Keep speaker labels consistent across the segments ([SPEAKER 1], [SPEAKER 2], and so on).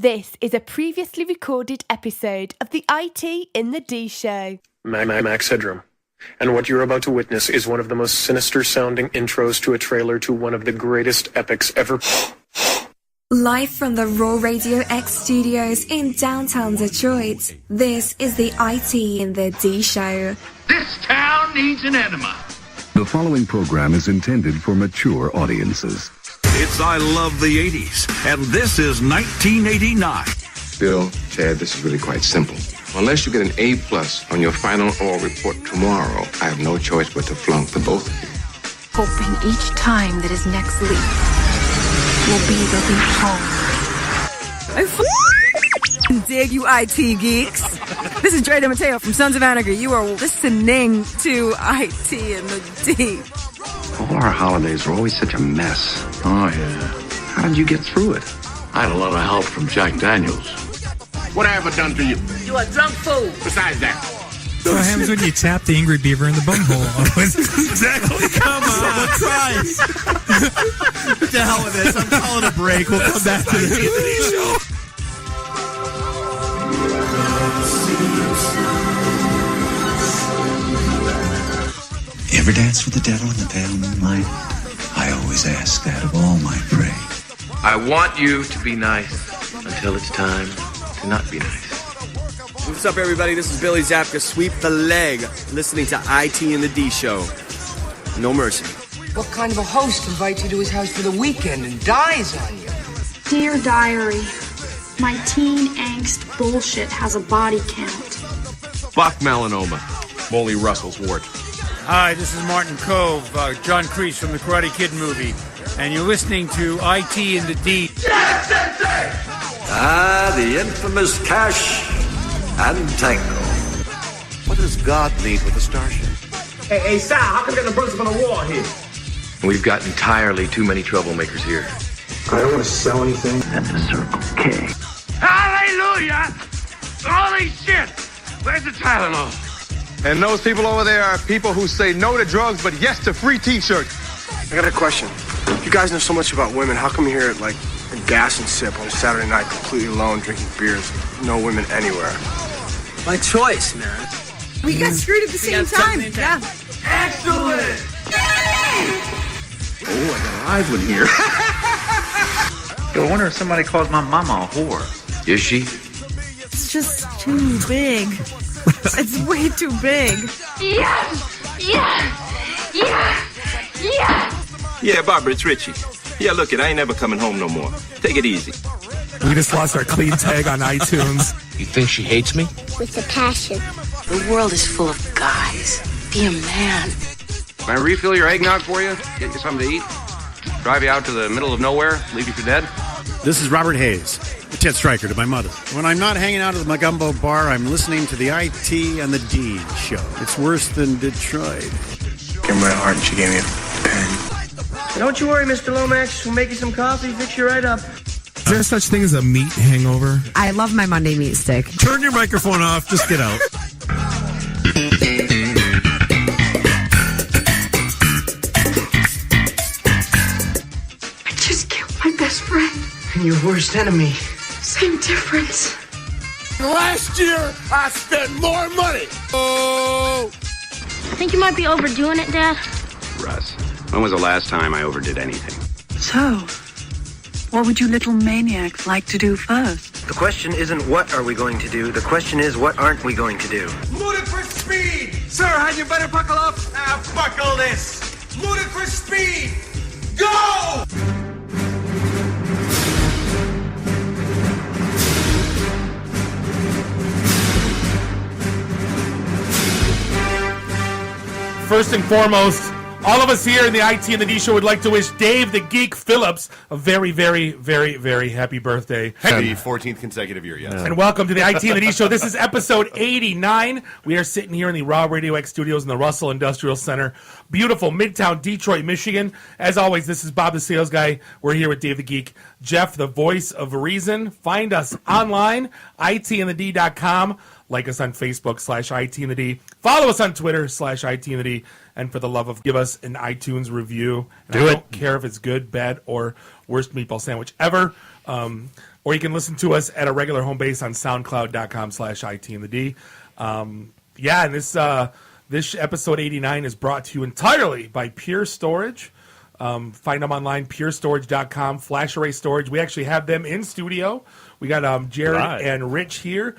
[SPEAKER 1] This is a previously recorded episode of the IT in the D Show.
[SPEAKER 2] Max Headroom. And what you're about to witness is one of the most sinister-sounding intros to a trailer to one of the greatest epics ever.
[SPEAKER 3] Live from the Raw Radio X studios in downtown Detroit, this is the IT in the D Show.
[SPEAKER 4] This town needs an enema.
[SPEAKER 5] The following program is intended for mature audiences.
[SPEAKER 4] It's I Love the 80s, and this is 1989.
[SPEAKER 6] Bill, Chad, this is really quite simple. Unless you get an A+ on your final oral report tomorrow, I have no choice but to flunk the both of you.
[SPEAKER 7] Hoping each time that his next leap will be the leap home.
[SPEAKER 8] I dig you IT geeks. This is Dre DeMatteo from Sons of Anarchy. You are listening to IT in the D.
[SPEAKER 9] All our holidays are always such a mess.
[SPEAKER 4] Oh, yeah.
[SPEAKER 9] How did you get through it?
[SPEAKER 4] I had a lot of help from Jack Daniels.
[SPEAKER 6] What have I done to you?
[SPEAKER 10] You a drunk fool.
[SPEAKER 6] Besides that.
[SPEAKER 11] So what happens when you tap the angry beaver in the bunghole?
[SPEAKER 12] Exactly. Come on. Try. What the hell with this? I'm calling a break. We'll come back to the show.
[SPEAKER 13] Ever dance with the devil in the pale moonlight? I always ask that of all my prey.
[SPEAKER 14] I want you to be nice until it's time to not be nice.
[SPEAKER 15] What's up, everybody? This is Billy Zapka. Sweep the leg. Listening to IT in the D Show. No mercy.
[SPEAKER 10] What kind of a host invites you to his house for the weekend and dies on you?
[SPEAKER 16] Dear Diary, my teen angst bullshit has a body count.
[SPEAKER 17] Bach melanoma. Molly Russell's wart.
[SPEAKER 18] Hi, this is Martin Cove, John Kreese from the Karate Kid movie, and you're listening to IT in the D.
[SPEAKER 19] Ah, the infamous Cash and Tango.
[SPEAKER 14] What does God need with a starship?
[SPEAKER 20] Hey, Sal, how come there's a brothers on the wall here?
[SPEAKER 14] We've got entirely too many troublemakers here.
[SPEAKER 6] I don't want to sell anything.
[SPEAKER 19] That's a Circle K.
[SPEAKER 4] Hallelujah! Holy shit! Where's the Tylenol?
[SPEAKER 17] And those people over there are people who say no to drugs, but yes to free T-shirts.
[SPEAKER 3] I got a question. You guys know so much about women. How come you're here at, like, a gas and sip on a Saturday night completely alone, drinking beers, no women anywhere?
[SPEAKER 10] My choice, man.
[SPEAKER 8] We got screwed at the same time. Yeah.
[SPEAKER 4] Excellent!
[SPEAKER 9] Oh, I got a live one here. I wonder if somebody calls my mama a whore.
[SPEAKER 14] Is she?
[SPEAKER 8] It's just too big. It's way too big.
[SPEAKER 16] Yes! Yes! Yes! Yes!
[SPEAKER 20] Yeah, Barbara, it's Richie. Yeah, look it, I ain't never coming home no more. Take it easy.
[SPEAKER 12] We just lost our clean tag on iTunes.
[SPEAKER 14] You think she hates me?
[SPEAKER 16] With a passion.
[SPEAKER 7] The world is full of guys. Be a man.
[SPEAKER 17] Can I refill your eggnog for you? Get you something to eat? Drive you out to the middle of nowhere? Leave you for dead?
[SPEAKER 18] This is Robert Hayes, Ted Stryker to my mother. When I'm not hanging out at the Magumbo bar, I'm listening to the IT and the D Show. It's worse than Detroit.
[SPEAKER 3] Gave me my heart and she gave me a pen.
[SPEAKER 10] Don't you worry, Mr. Lomax. We'll make you some coffee, fix you right up.
[SPEAKER 12] Is there such thing as a meat hangover?
[SPEAKER 8] I love my Monday meat stick.
[SPEAKER 12] Turn your microphone off. Just get out.
[SPEAKER 16] I just killed my best friend.
[SPEAKER 10] And your worst enemy.
[SPEAKER 16] Same difference.
[SPEAKER 4] Last year, I spent more money. Oh!
[SPEAKER 16] I think you might be overdoing it, Dad.
[SPEAKER 9] Russ, when was the last time I overdid anything?
[SPEAKER 7] So, what would you little maniacs like to do first?
[SPEAKER 10] The question isn't what are we going to do. The question is what aren't we going to do.
[SPEAKER 20] Ludicrous speed! Sir, had you better buckle up? Buckle this! Ludicrous speed! Go!
[SPEAKER 12] First and foremost, all of us here in the IT and the D Show would like to wish Dave the Geek Phillips a very, very, very, very happy birthday.
[SPEAKER 17] The 14th consecutive year, yes.
[SPEAKER 12] And welcome to the IT and the D Show. This is episode 89. We are sitting here in the Raw Radio X studios in the Russell Industrial Center. Beautiful Midtown Detroit, Michigan. As always, this is Bob the Sales Guy. We're here with Dave the Geek. Jeff, the voice of reason. Find us online, itandthed.com. Like us on Facebook /ITandTheD. Follow us on Twitter /ITandTheD. And for the love of, give us an iTunes review. And I don't care if it's good, bad, or worst meatball sandwich ever. Or you can listen to us at a regular home base on soundcloud.com/IT and this episode 89 is brought to you entirely by Pure Storage. Find them online, purestorage.com, flash array storage. We actually have them in studio. We got Jared and Rich here.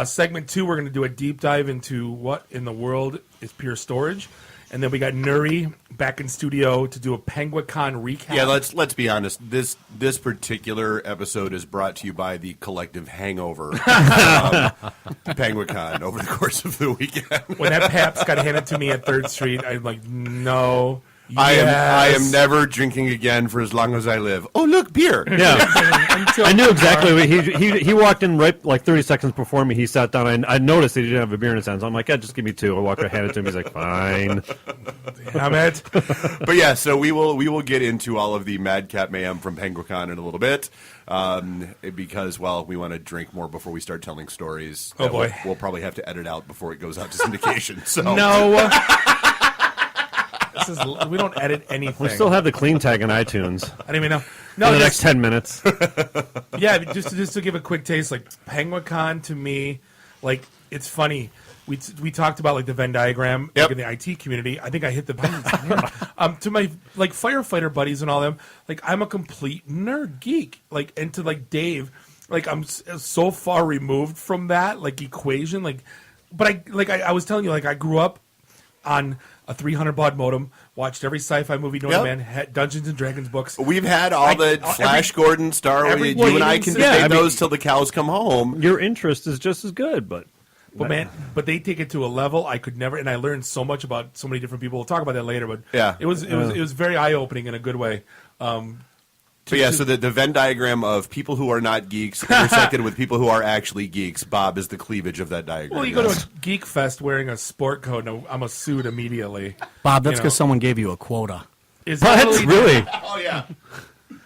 [SPEAKER 12] Segment 2, we're going to do a deep dive into what in the world is Pure Storage. And then we got Nuri back in studio to do a Penguicon recap.
[SPEAKER 21] Yeah, let's be honest. This particular episode is brought to you by the collective hangover Penguicon over the course of the weekend.
[SPEAKER 12] When that Paps got handed to me at 3rd Street, I'm like, no.
[SPEAKER 21] I
[SPEAKER 12] Yes.
[SPEAKER 21] am never drinking again for as long as I live. Oh, look, beer.
[SPEAKER 22] Yeah. I knew exactly. He walked in right like 30 seconds before me. He sat down. I noticed that he didn't have a beer in his hands. I'm like, yeah, just give me 2. I walked and handed it to him. He's like, fine.
[SPEAKER 12] Damn it.
[SPEAKER 21] But yeah, so we will get into all of the madcap mayhem from Penguicon in a little bit. Because, well, we want to drink more before we start telling stories.
[SPEAKER 12] Oh, boy.
[SPEAKER 21] We'll probably have to edit out before it goes out to syndication. So
[SPEAKER 12] No. We don't edit anything.
[SPEAKER 22] We still have the clean tag on iTunes.
[SPEAKER 12] I don't even know.
[SPEAKER 22] No, in the next 10 minutes.
[SPEAKER 12] Yeah, just to give a quick taste, like Penguicon to me, like it's funny. We talked about like the Venn diagram like, in the IT community. I think I hit the button. To my like firefighter buddies and all them, like I'm a complete nerd geek. Like and to like Dave, like I'm so far removed from that like equation. Like, but I was telling you, like I grew up on a 300 baud modem, watched every sci-fi movie known to man, had Dungeons and Dragons books.
[SPEAKER 21] We've had all the Flash Gordon, Star Wars. You and I can debate those till the cows come home.
[SPEAKER 22] Your interest is just as good, but
[SPEAKER 12] they take it to a level I could never, and I learned so much about so many different people. We'll talk about that later, but it was very eye opening in a good way.
[SPEAKER 21] So the Venn diagram of people who are not geeks intersected with people who are actually geeks, Bob, is the cleavage of that diagram.
[SPEAKER 12] Well, you go to a geek fest wearing a sport coat, and I'm a suit immediately.
[SPEAKER 23] Bob, that's because someone gave you a quota.
[SPEAKER 22] Really?
[SPEAKER 21] Oh, yeah.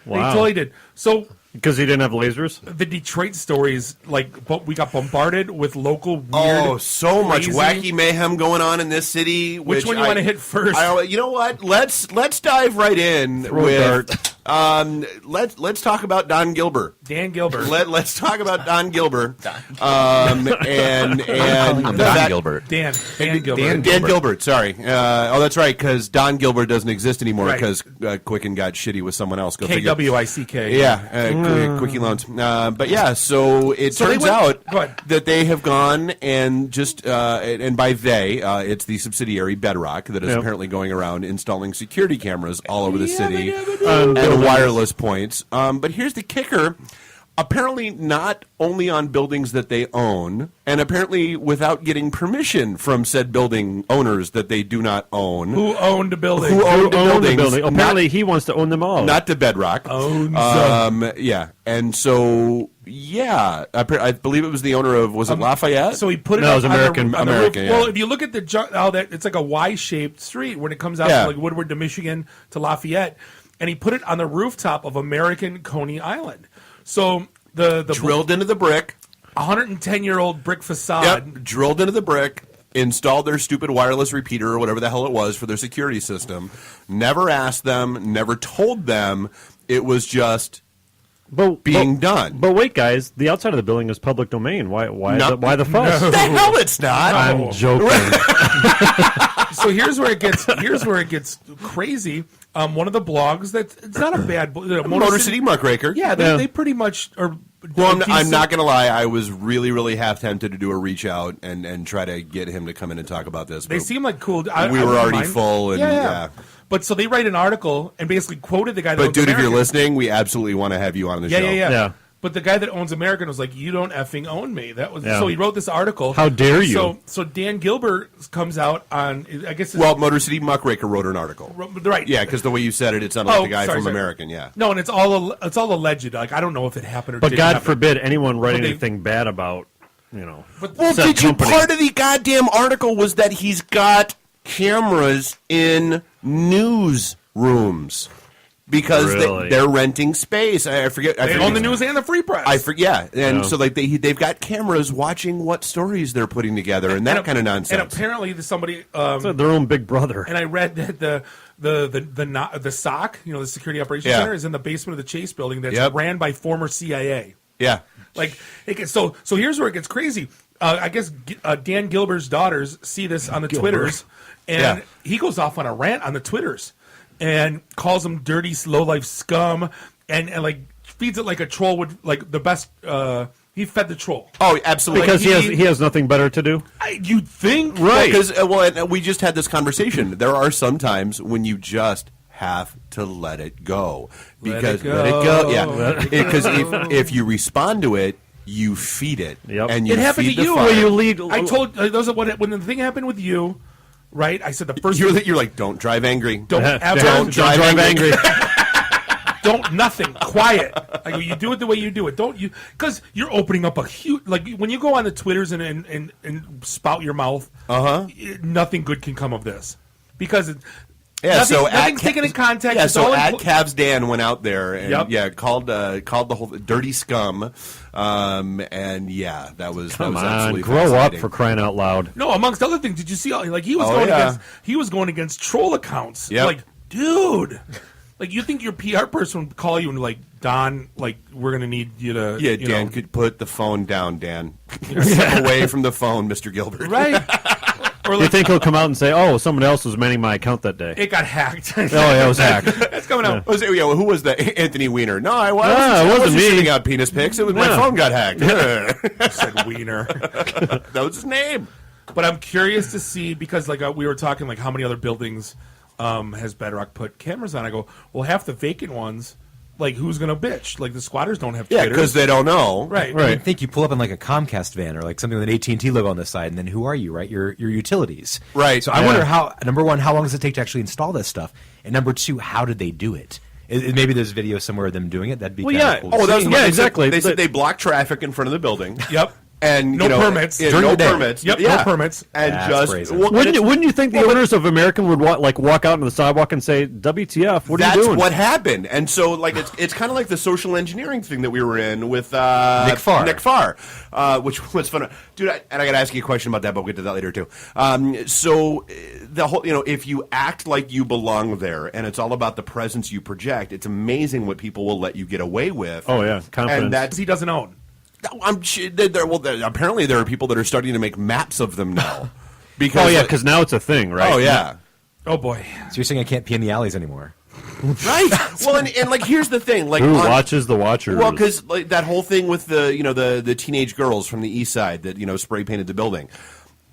[SPEAKER 12] Wow. They totally did. So
[SPEAKER 22] because he didn't have lasers?
[SPEAKER 12] The Detroit stories, but we got bombarded with local weird,
[SPEAKER 21] so much wacky mayhem going on in this city.
[SPEAKER 12] Which one you want to hit first?
[SPEAKER 21] You know what? Let's dive right in with. Let's talk about Don Gilbert.
[SPEAKER 12] Dan Gilbert.
[SPEAKER 21] Let's talk about Don Gilbert.
[SPEAKER 12] Dan
[SPEAKER 21] Gilbert.
[SPEAKER 12] Dan Gilbert.
[SPEAKER 21] Dan Gilbert. Sorry. That's right. Because Don Gilbert doesn't exist anymore because Quicken got shitty with someone else. Go figure.
[SPEAKER 12] KWICK.
[SPEAKER 21] Yeah. Quickie loans. But yeah. So it turns out that they have gone and just and by they, it's the subsidiary Bedrock that is apparently going around installing security cameras all over the city. And wireless points. But here's the kicker. Apparently not only on buildings that they own, and apparently without getting permission from said building owners that they do not own.
[SPEAKER 12] Who owned the building?
[SPEAKER 21] Who owned the building?
[SPEAKER 22] Apparently he wants to own them all.
[SPEAKER 21] Not the Bedrock.
[SPEAKER 12] Owns
[SPEAKER 21] yeah. And so, yeah, I believe it was the owner of, was it Lafayette?
[SPEAKER 12] So he put it
[SPEAKER 21] no,
[SPEAKER 12] up
[SPEAKER 21] it was American.
[SPEAKER 12] on the roof.
[SPEAKER 21] Yeah.
[SPEAKER 12] Well, if you look at it's like a Y-shaped street when it comes out from like Woodward to Michigan to Lafayette. And he put it on the rooftop of American Coney Island. So the
[SPEAKER 21] drilled into the brick,
[SPEAKER 12] 110-year-old brick facade.
[SPEAKER 21] Yep, drilled into the brick, installed their stupid wireless repeater or whatever the hell it was for their security system. Never asked them, never told them. It was just being done.
[SPEAKER 22] But wait, guys, the outside of the building is public domain. Why the fuss?
[SPEAKER 21] No. The hell it's not.
[SPEAKER 22] I'm joking.
[SPEAKER 12] So here's where it gets crazy. One of the blogs it's not a bad
[SPEAKER 21] Motor City Muckraker.
[SPEAKER 12] Yeah, they pretty much are.
[SPEAKER 21] Well, I'm not going to lie. I was really, really half tempted to do a reach out and try to get him to come in and talk about this.
[SPEAKER 12] They seem like cool.
[SPEAKER 21] We were already full. And yeah.
[SPEAKER 12] But so they write an article and basically quoted the guy that
[SPEAKER 21] But
[SPEAKER 12] owns
[SPEAKER 21] dude,
[SPEAKER 12] American.
[SPEAKER 21] if you're listening, we absolutely want to have you on the show.
[SPEAKER 12] Yeah. But the guy that owns American was like, "You don't effing own me." That was so he wrote this article.
[SPEAKER 22] How dare you?
[SPEAKER 12] So Dan Gilbert comes out on I guess.
[SPEAKER 21] Motor City Muckraker wrote an article.
[SPEAKER 12] Right.
[SPEAKER 21] Yeah, because the way you said it sounded like the guy from American. Yeah.
[SPEAKER 12] No, and it's all alleged. Like I don't know if it happened or.
[SPEAKER 22] But
[SPEAKER 12] didn't
[SPEAKER 22] God
[SPEAKER 12] happen.
[SPEAKER 22] forbid anyone write anything bad about
[SPEAKER 21] Well, part of the goddamn article was that he's got cameras in newsrooms. Because they're renting space. I forget.
[SPEAKER 12] They own the news and the free press.
[SPEAKER 21] I forget. And so like they've got cameras watching what stories they're putting together and that kind of nonsense.
[SPEAKER 12] And apparently somebody
[SPEAKER 22] their own big brother.
[SPEAKER 12] And I read that the SOC, the Security Operations Center, is in the basement of the Chase building that's ran by former CIA.
[SPEAKER 21] Yeah.
[SPEAKER 12] Like, so here's where it gets crazy. I guess Dan Gilbert's daughters see this on the Twitters, and he goes off on a rant on the Twitters and calls them dirty, low-life scum, and like feeds it like a troll would, like the best. He fed the troll.
[SPEAKER 21] Oh, absolutely.
[SPEAKER 22] Because he has nothing better to do.
[SPEAKER 12] You'd think,
[SPEAKER 21] right? Because we just had this conversation. There are some times when you just have to let it go. Because let it go. Yeah. Because if you respond to it, you feed it.
[SPEAKER 22] Yep.
[SPEAKER 21] And you
[SPEAKER 12] it happened
[SPEAKER 21] feed
[SPEAKER 12] to you.
[SPEAKER 21] the fire.
[SPEAKER 22] You lead.
[SPEAKER 12] I told when the thing happened with you, right? I said the first.
[SPEAKER 21] You're like, don't drive angry.
[SPEAKER 12] Don't
[SPEAKER 21] drive angry.
[SPEAKER 12] Don't nothing. Quiet. Like, you do it the way you do it. Don't you? Because you're opening up a huge. Like when you go on the Twitters and spout your mouth. Nothing good can come of this because. Nothing's taken in context.
[SPEAKER 21] Yeah,
[SPEAKER 12] it's
[SPEAKER 21] so
[SPEAKER 12] all
[SPEAKER 21] Cavs Dan went out there and called the whole dirty scum, and that was absolutely
[SPEAKER 22] grow up for crying out loud.
[SPEAKER 12] No, amongst other things, did you see? Like he was going against troll accounts.
[SPEAKER 21] Yep.
[SPEAKER 12] Like, dude, like you think your PR person would call you and like, Don, like we're gonna need you to.
[SPEAKER 21] Yeah, Dan could put the phone down. Dan, step away from the phone, Mr. Gilbert.
[SPEAKER 12] Right.
[SPEAKER 22] Or you think he'll come out and say, "Oh, someone else was manning my account that day"?
[SPEAKER 12] It got hacked.
[SPEAKER 22] Oh, yeah, it was hacked.
[SPEAKER 12] That's coming out.
[SPEAKER 21] Who was that? Anthony Weiner. No, I wasn't me. Sending out penis pics. It was my phone got hacked.
[SPEAKER 12] I said Weiner.
[SPEAKER 21] That was his name.
[SPEAKER 12] But I'm curious to see because like we were talking like how many other buildings has Bedrock put cameras on? I go, well, half the vacant ones. Like, who's going to bitch? Like, the squatters don't have Twitters.
[SPEAKER 21] Yeah, because they don't know.
[SPEAKER 12] Right.
[SPEAKER 1] I think you pull up on, like, a Comcast van or, like, something with an AT&T logo on the side, and then who are you, right? Your utilities.
[SPEAKER 21] Right.
[SPEAKER 1] So I wonder how, number one, how long does it take to actually install this stuff? And number two, how did they do it? Maybe there's video somewhere of them doing it. That'd be kind of cool.
[SPEAKER 21] Oh, that's
[SPEAKER 22] exactly.
[SPEAKER 21] They said they block traffic in front of the building.
[SPEAKER 12] Yep.
[SPEAKER 21] And
[SPEAKER 12] no permits.
[SPEAKER 21] No permits.
[SPEAKER 12] Yep. No permits.
[SPEAKER 21] And
[SPEAKER 1] that's
[SPEAKER 21] just
[SPEAKER 22] wouldn't you think the owners of American would walk out on the sidewalk and say, "WTF? What are you doing?"
[SPEAKER 21] That's what happened. And so like it's kind of like the social engineering thing that we were in with Nick Farr, which was fun. Dude, I got to ask you a question about that, but we'll get to that later too. So the whole, if you act like you belong there, and it's all about the presence you project, it's amazing what people will let you get away with.
[SPEAKER 22] Oh yeah, confidence.
[SPEAKER 12] And that he doesn't own.
[SPEAKER 21] Apparently there are people that are starting to make maps of them now. Because
[SPEAKER 22] now it's a thing, right?
[SPEAKER 21] Oh yeah.
[SPEAKER 12] Oh boy.
[SPEAKER 1] So you're saying I can't pee in the alleys anymore?
[SPEAKER 21] Right. Well, and like here's the thing, like
[SPEAKER 22] who watches the watchers?
[SPEAKER 21] Well, because like that whole thing with the teenage girls from the east side that spray painted the building.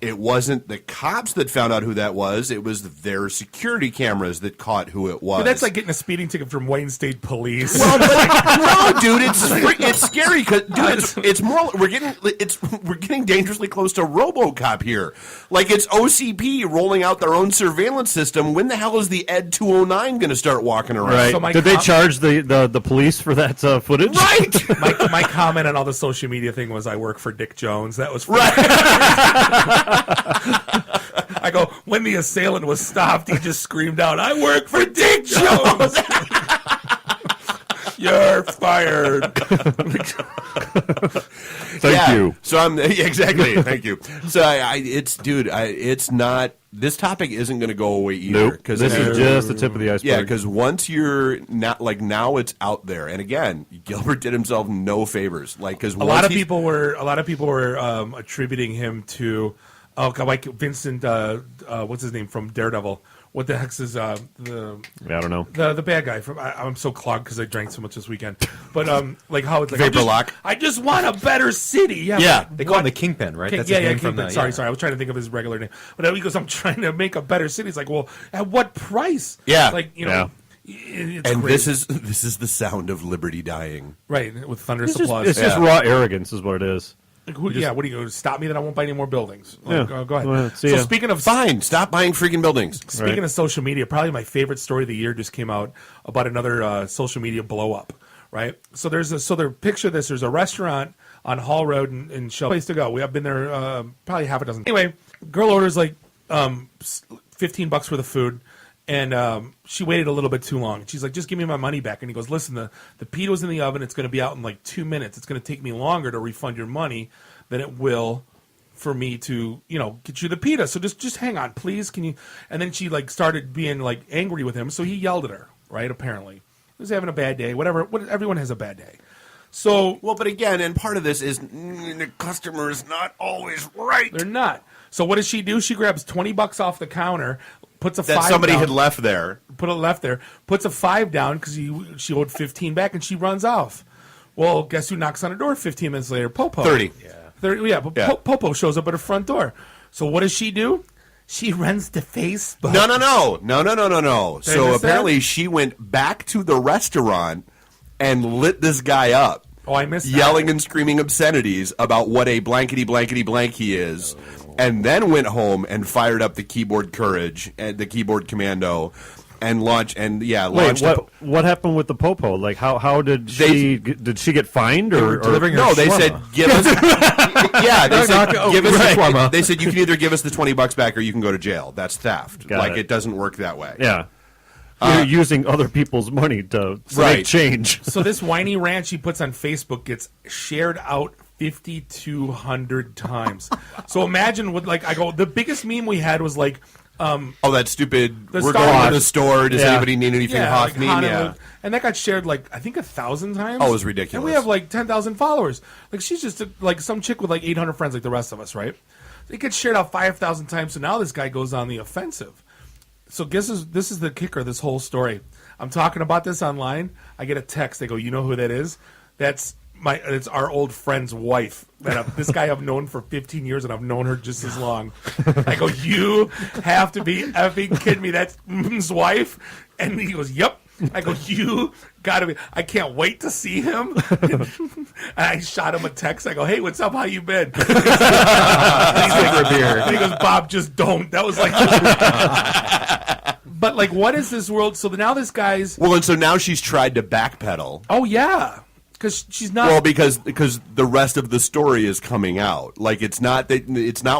[SPEAKER 21] It wasn't the cops that found out who that was. It was their security cameras that caught who it was.
[SPEAKER 12] Dude, that's like getting a speeding ticket from Wayne State Police.
[SPEAKER 21] Well, but, no, dude, it's scary because it's more. We're getting dangerously close to RoboCop here. Like it's OCP rolling out their own surveillance system. When the hell is the Ed 209 going to start walking around?
[SPEAKER 22] Right. So did they charge the police for that footage?
[SPEAKER 21] Right.
[SPEAKER 12] my comment on all the social media thing was I work for Dick Jones. That was right. I go, when the assailant was stopped, he just screamed out, I work for Dick Jones! You're fired.
[SPEAKER 22] Thank you.
[SPEAKER 21] So exactly. Thank you. So it's not. This topic isn't going to go away either.
[SPEAKER 22] Nope. This is just the tip of the iceberg.
[SPEAKER 21] Yeah, because once you're not now it's out there, and again, Gilbert did himself no favors. Like because
[SPEAKER 12] a lot of people were attributing him to like Vincent. What's his name from Daredevil? What the heck's his
[SPEAKER 22] I don't know.
[SPEAKER 12] The bad guy from I'm so clogged because I drank so much this weekend. But like how it's like
[SPEAKER 21] Vaporlock.
[SPEAKER 12] I just want a better city.
[SPEAKER 1] Yeah. They call him the Kingpin, right?
[SPEAKER 12] That's his name Kingpin. Sorry. I was trying to think of his regular name. But he goes, I'm trying to make a better city. It's like, well, at what price?
[SPEAKER 21] Yeah.
[SPEAKER 12] Like it's
[SPEAKER 21] and
[SPEAKER 12] crazy.
[SPEAKER 21] this is the sound of liberty dying.
[SPEAKER 12] Right, with thunderous applause.
[SPEAKER 22] It's just raw arrogance, is what it is.
[SPEAKER 12] What are you going to stop me that I won't buy any more buildings? Like, go ahead.
[SPEAKER 22] Well,
[SPEAKER 12] so speaking of
[SPEAKER 21] stop buying freaking buildings.
[SPEAKER 12] Speaking of social media, probably my favorite story of the year just came out about another social media blow up. Right. So picture this. There's a restaurant on Hall Road in Shell. Place to go. We have been there probably half a dozen. Anyway, girl orders like $15 for the food. And she waited a little bit too long. She's like, just give me my money back. And he goes, listen, the pita's in the oven. It's going to be out in like 2 minutes. It's going to take me longer to refund your money than it will for me to, get you the pita. So just hang on, please. Can you? And then she like started being like angry with him. So he yelled at her, right? Apparently he was having a bad day, whatever. Everyone has a bad day. So,
[SPEAKER 21] well, but again, and part of this is the customer is not always right.
[SPEAKER 12] They're not. So what does she do? She grabs $20 off the counter, puts a
[SPEAKER 21] that
[SPEAKER 12] 5
[SPEAKER 21] somebody
[SPEAKER 12] down,
[SPEAKER 21] had left there.
[SPEAKER 12] Puts a 5 down because she owed 15 back, and she runs off. Well, guess who knocks on her door 15 minutes later? Popo.
[SPEAKER 21] 30.
[SPEAKER 12] Yeah. 30. Yeah, but
[SPEAKER 21] Yeah.
[SPEAKER 12] Popo shows up at her front door. So what does she do? She runs to Facebook.
[SPEAKER 21] No.
[SPEAKER 12] Did I
[SPEAKER 21] So
[SPEAKER 12] miss
[SPEAKER 21] apparently
[SPEAKER 12] that?
[SPEAKER 21] she went back to the restaurant and lit this guy up.
[SPEAKER 12] Oh, I missed that.
[SPEAKER 21] Yelling and screaming obscenities about what a blankety blankety blank he is, and then went home and fired up the keyboard courage and the keyboard commando, and launched.
[SPEAKER 22] Wait, what happened with the Popo? Like, how did she get fined or
[SPEAKER 21] delivering her They said give us. They said give us the shawarma. They said you can either give us the $20 back or you can go to jail. That's theft.
[SPEAKER 22] Got it.
[SPEAKER 21] It doesn't work that way.
[SPEAKER 22] Yeah. You're using other people's money to make change.
[SPEAKER 12] So this whiny rant she puts on Facebook gets shared out 5,200 times. So imagine the biggest meme we had was like,
[SPEAKER 21] that stupid.
[SPEAKER 12] The
[SPEAKER 21] We're
[SPEAKER 12] Star
[SPEAKER 21] going to
[SPEAKER 12] Wars.
[SPEAKER 21] the store. Does anybody need anything? Hoth meme.
[SPEAKER 12] Honolulu. And that got shared I think 1,000 times.
[SPEAKER 21] Oh, it was ridiculous.
[SPEAKER 12] And we have 10,000 followers. Like she's just some chick with 800 friends like the rest of us, right? It gets shared out 5,000 times. So now this guy goes on the offensive. So this is the kicker of this whole story. I'm talking about this online. I get a text. They go, "You know who that is? It's our old friend's wife. This guy I've known for 15 years, and I've known her just as long." I go, "You have to be effing kidding me. That's his wife." And he goes, "Yep." I go, "You gotta be. I can't wait to see him." And I shot him a text. I go, "Hey, what's up? How you been?" He's like, he goes, "Bob, just don't." That was But what is this world? So now this guy's
[SPEAKER 21] and so now she's tried to backpedal.
[SPEAKER 12] Oh yeah, because she's not.
[SPEAKER 21] Well, because the rest of the story is coming out. It's not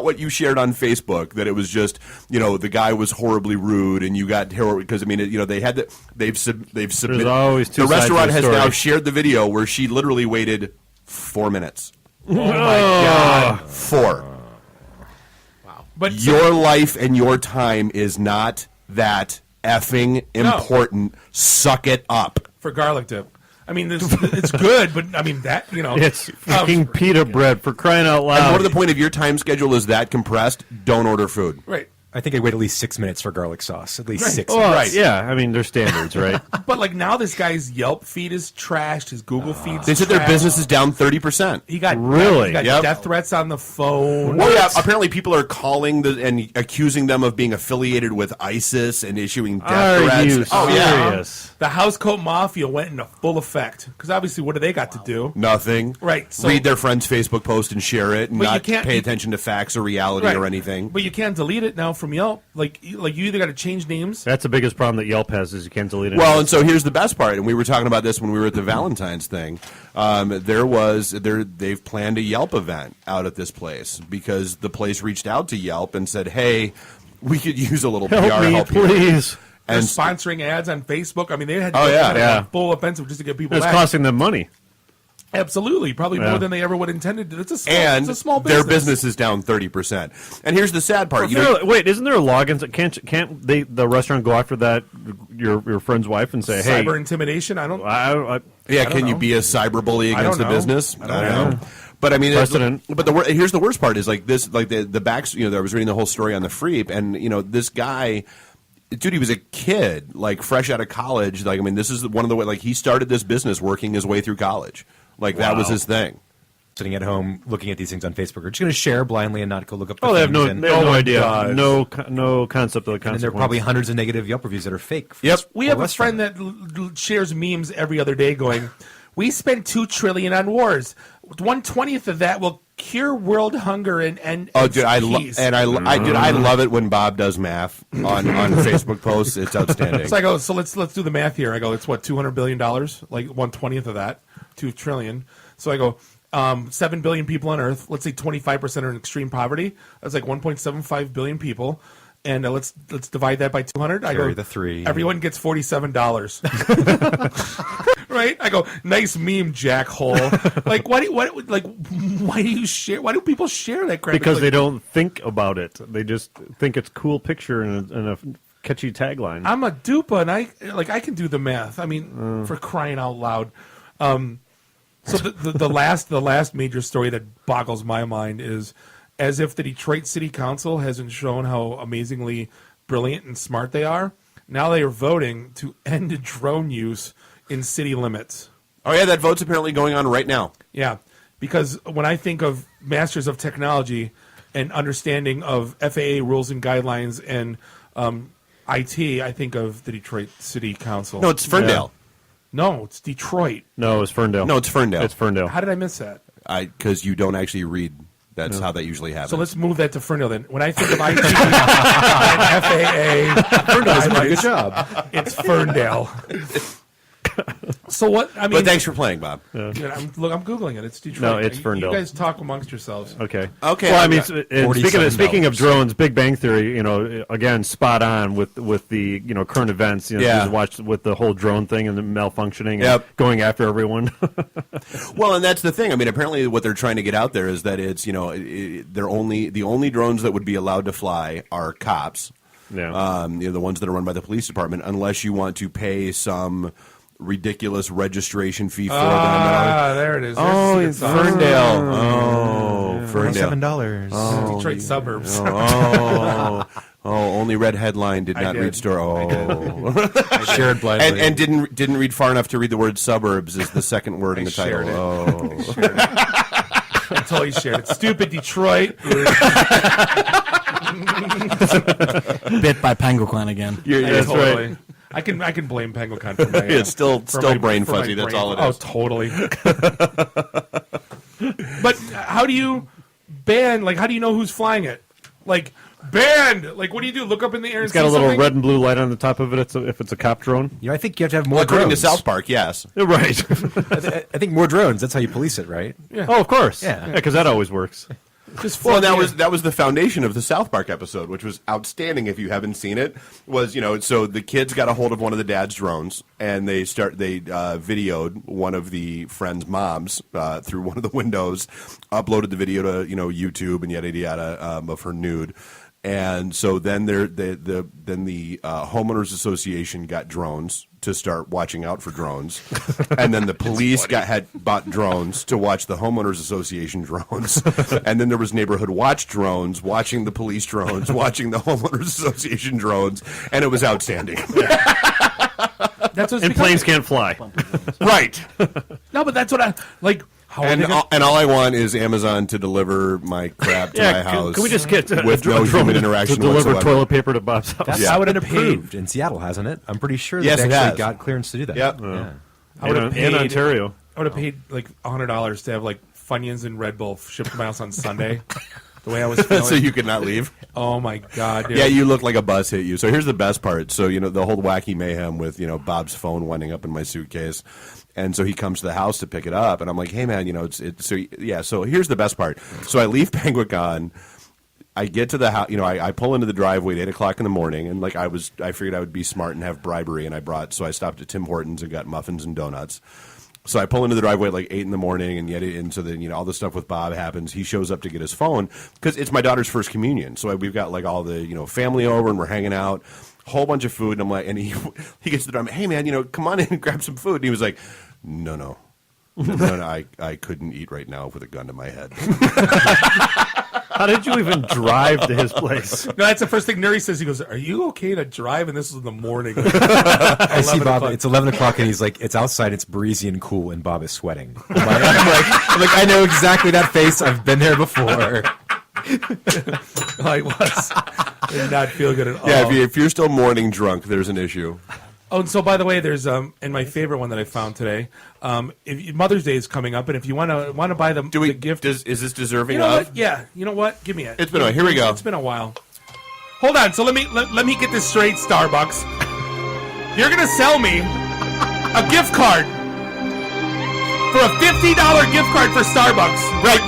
[SPEAKER 21] what you shared on Facebook that it was just the guy was horribly rude and you got horrible because they've submitted.
[SPEAKER 22] Always two
[SPEAKER 21] the
[SPEAKER 22] sides
[SPEAKER 21] restaurant
[SPEAKER 22] to the
[SPEAKER 21] has
[SPEAKER 22] story.
[SPEAKER 21] now shared the video where she literally waited 4 minutes.
[SPEAKER 12] Oh my God,
[SPEAKER 21] 4.
[SPEAKER 12] Wow! But
[SPEAKER 21] your life and your time is not that effing important. Suck it up.
[SPEAKER 12] For garlic dip. I mean, it's good, but I mean that
[SPEAKER 22] it's fucking pita bread for crying out loud.
[SPEAKER 21] And more to the point, if your time schedule is that compressed, don't order food.
[SPEAKER 12] Right.
[SPEAKER 1] I think I'd wait at least 6 minutes for garlic sauce. At least
[SPEAKER 12] Right.
[SPEAKER 1] 6
[SPEAKER 12] Oh,
[SPEAKER 1] minutes.
[SPEAKER 12] right.
[SPEAKER 22] Yeah, I mean, there's standards, right?
[SPEAKER 12] But now this guy's Yelp feed is trashed. His Google feed's
[SPEAKER 21] They said their business is down 30%.
[SPEAKER 12] He got
[SPEAKER 21] Yep.
[SPEAKER 12] death threats on the phone.
[SPEAKER 21] Well, yeah. Apparently, people are calling and accusing them of being affiliated with ISIS and issuing death
[SPEAKER 22] Are
[SPEAKER 21] threats.
[SPEAKER 22] you
[SPEAKER 21] Oh yeah,
[SPEAKER 22] serious?
[SPEAKER 12] The housecoat mafia went into full effect because obviously, what do they got to do?
[SPEAKER 21] nothing.
[SPEAKER 12] Right, so-
[SPEAKER 21] Read their friend's Facebook post and share it, and
[SPEAKER 12] But you
[SPEAKER 21] not
[SPEAKER 12] can't-
[SPEAKER 21] pay attention to facts or reality
[SPEAKER 12] Right.
[SPEAKER 21] or anything.
[SPEAKER 12] But you can't delete it now from Yelp. You either got to change names.
[SPEAKER 22] That's the biggest problem that Yelp has is you can't delete it.
[SPEAKER 21] Well, and so here's the best part, and we were talking about this when we were at the Valentine's thing. They've planned a Yelp event out at this place because the place reached out to Yelp and said, "Hey, we could use a little
[SPEAKER 22] Help
[SPEAKER 21] PR
[SPEAKER 22] me,
[SPEAKER 21] help here."
[SPEAKER 22] please.
[SPEAKER 12] They're
[SPEAKER 21] And
[SPEAKER 12] sponsoring ads on Facebook. I mean, they had
[SPEAKER 21] Oh, yeah.
[SPEAKER 22] Yeah.
[SPEAKER 12] full offensive just to get people
[SPEAKER 22] It's
[SPEAKER 12] back.
[SPEAKER 22] costing them money.
[SPEAKER 12] Absolutely, probably
[SPEAKER 22] Yeah.
[SPEAKER 12] more than they ever would intended. It's a
[SPEAKER 21] and
[SPEAKER 12] small
[SPEAKER 21] their
[SPEAKER 12] business.
[SPEAKER 21] business is down 30%. And here's the sad part:
[SPEAKER 22] Wait, isn't there a login? Can't the restaurant go after that your friend's wife and say, "Hey,
[SPEAKER 12] Cyber intimidation. I don't.
[SPEAKER 21] yeah,
[SPEAKER 12] I don't
[SPEAKER 21] can you
[SPEAKER 12] know.
[SPEAKER 21] be a cyber bully
[SPEAKER 12] I
[SPEAKER 21] against
[SPEAKER 12] don't
[SPEAKER 21] the
[SPEAKER 12] know.
[SPEAKER 21] business?
[SPEAKER 12] I don't know.
[SPEAKER 21] But I mean,
[SPEAKER 22] Precedent.
[SPEAKER 21] here's the worst part: is the backs. I was reading the whole story on the Freep, and this guy. Dude, he was a kid, fresh out of college. This is one of the he started this business working his way through college. That was his thing.
[SPEAKER 1] Sitting at home looking at these things on Facebook, are just going to share blindly and not go look up.
[SPEAKER 22] Oh, they have no idea,
[SPEAKER 1] God.
[SPEAKER 22] no concept of the
[SPEAKER 1] And
[SPEAKER 22] consequence."
[SPEAKER 1] there are probably hundreds of negative Yelp reviews that are fake.
[SPEAKER 21] Yep.
[SPEAKER 12] We have a friend that shares memes every other day, going, "We spent $2 trillion on wars. 1/20th of that will cure world hunger and end."
[SPEAKER 21] Oh, dude, I
[SPEAKER 12] peace."
[SPEAKER 21] I love it when Bob does math on Facebook posts. It's outstanding.
[SPEAKER 12] So I go, so let's do the math here. I go, it's what, $200 billion, like 1/20th of that, $2 trillion. So I go, 7 billion people on Earth. Let's say 25% are in extreme poverty. That's like 1.75 billion people. And let's divide that by 200. I
[SPEAKER 1] Carry
[SPEAKER 12] go,
[SPEAKER 1] the 3.
[SPEAKER 12] Everyone gets $47. Right? I go, nice meme, jackhole. Like, why do you share? Why do people share that crap?
[SPEAKER 22] Because
[SPEAKER 12] like,
[SPEAKER 22] they don't think about it. They just think it's a cool picture and a catchy tagline.
[SPEAKER 12] I'm a dupa, and I can do the math. I mean, for crying out loud. So the last major story that boggles my mind is, as if the Detroit City Council hasn't shown how amazingly brilliant and smart they are, now they are voting to end drone use in city limits.
[SPEAKER 21] Oh yeah, that vote's apparently going on right now.
[SPEAKER 12] Yeah, because when I think of masters of technology and understanding of FAA rules and guidelines and IT, I think of the Detroit City Council.
[SPEAKER 21] No, it's Ferndale.
[SPEAKER 12] Yeah. No, it's Detroit.
[SPEAKER 22] No, it's Ferndale.
[SPEAKER 21] No, it's Ferndale.
[SPEAKER 22] It's Ferndale.
[SPEAKER 12] How did I miss that?
[SPEAKER 21] Because you don't actually read. That's how that usually happens.
[SPEAKER 12] So let's move that to Ferndale then. When I think of IT and FAA,
[SPEAKER 1] Ferndale's doing a good job.
[SPEAKER 12] It's Ferndale. So what? I mean,
[SPEAKER 21] but thanks for playing, Bob.
[SPEAKER 12] Yeah. I'm Googling it. It's Detroit.
[SPEAKER 22] No, it's Ferndale.
[SPEAKER 12] You guys talk amongst yourselves.
[SPEAKER 22] Okay.
[SPEAKER 21] Well,
[SPEAKER 22] I mean, speaking of drones, Big Bang Theory, again, spot on with the current events. Just watched with the whole drone thing and the malfunctioning and going after everyone.
[SPEAKER 21] Well, and that's the thing. I mean, apparently, what they're trying to get out there is that it's they're the only drones that would be allowed to fly are cops.
[SPEAKER 22] Yeah.
[SPEAKER 21] The ones that are run by the police department, unless you want to pay some ridiculous registration fee for them.
[SPEAKER 12] There it is.
[SPEAKER 21] There's it's Ferndale. Ferndale.
[SPEAKER 1] $7.
[SPEAKER 21] Oh,
[SPEAKER 12] Detroit suburbs.
[SPEAKER 21] Only read headline, did not read story.
[SPEAKER 1] I shared blindly.
[SPEAKER 21] And didn't read far enough to read the word suburbs is the second word in the title.
[SPEAKER 12] I totally shared it. Stupid Detroit.
[SPEAKER 23] Bit by Penguicon again.
[SPEAKER 21] That's
[SPEAKER 12] totally.
[SPEAKER 21] Right.
[SPEAKER 12] I can blame Penguicon for my.
[SPEAKER 21] It's still brain fuzzy. That's all it is.
[SPEAKER 12] Oh, totally. But how do you ban? Like, how do you know who's flying it? Like, banned. Like, what do you do? Look up in the air.
[SPEAKER 22] It's got a little red and blue light on the top of it. If it's a cop drone.
[SPEAKER 1] I think you have to have more drones.
[SPEAKER 21] According to South Park, yes.
[SPEAKER 22] Right.
[SPEAKER 1] I think more drones. That's how you police it, right?
[SPEAKER 12] Yeah.
[SPEAKER 22] Oh, of course.
[SPEAKER 1] Yeah,
[SPEAKER 22] because that always works.
[SPEAKER 21] Well, that was the foundation of the South Park episode, which was outstanding. If you haven't seen it, was so the kids got a hold of one of the dad's drones and they videoed one of the friend's moms through one of the windows, uploaded the video to YouTube and yada yada of her nude. And so then the homeowners association got drones to start watching out for drones, and then the police had bought drones to watch the homeowners association drones, and then there was neighborhood watch drones watching the police drones, watching the homeowners association drones, and it was outstanding.
[SPEAKER 12] That's
[SPEAKER 22] and planes can't fly,
[SPEAKER 21] right?
[SPEAKER 12] No, but that's what I like.
[SPEAKER 21] And all I want is Amazon to deliver my crap to my house.
[SPEAKER 22] Can we just get
[SPEAKER 21] with no human interaction
[SPEAKER 22] to deliver
[SPEAKER 21] whatsoever.
[SPEAKER 22] toilet paper to Bob's house?
[SPEAKER 1] That's how it approved in Seattle, hasn't it? I'm pretty sure
[SPEAKER 21] Yes,
[SPEAKER 1] they
[SPEAKER 21] it
[SPEAKER 1] actually
[SPEAKER 21] has.
[SPEAKER 1] got clearance to do that.
[SPEAKER 21] Yep.
[SPEAKER 1] Yeah.
[SPEAKER 12] I would have paid
[SPEAKER 22] in Ontario.
[SPEAKER 12] I would have paid like $100 to have like Funyuns and Red Bull shipped to my house on Sunday. The way I was feeling.
[SPEAKER 21] So you could not leave.
[SPEAKER 12] Oh my God, dude.
[SPEAKER 21] Yeah, you look like a bus hit you. So here's the best part. So the whole wacky mayhem with Bob's phone winding up in my suitcase. And so he comes to the house to pick it up, and I'm like, "Hey, man, So here's the best part. So I leave Penguicon. I get to the house. I pull into the driveway at 8:00 in the morning, and I figured I would be smart and have bribery, and so I stopped at Tim Hortons and got muffins and donuts. So I pull into the driveway at 8 in the morning, and so then all the stuff with Bob happens. He shows up to get his phone because it's my daughter's first communion. So we've got all the family over, and we're hanging out. Whole bunch of food, and I'm like, and he gets to the door. I'm like, hey man, come on in and grab some food. And he was like, no, I couldn't eat right now with a gun to my head.
[SPEAKER 22] How did you even drive to his place?
[SPEAKER 12] No, that's the first thing Neri says. He goes, "Are you okay to drive?" And this is in the morning.
[SPEAKER 1] I see Bob. It's 11 o'clock, and he's like, "It's outside. It's breezy and cool, and Bob is sweating." I'm like, I know exactly that face. I've been there before.
[SPEAKER 12] I was. Did not feel good at all.
[SPEAKER 21] Yeah, if you're still morning drunk, there's an issue.
[SPEAKER 12] Oh, and so by the way, there's and my favorite one that I found today. Mother's Day is coming up, and if you want to buy the gift,
[SPEAKER 21] is this deserving
[SPEAKER 12] of?
[SPEAKER 21] What?
[SPEAKER 12] Yeah, you know what? Give me it.
[SPEAKER 21] It's been here we go.
[SPEAKER 12] It's been a while. Hold on. So let me get this straight, Starbucks. You're gonna sell me a gift card for a $50 gift card for Starbucks,
[SPEAKER 21] right?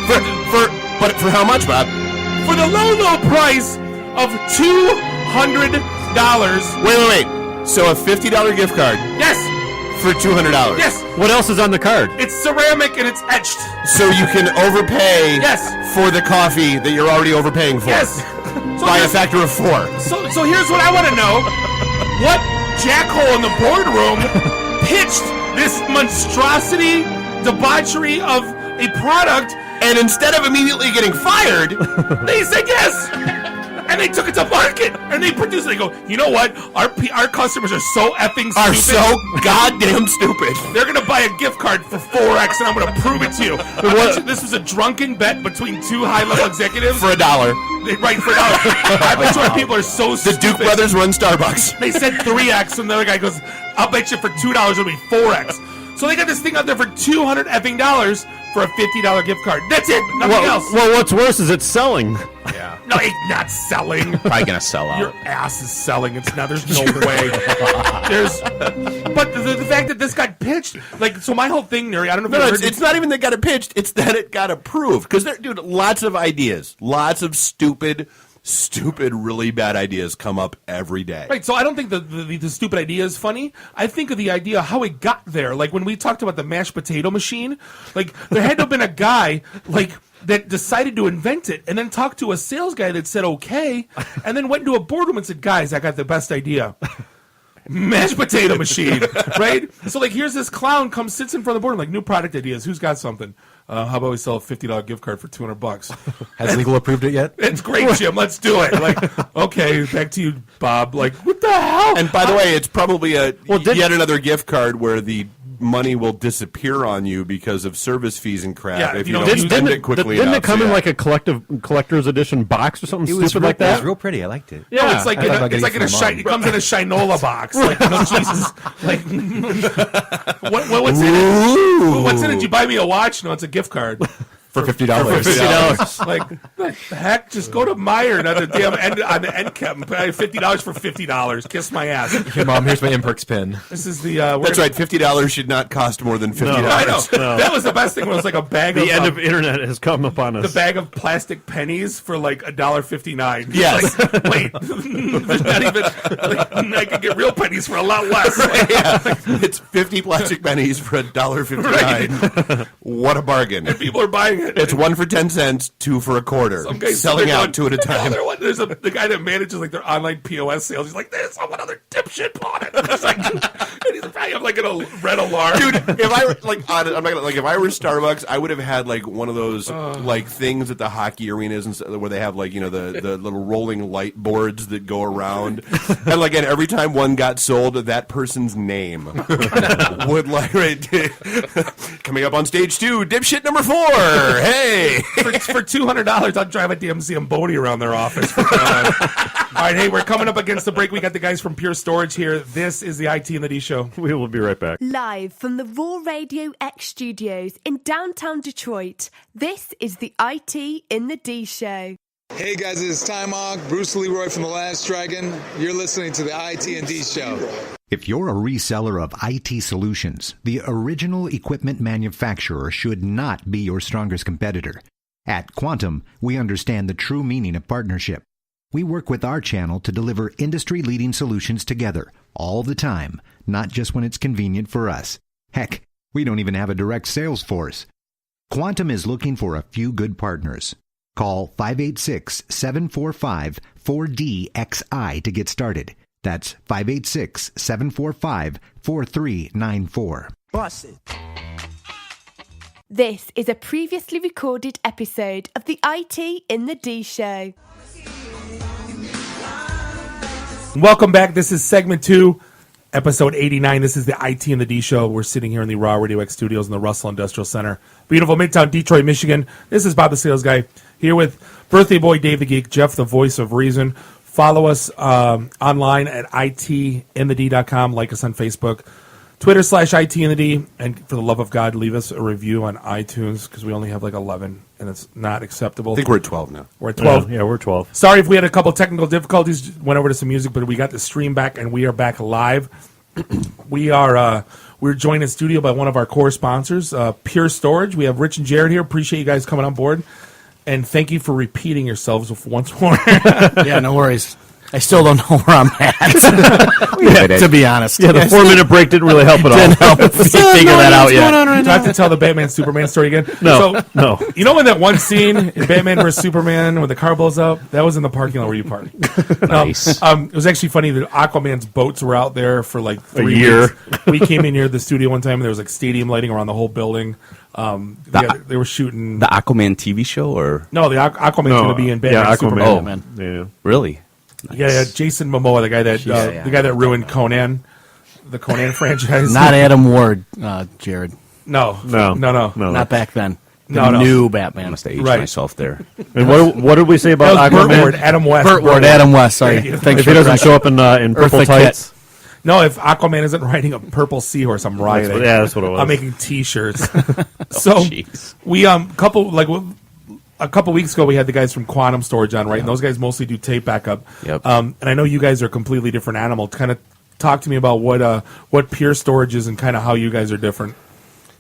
[SPEAKER 21] But for how much, Bob?
[SPEAKER 12] For the low price of $200.
[SPEAKER 21] Wait. So a $50 gift card.
[SPEAKER 12] Yes.
[SPEAKER 21] For $200.
[SPEAKER 12] Yes.
[SPEAKER 22] What else is on the card?
[SPEAKER 12] It's ceramic and it's etched.
[SPEAKER 21] So you can overpay for the coffee that you're already overpaying for.
[SPEAKER 12] Yes.
[SPEAKER 21] By a factor of 4.
[SPEAKER 12] So here's what I want to know. What jackhole in the boardroom pitched this monstrosity, debauchery of a product,
[SPEAKER 21] and instead of immediately getting fired,
[SPEAKER 12] they said yes. And they took it to market, and they produced it. They go, you know what? Our customers are so effing stupid.
[SPEAKER 21] Are so goddamn stupid.
[SPEAKER 12] They're going to buy a gift card for 4X, and I'm going to prove it to you. This was a drunken bet between two high-level executives.
[SPEAKER 21] For $1.
[SPEAKER 12] Right, for $1. I bet you our people are so stupid.
[SPEAKER 21] The Duke brothers run Starbucks.
[SPEAKER 12] They said 3X, and the other guy goes, I'll bet you for $2 it'll be 4X. So they got this thing out there for $200 effing dollars for a $50 gift card. That's it. Nothing else.
[SPEAKER 22] Well, what's worse is it's selling.
[SPEAKER 12] Yeah. No, it's not selling.
[SPEAKER 1] Probably gonna sell out.
[SPEAKER 12] Your ass is selling. It's not. There's no way. But the fact that this got pitched, like, so my whole thing, Neri, I don't know if you heard.
[SPEAKER 21] It's not even that it got it pitched. It's that it got approved. Because dude, lots of ideas, lots of stupid, really bad ideas come up every day.
[SPEAKER 12] Right, so I don't think the stupid idea is funny. I think of the idea how it got there. Like when we talked about the mashed potato machine, like there had to have been a guy like that decided to invent it and then talked to a sales guy that said okay, and then went into a boardroom and said, guys, I got the best idea. Mashed potato machine, right? So like here's this clown comes, sits in front of the boardroom, like new product ideas. Who's got something? How about we sell a $50 gift card for $200?
[SPEAKER 1] Has legal approved it yet?
[SPEAKER 12] It's great, Jim. Let's do it. Like, okay, back to you, Bob. Like, what the hell?
[SPEAKER 21] And by the way, it's probably yet another gift card where the money will disappear on you because of service fees and crap if you don't spend it quickly enough.
[SPEAKER 22] Didn't it come in like a collector's edition box or something stupid like that?
[SPEAKER 1] It was real pretty. I liked it.
[SPEAKER 12] Yeah, it's like it comes in a Shinola box. Like, no, Jesus. Like, what's in it? What's in it? Did you buy me a watch? No, it's a gift card.
[SPEAKER 1] For $50.
[SPEAKER 12] Like, the heck? Just go to Meijer on the end cap and pay $50 for $50. Kiss my ass.
[SPEAKER 1] Hey, Mom, here's my Imperks pin.
[SPEAKER 12] This is the...
[SPEAKER 21] That's right. $50 should not cost more than $50.
[SPEAKER 12] No, I know. No. That was the best thing. It was like a bag of...
[SPEAKER 22] The end of internet has come upon us.
[SPEAKER 12] The bag of plastic pennies for like $1.59.
[SPEAKER 21] Yes.
[SPEAKER 12] Like, wait. There's not even... Like, I could get real pennies for a lot less.
[SPEAKER 21] It's 50 plastic pennies for $1.59. Right. What a bargain.
[SPEAKER 12] And people are buying it.
[SPEAKER 21] It's 1 for 10 cents, 2 for a quarter. Selling out 2 at a time.
[SPEAKER 12] There's the guy that manages like their online POS sales. He's like, there's someone other dipshit bought it. It's like, and he's probably have like a red alarm.
[SPEAKER 21] Dude, if I were if I were Starbucks, I would have had like one of those like things at the hockey arenas and stuff, where they have like, you know, the little rolling light boards that go around, and like, and every time one got sold, that person's name would like coming up on stage 2, dipshit number 4. Hey,
[SPEAKER 12] for $200, I'll drive a damn Zamboni around their office. All right, hey, we're coming up against the break. We got the guys from Pure Storage here. This is the IT and the D Show.
[SPEAKER 22] We will be right back.
[SPEAKER 2] Live from the Raw Radio X studios in downtown Detroit, this is the IT in the D Show.
[SPEAKER 5] Hey guys, this is Ty Mock, Bruce Leroy from The Last Dragon. You're listening to the IT and D Show.
[SPEAKER 11] If you're a reseller of IT solutions, the original equipment manufacturer should not be your strongest competitor. At Quantum, we understand the true meaning of partnership. We work with our channel to deliver industry-leading solutions together, all the time, not just when it's convenient for us. Heck, we don't even have a direct sales force. Quantum is looking for a few good partners. Call 586-745-4DXI to get started. That's 586-745-4394.
[SPEAKER 2] Bust it. This is a previously recorded episode of the IT in the D Show.
[SPEAKER 12] Welcome back. This is segment 2, episode 89. This is the IT in the D Show. We're sitting here in the Raw Radio X studios in the Russell Industrial Center. Beautiful Midtown Detroit, Michigan. This is Bob the Sales Guy here with birthday boy Dave the Geek, Jeff the Voice of Reason. Follow us online at itinthed.com. Like us on Facebook, Twitter /ITinthD. And for the love of God, leave us a review on iTunes because we only have like 11 and it's not acceptable.
[SPEAKER 21] I think we're at 12 now.
[SPEAKER 12] We're at 12.
[SPEAKER 22] Yeah, we're 12.
[SPEAKER 12] Sorry if we had a couple technical difficulties. Went over to some music, but we got the stream back and we are back live. We're joined in studio by one of our core sponsors, Pure Storage. We have Rich and Jared here. Appreciate you guys coming on board. And thank you for repeating yourselves once more.
[SPEAKER 23] Yeah, no worries. I still don't know where I'm at. To be honest,
[SPEAKER 22] the 4-minute break didn't really help at all.
[SPEAKER 23] Didn't help figure that out yet.
[SPEAKER 12] Do I have to tell the Batman Superman story again?
[SPEAKER 22] No.
[SPEAKER 12] You know when that one scene in Batman vs Superman when the car blows up? That was in the parking lot where you parked.
[SPEAKER 23] Nice.
[SPEAKER 12] It was actually funny that Aquaman's boats were out there for like 3
[SPEAKER 22] year.
[SPEAKER 12] weeks. We came in here to the studio one time and there was like stadium lighting around the whole building. They were shooting
[SPEAKER 6] the Aquaman TV show, or
[SPEAKER 12] no? The Aquaman's going to be in Batman Superman.
[SPEAKER 6] Yeah, really?
[SPEAKER 12] Nice. Yeah, Jason Momoa, the guy that ruined Conan, the Conan franchise.
[SPEAKER 23] Not Adam Ward, Jared.
[SPEAKER 12] No,
[SPEAKER 23] not back then.
[SPEAKER 6] The
[SPEAKER 23] new Batman.
[SPEAKER 6] I must have aged myself there.
[SPEAKER 22] And what did we say about Aquaman?
[SPEAKER 12] Burt Ward, Adam West.
[SPEAKER 23] Burt Ward, Adam West. Sorry,
[SPEAKER 22] if he doesn't show up in purple tights.
[SPEAKER 12] No, if Aquaman isn't riding a purple seahorse, I'm rioting.
[SPEAKER 22] That's what it was.
[SPEAKER 12] I'm making T-shirts. So we a couple weeks ago we had the guys from Quantum Storage on, right? And those guys mostly do tape backup.
[SPEAKER 6] Yep.
[SPEAKER 12] And I know you guys are a completely different animal. Kind of talk to me about what Pure Storage is and kind of how you guys are different.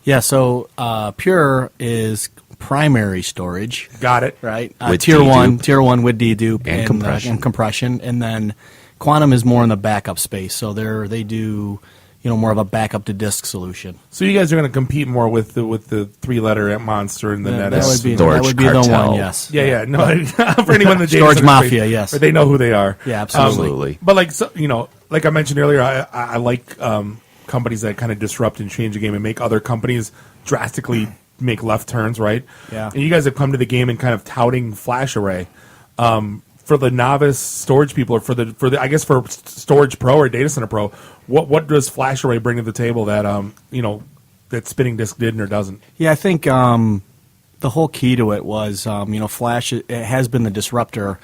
[SPEAKER 23] Yeah, so Pure is primary storage.
[SPEAKER 12] Got it.
[SPEAKER 23] Right.
[SPEAKER 6] With
[SPEAKER 23] tier
[SPEAKER 6] dedupe.
[SPEAKER 23] one with dedupe
[SPEAKER 6] And compression.
[SPEAKER 23] and then Quantum is more in the backup space. So they do more of a backup to disk solution.
[SPEAKER 12] So you guys are going to compete more with the 3-letter monster and the
[SPEAKER 23] that
[SPEAKER 6] Storage
[SPEAKER 23] would be the one. Yes.
[SPEAKER 12] Yeah. No, for anyone in the data
[SPEAKER 23] Storage
[SPEAKER 12] center
[SPEAKER 23] Mafia.
[SPEAKER 12] space,
[SPEAKER 23] Yes.
[SPEAKER 12] or they know who they are.
[SPEAKER 23] Yeah, absolutely.
[SPEAKER 12] But like I mentioned earlier, I like companies that kind of disrupt and change the game and make other companies drastically make left turns, right?
[SPEAKER 23] Yeah.
[SPEAKER 12] And you guys have come to the game and kind of touting Flash Array. For the novice storage people, or for the I guess for Storage Pro or Data Center Pro, what does Flash Array bring to the table that that Spinning Disk didn't or doesn't?
[SPEAKER 23] Yeah, I think the whole key to it was Flash it has been the disruptor,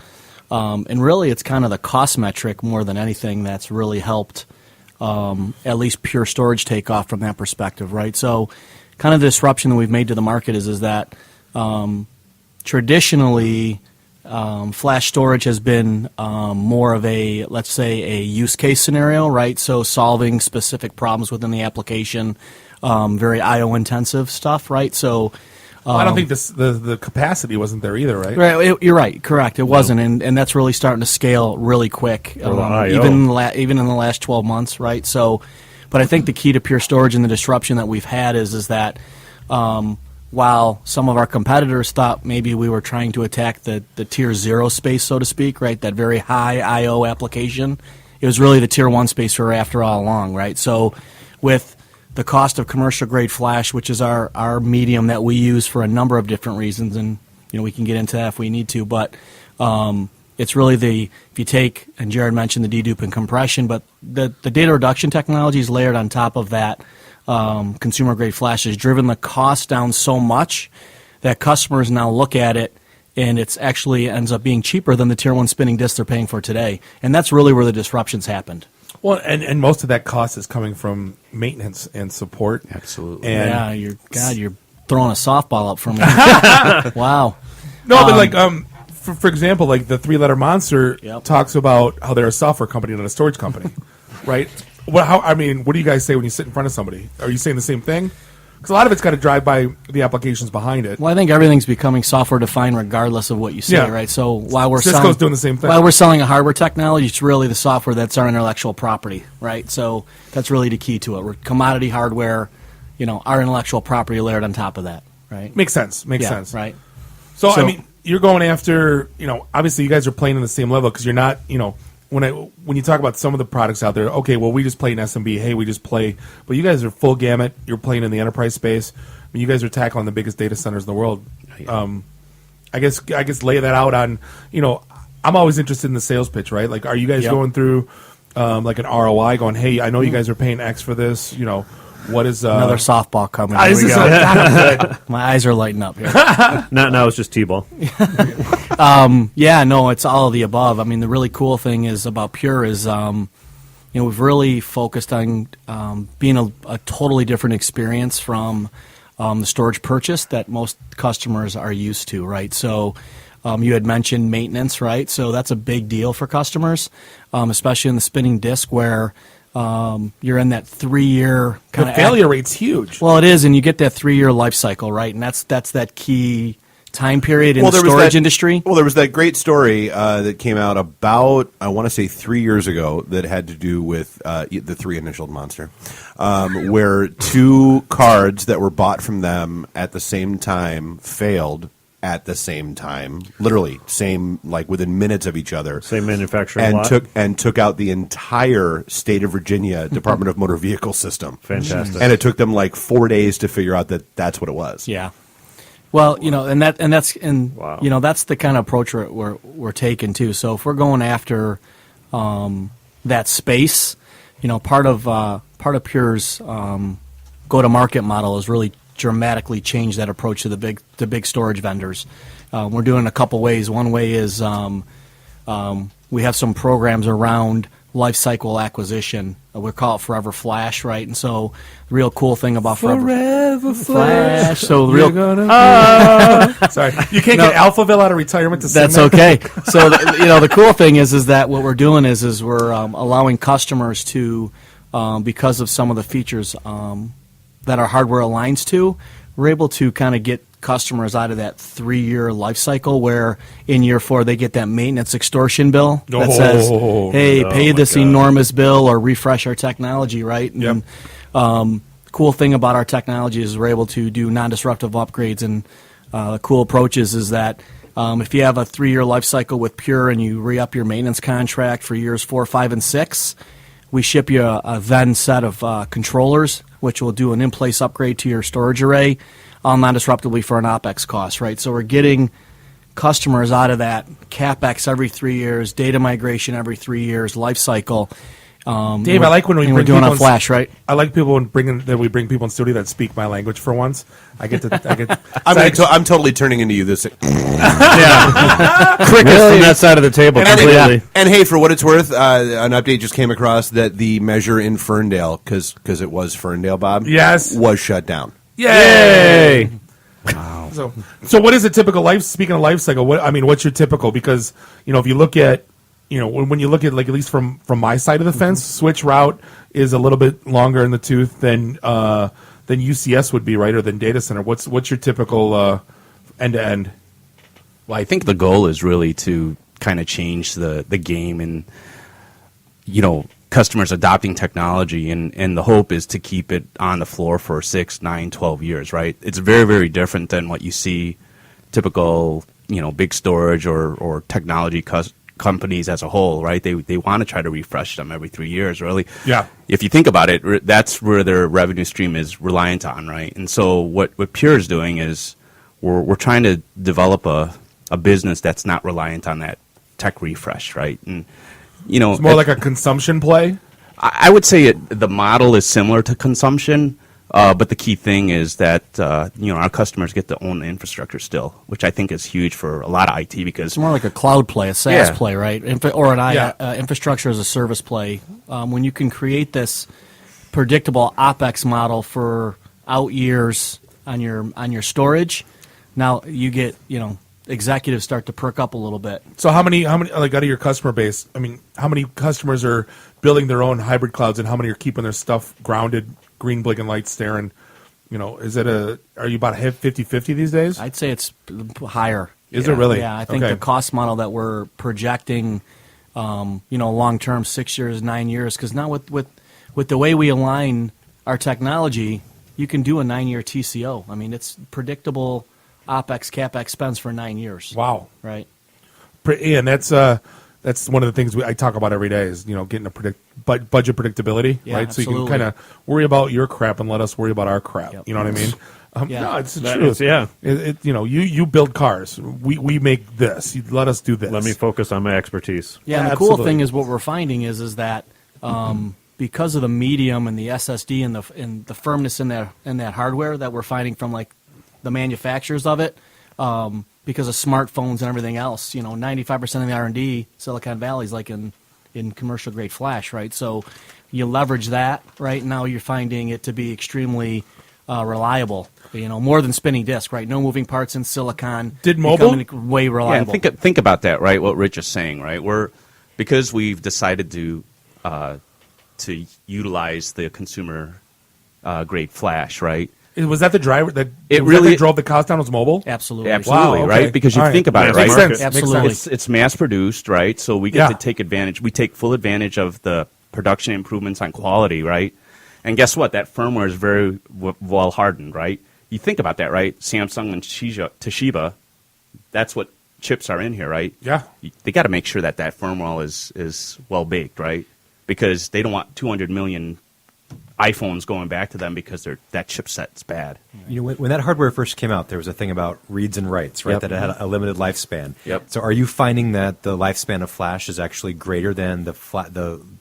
[SPEAKER 23] and really it's kind of the cost metric more than anything that's really helped at least Pure Storage take off from that perspective, right? So, kind of the disruption that we've made to the market is that traditionally. Flash storage has been more of a, let's say, a use case scenario, right? So solving specific problems within the application, very I/O intensive stuff, right? So
[SPEAKER 12] I don't think the capacity wasn't there either, right?
[SPEAKER 23] Right, you're right, correct. It wasn't, and that's really starting to scale really quick, even in the last 12 months, right? So, but I think the key to Pure Storage and the disruption that we've had is that. While some of our competitors thought maybe we were trying to attack the tier 0 space, so to speak, right, that very high I/O application, it was really the tier 1 space we were after all along, right? So with the cost of commercial grade flash, which is our medium that we use for a number of different reasons, and we can get into that if we need to, but it's really if you take, and Jared mentioned the dedupe and compression, but the data reduction technology is layered on top of that. Consumer grade flash has driven the cost down so much that customers now look at it and it's actually ends up being cheaper than the tier 1 spinning disk they're paying for today. And that's really where the disruptions happened.
[SPEAKER 12] Well, and most of that cost is coming from maintenance and support.
[SPEAKER 23] Absolutely.
[SPEAKER 12] And
[SPEAKER 23] you're throwing a softball up for me. Wow.
[SPEAKER 12] No, but for example, like the 3-letter monster talks about how they're a software company, not a storage company, right? What do you guys say when you sit in front of somebody? Are you saying the same thing? Because a lot of it's got to drive by the applications behind it.
[SPEAKER 23] Well, I think everything's becoming software defined regardless of what you say, right? So while we're
[SPEAKER 12] Cisco's doing the same thing.
[SPEAKER 23] While we're selling a hardware technology, it's really the software that's our intellectual property, right? So that's really the key to it. We're commodity hardware, our intellectual property layered on top of that, right?
[SPEAKER 12] Makes sense. Makes sense.
[SPEAKER 23] Right.
[SPEAKER 12] So I mean, you're going after, obviously you guys are playing in the same level because you're not, when you talk about some of the products out there, okay, well, we just play in SMB. Hey, we just play. But you guys are full gamut. You're playing in the enterprise space. I mean, you guys are tackling the biggest data centers in the world. I guess lay that out on, I'm always interested in the sales pitch, right? Like, are you guys going through like an ROI going, hey, I know you guys are paying X for this, what is
[SPEAKER 23] another softball coming? My eyes are lighting up here.
[SPEAKER 22] Now it's just T-ball.
[SPEAKER 23] It's all of the above. I mean, the really cool thing is about Pure is we've really focused on being a totally different experience from the storage purchase that most customers are used to, right? So you had mentioned maintenance, right? So that's a big deal for customers, especially in the spinning disk where you're in that 3-year kind of
[SPEAKER 12] failure rate's huge.
[SPEAKER 23] Well, it is, and you get that 3-year life cycle, right? And that's that key time period in the storage industry.
[SPEAKER 21] Well, there was that great story that came out about, I want to say 3 years ago, that had to do with the three-initialed monster, where two cards that were bought from them at the same time failed at the same time, literally same, like within minutes of each other,
[SPEAKER 22] same manufacturing
[SPEAKER 21] and took out the entire state of Virginia Department of Motor Vehicle system.
[SPEAKER 22] Fantastic.
[SPEAKER 21] And it took them like 4 days to figure out that that's what it was.
[SPEAKER 23] Yeah. Well, you know, that's the kind of approach we're taking too. So if we're going after that space, you know, part of Pure's go-to-market model is really dramatically change that approach to the big storage vendors. We're doing it a couple ways. One way is we have some programs around life cycle acquisition. We call it Forever Flash, right? And so the real cool thing about Forever Flash. So the real
[SPEAKER 12] sorry, you can't get Alphaville out of retirement to sing
[SPEAKER 23] that's
[SPEAKER 12] that?
[SPEAKER 23] Okay. So the cool thing is that what we're doing is we're allowing customers to, because of some of the features that our hardware aligns to, we're able to kind of get customers out of that 3-year life cycle where in year 4 they get that maintenance extortion bill that says, hey, pay this enormous bill or refresh our technology, right? And cool thing about our technology is we're able to do non-disruptive upgrades, and the cool approach is that if you have a 3-year life cycle with Pure and you re-up your maintenance contract for years 4, 5, and 6, we ship you a then set of controllers, which will do an in-place upgrade to your storage array, all non-disruptively for an OpEx cost, right? So we're getting customers out of that CapEx every 3 years, data migration every 3 years, life cycle.
[SPEAKER 12] Dave, I like when
[SPEAKER 23] we're doing on Flash, right?
[SPEAKER 12] I like people when we bring people in studio that speak my language for once.
[SPEAKER 21] I'm totally turning into you this.
[SPEAKER 22] Crickets from that side of the table completely.
[SPEAKER 21] And hey, for what it's worth, an update just came across that the measure in Ferndale, because it was Ferndale, Bob, was shut down.
[SPEAKER 12] Yay! Wow. So what is a typical life? Speaking of life cycle, what's your typical? Because if you look at, when you look at, like, at least from my side of the fence, switch route is a little bit longer in the tooth than UCS would be, right, or than data center. What's your typical end to end?
[SPEAKER 6] Well, I think the goal is really to kind of change the game, and customers adopting technology, and the hope is to keep it on the floor for 6, 9, 12 years, right? It's very, very different than what you see typical, big storage or technology companies as a whole, right? They want to try to refresh them every 3 years, really.
[SPEAKER 12] Yeah.
[SPEAKER 6] If you think about it, that's where their revenue stream is reliant on, right? And so what Pure is doing is we're trying to develop a business that's not reliant on that tech refresh, right? And
[SPEAKER 12] it's more like a consumption play.
[SPEAKER 6] I would say the model is similar to consumption, but the key thing is that our customers get to own the infrastructure still, which I think is huge for a lot of IT, because
[SPEAKER 23] it's more like a cloud play, a SaaS play, right? Or an infrastructure as a service play. When you can create this predictable OpEx model for out years on your storage, now you get executives start to perk up a little bit.
[SPEAKER 12] So how many like out of your customer base? How many customers are building their own hybrid clouds, and how many are keeping their stuff grounded, green blinking lights staring? Are you about 50-50 these days?
[SPEAKER 23] I'd say it's higher.
[SPEAKER 12] Is it really?
[SPEAKER 23] Yeah, I think the cost model that we're projecting, long term, 6 years, 9 years, because now with the way we align our technology, you can do a 9-year TCO. It's predictable OpEx, CapEx spends for 9 years.
[SPEAKER 12] Wow.
[SPEAKER 23] Right.
[SPEAKER 12] And that's one of the things I talk about every day is, getting a budget predictability, right?
[SPEAKER 23] Absolutely.
[SPEAKER 12] So you can kind of worry about your crap and let us worry about our crap. Yep. You know what I mean? No, it's the truth. You build cars. We make this. You let us do this.
[SPEAKER 22] Let me focus on my expertise.
[SPEAKER 23] Yeah, and the cool thing is what we're finding is that because of the medium and the SSD and the firmness in that hardware that we're finding from like the manufacturers of it, because of smartphones and everything else, 95% of the R&D, Silicon Valley, is like in commercial grade flash, right? So you leverage that, right? Now you're finding it to be extremely reliable, more than spinning disk, right? No moving parts in silicon.
[SPEAKER 12] Did mobile
[SPEAKER 23] way reliable?
[SPEAKER 6] Yeah, think about that, right? What Rich is saying, right? Because we've decided to utilize the consumer grade flash, right?
[SPEAKER 12] Was that the driver that
[SPEAKER 6] It
[SPEAKER 12] was
[SPEAKER 6] really
[SPEAKER 12] that drove the cost down? Was mobile?
[SPEAKER 23] Absolutely.
[SPEAKER 6] Absolutely,
[SPEAKER 12] Wow, okay.
[SPEAKER 6] right? Because you
[SPEAKER 12] All
[SPEAKER 6] think
[SPEAKER 12] right.
[SPEAKER 6] about it,
[SPEAKER 12] Makes
[SPEAKER 6] right?
[SPEAKER 12] sense.
[SPEAKER 23] Absolutely.
[SPEAKER 6] It's mass produced, right? So we get to take advantage. We take full advantage of the production improvements on quality, right? And guess what? That firmware is very well hardened, right? You think about that, right? Samsung and Toshiba, that's what chips are in here, right?
[SPEAKER 12] Yeah.
[SPEAKER 6] They got to make sure that firmware is well baked, right? Because they don't want 200 million iPhones going back to them because that chipset's bad.
[SPEAKER 1] You know, when that hardware first came out, there was a thing about reads and writes, right?
[SPEAKER 6] Yep.
[SPEAKER 1] That it had a limited lifespan.
[SPEAKER 6] Yep.
[SPEAKER 1] So, are you finding that the lifespan of Flash is actually greater than the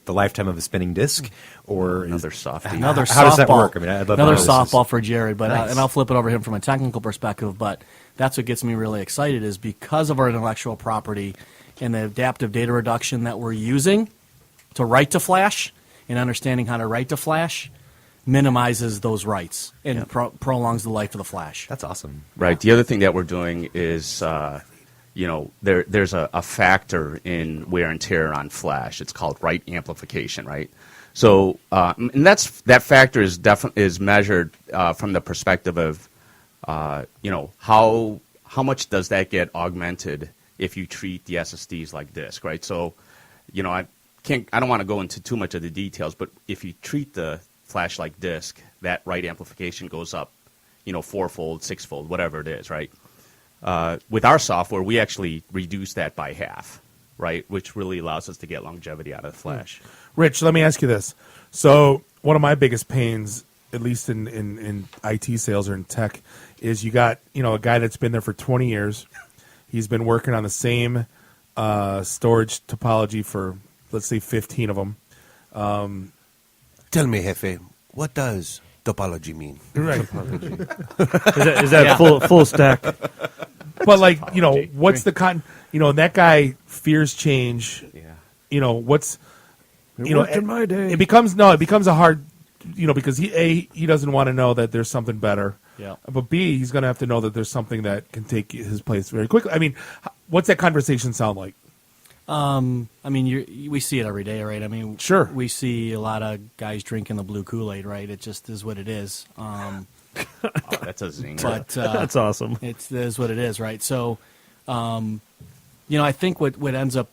[SPEAKER 1] lifetime of a spinning disk, or
[SPEAKER 6] another softie?
[SPEAKER 23] Another
[SPEAKER 1] how does that
[SPEAKER 23] softball.
[SPEAKER 1] work? I mean, I'd love to
[SPEAKER 23] another
[SPEAKER 1] know this
[SPEAKER 23] softball for Jared, but
[SPEAKER 1] Nice.
[SPEAKER 23] and I'll flip it over to him from a technical perspective. But that's what gets me really excited is because of our intellectual property and the adaptive data reduction that we're using to write to Flash and understanding how to write to Flash minimizes those writes and prolongs the life of the Flash.
[SPEAKER 1] That's awesome.
[SPEAKER 6] Right. The other thing that we're doing is, there's a factor in wear and tear on Flash. It's called write amplification, right? So, and that factor is measured from the perspective of, how much does that get augmented if you treat the SSDs like disk, right? So, I don't want to go into too much of the details, but if you treat the Flash like disk, that write amplification goes up, fourfold, sixfold, whatever it is, right? With our software, we actually reduce that by half, right? Which really allows us to get longevity out of the Flash.
[SPEAKER 12] Rich, let me ask you this. So one of my biggest pains, at least in IT sales or in tech, is you got a guy that's been there for 20 years. He's been working on the same storage topology for, let's say, 15 of them.
[SPEAKER 4] Tell me, Jefe, what does topology mean?
[SPEAKER 12] Right.
[SPEAKER 22] Is that full stack?
[SPEAKER 12] But what's the that guy fears change. Yeah. What's
[SPEAKER 22] worked in my day.
[SPEAKER 12] It becomes a hard because he doesn't want to know that there's something better.
[SPEAKER 23] Yeah.
[SPEAKER 12] But B, he's going to have to know that there's something that can take his place very quickly. I mean, what's that conversation sound like?
[SPEAKER 23] We see it every day, right? I mean,
[SPEAKER 12] sure.
[SPEAKER 23] We see a lot of guys drinking the blue Kool-Aid, right? It just is what it is.
[SPEAKER 6] That's a zinger.
[SPEAKER 23] But
[SPEAKER 22] that's awesome.
[SPEAKER 23] It is what it is, right? So, I think what ends up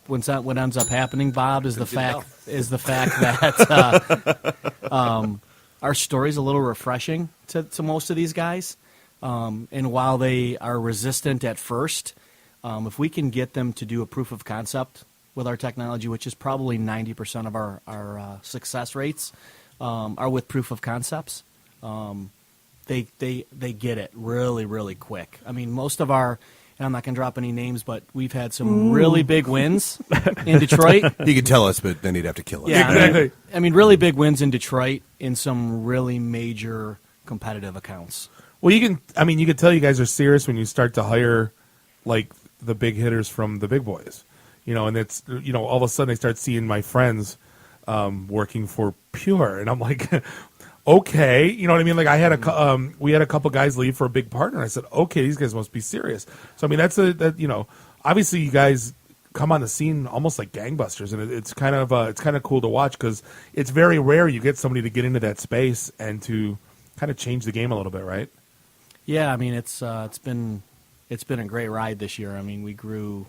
[SPEAKER 23] happening, Bob, is the fact that our story's a little refreshing to most of these guys, and while they are resistant at first. If we can get them to do a proof of concept with our technology, which is probably 90% of our success rates, are with proof of concepts, they get it really, really quick. I mean, most of our, and I'm not going to drop any names, but we've had some really big wins in Detroit.
[SPEAKER 4] He could tell us, but then he'd have to kill us.
[SPEAKER 23] Yeah, exactly. I mean, really big wins in Detroit in some really major competitive accounts.
[SPEAKER 12] Well, you can tell you guys are serious when you start to hire, the big hitters from the big boys, and it's, all of a sudden I start seeing my friends working for Pure, and I'm like, okay, you know what I mean? Like I had we had a couple guys leave for a big partner. I said, okay, these guys must be serious. So I mean, that's obviously you guys come on the scene almost like gangbusters, and it's kind of cool to watch because it's very rare you get somebody to get into that space and to kind of change the game a little bit, right?
[SPEAKER 23] Yeah, I mean it's been a great ride this year. I mean, we grew,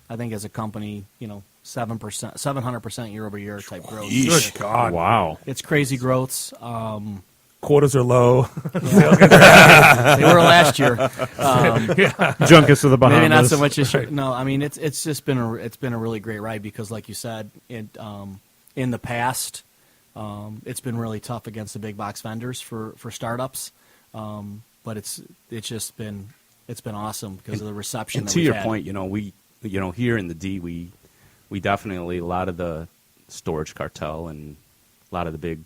[SPEAKER 23] I think, as a company, 700% year over year type growth.
[SPEAKER 12] Good God!
[SPEAKER 22] Wow,
[SPEAKER 23] it's crazy growths.
[SPEAKER 12] Quotas are low.
[SPEAKER 23] They were last year.
[SPEAKER 22] Junkus of the Bahamas.
[SPEAKER 23] Maybe not so much this year. No, I mean it's just been a really great ride because, like you said, in the past, it's been really tough against the big box vendors for startups. But it's been awesome because of the reception.
[SPEAKER 6] And
[SPEAKER 23] that
[SPEAKER 6] to
[SPEAKER 23] we've
[SPEAKER 6] your
[SPEAKER 23] had.
[SPEAKER 6] point, we here in the D, we definitely, a lot of the storage cartel and a lot of the big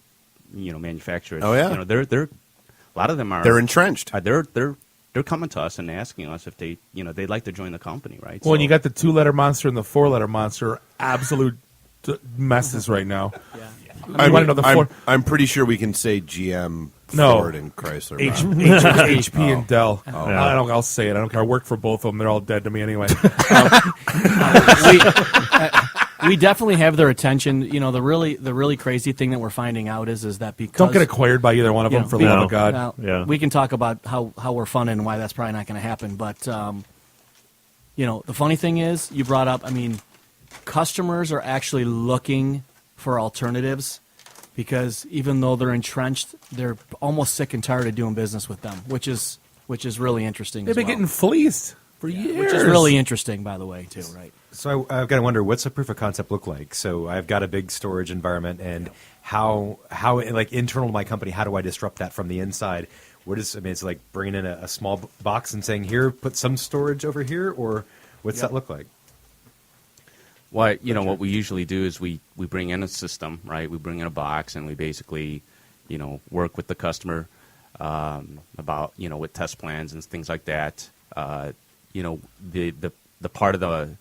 [SPEAKER 6] manufacturers.
[SPEAKER 21] Oh yeah,
[SPEAKER 6] they're a lot of them
[SPEAKER 21] they're entrenched.
[SPEAKER 6] They're coming to us and asking us if they they'd like to join the company, right?
[SPEAKER 12] Well, and you got the 2-letter monster and the 4-letter monster, absolute messes right now.
[SPEAKER 23] Yeah.
[SPEAKER 12] I want to know the 4.
[SPEAKER 21] I'm pretty sure we can say GM.
[SPEAKER 12] No.
[SPEAKER 21] Ford and Chrysler.
[SPEAKER 12] HP and Dell.
[SPEAKER 21] Oh.
[SPEAKER 12] Yeah. I'll say it. I don't care. I work for both of them. They're all dead to me anyway.
[SPEAKER 23] we definitely have their attention. You know, the really crazy thing that we're finding out is that because
[SPEAKER 12] don't get acquired by either one of them for the love of God.
[SPEAKER 23] Now, we can talk about how we're funded and why that's probably not going to happen. But you know, the funny thing is, you brought up. I mean, customers are actually looking for alternatives because even though they're entrenched, they're almost sick and tired of doing business with them, which is really interesting.
[SPEAKER 12] They've been getting fleeced for years,
[SPEAKER 23] which is really interesting, by the way, too. Right.
[SPEAKER 1] So I've got to wonder, what's a proof of concept look like? So I've got a big storage environment, and how like internal to my company, how do I disrupt that from the inside? It's like bringing in a small box and saying, here, put some storage over here, or what's that look like?
[SPEAKER 6] Well, you know, what we usually do is we bring in a system, right? We bring in a box, and we basically, you know, work with the customer about, you know, with test plans and things like that. You know, the part of the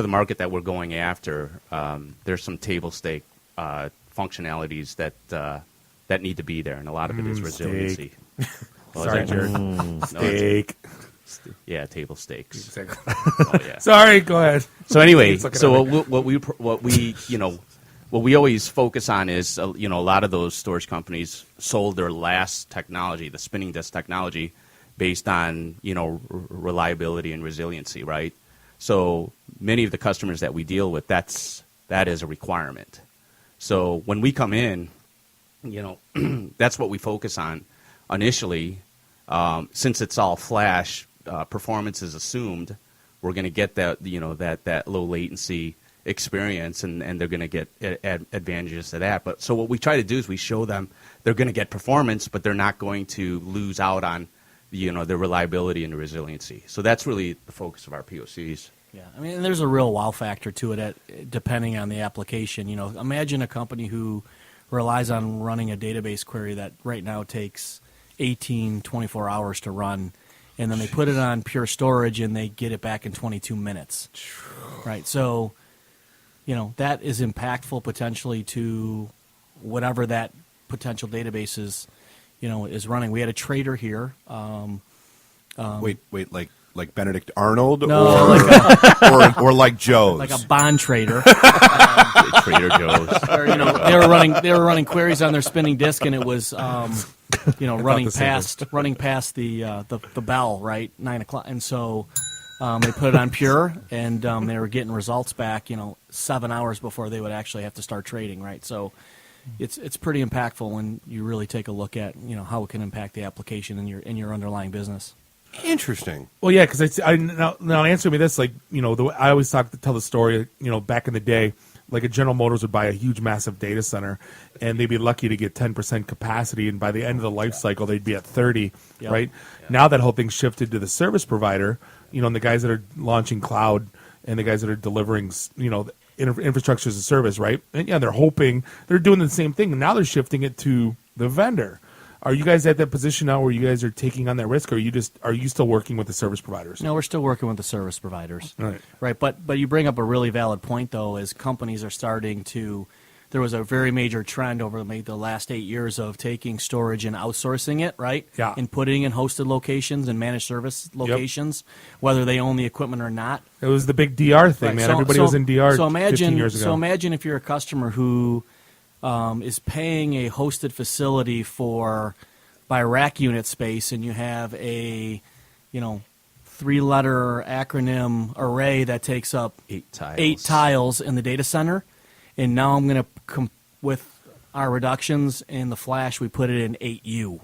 [SPEAKER 6] market that we're going after, there's some table stake functionalities that need to be there, and a lot of it is resiliency.
[SPEAKER 12] Sorry, Jared. Steak.
[SPEAKER 6] Yeah, table stakes.
[SPEAKER 12] Oh, yeah. Sorry, go ahead.
[SPEAKER 6] So anyway, so what we always focus on is, you know, a lot of those storage companies sold their last technology, the spinning disk technology, based on, you know, reliability and resiliency, right? So many of the customers that we deal with, that is a requirement. So when we come in, you know, that's what we focus on initially. Since it's all flash, performance is assumed. We're going to get that, you know, that low latency experience, and they're going to get advantages to that. But so what we try to do is we show them they're going to get performance, but they're not going to lose out on, you know, the reliability and the resiliency. So that's really the focus of our POCs.
[SPEAKER 23] Yeah, I mean, there's a real wow factor to it, depending on the application. You know, imagine a company who relies on running a database query that right now takes 24 hours to run, and then they put it on Pure Storage and they get it back in 22 minutes. Right, so, you know, that is impactful potentially to whatever that potential database is, you know, is running. We had a trader here.
[SPEAKER 21] Wait, like Benedict Arnold,
[SPEAKER 23] no,
[SPEAKER 21] or like Joe's,
[SPEAKER 23] like a bond trader,
[SPEAKER 6] Trader Joe's.
[SPEAKER 23] Or, you know, they were running queries on their spinning disk, and it was, you know, running past the bell, right, 9 o'clock, and so they put it on Pure, and they were getting results back, you know, 7 hours before they would actually have to start trading, right? So it's pretty impactful when you really take a look at, you know, how it can impact the application in your underlying business.
[SPEAKER 21] Interesting.
[SPEAKER 12] Well, yeah, because now answer me this, like, you know, I always tell the story, you know, back in the day, like a General Motors would buy a huge, massive data center, and they'd be lucky to get 10% capacity, and by the end of the life cycle, they'd be at 30, right? Yeah. Now that whole thing's shifted to the service provider, you know, and the guys that are launching cloud and the guys that are delivering, you know, infrastructure as a service, right? And yeah, they're hoping they're doing the same thing, and now they're shifting it to the vendor. Are you guys at that position now where you guys are taking on that risk, or are you still working with the service providers?
[SPEAKER 23] No, we're still working with the service providers.
[SPEAKER 12] Right.
[SPEAKER 23] But you bring up a really valid point, though, as companies are starting to. There was a very major trend over the last 8 years of taking storage and outsourcing it, right?
[SPEAKER 12] Yeah.
[SPEAKER 23] And putting in hosted locations and managed service locations, whether they own the equipment or not.
[SPEAKER 12] It was the big DR thing, man. Everybody was in DR 15 years ago.
[SPEAKER 23] So imagine if you're a customer who is paying a hosted facility by rack unit space, and you have a, you know, 3-letter acronym array that takes up 8 tiles in the data center, and now I'm going to with our reductions in the flash, we put it in 8U.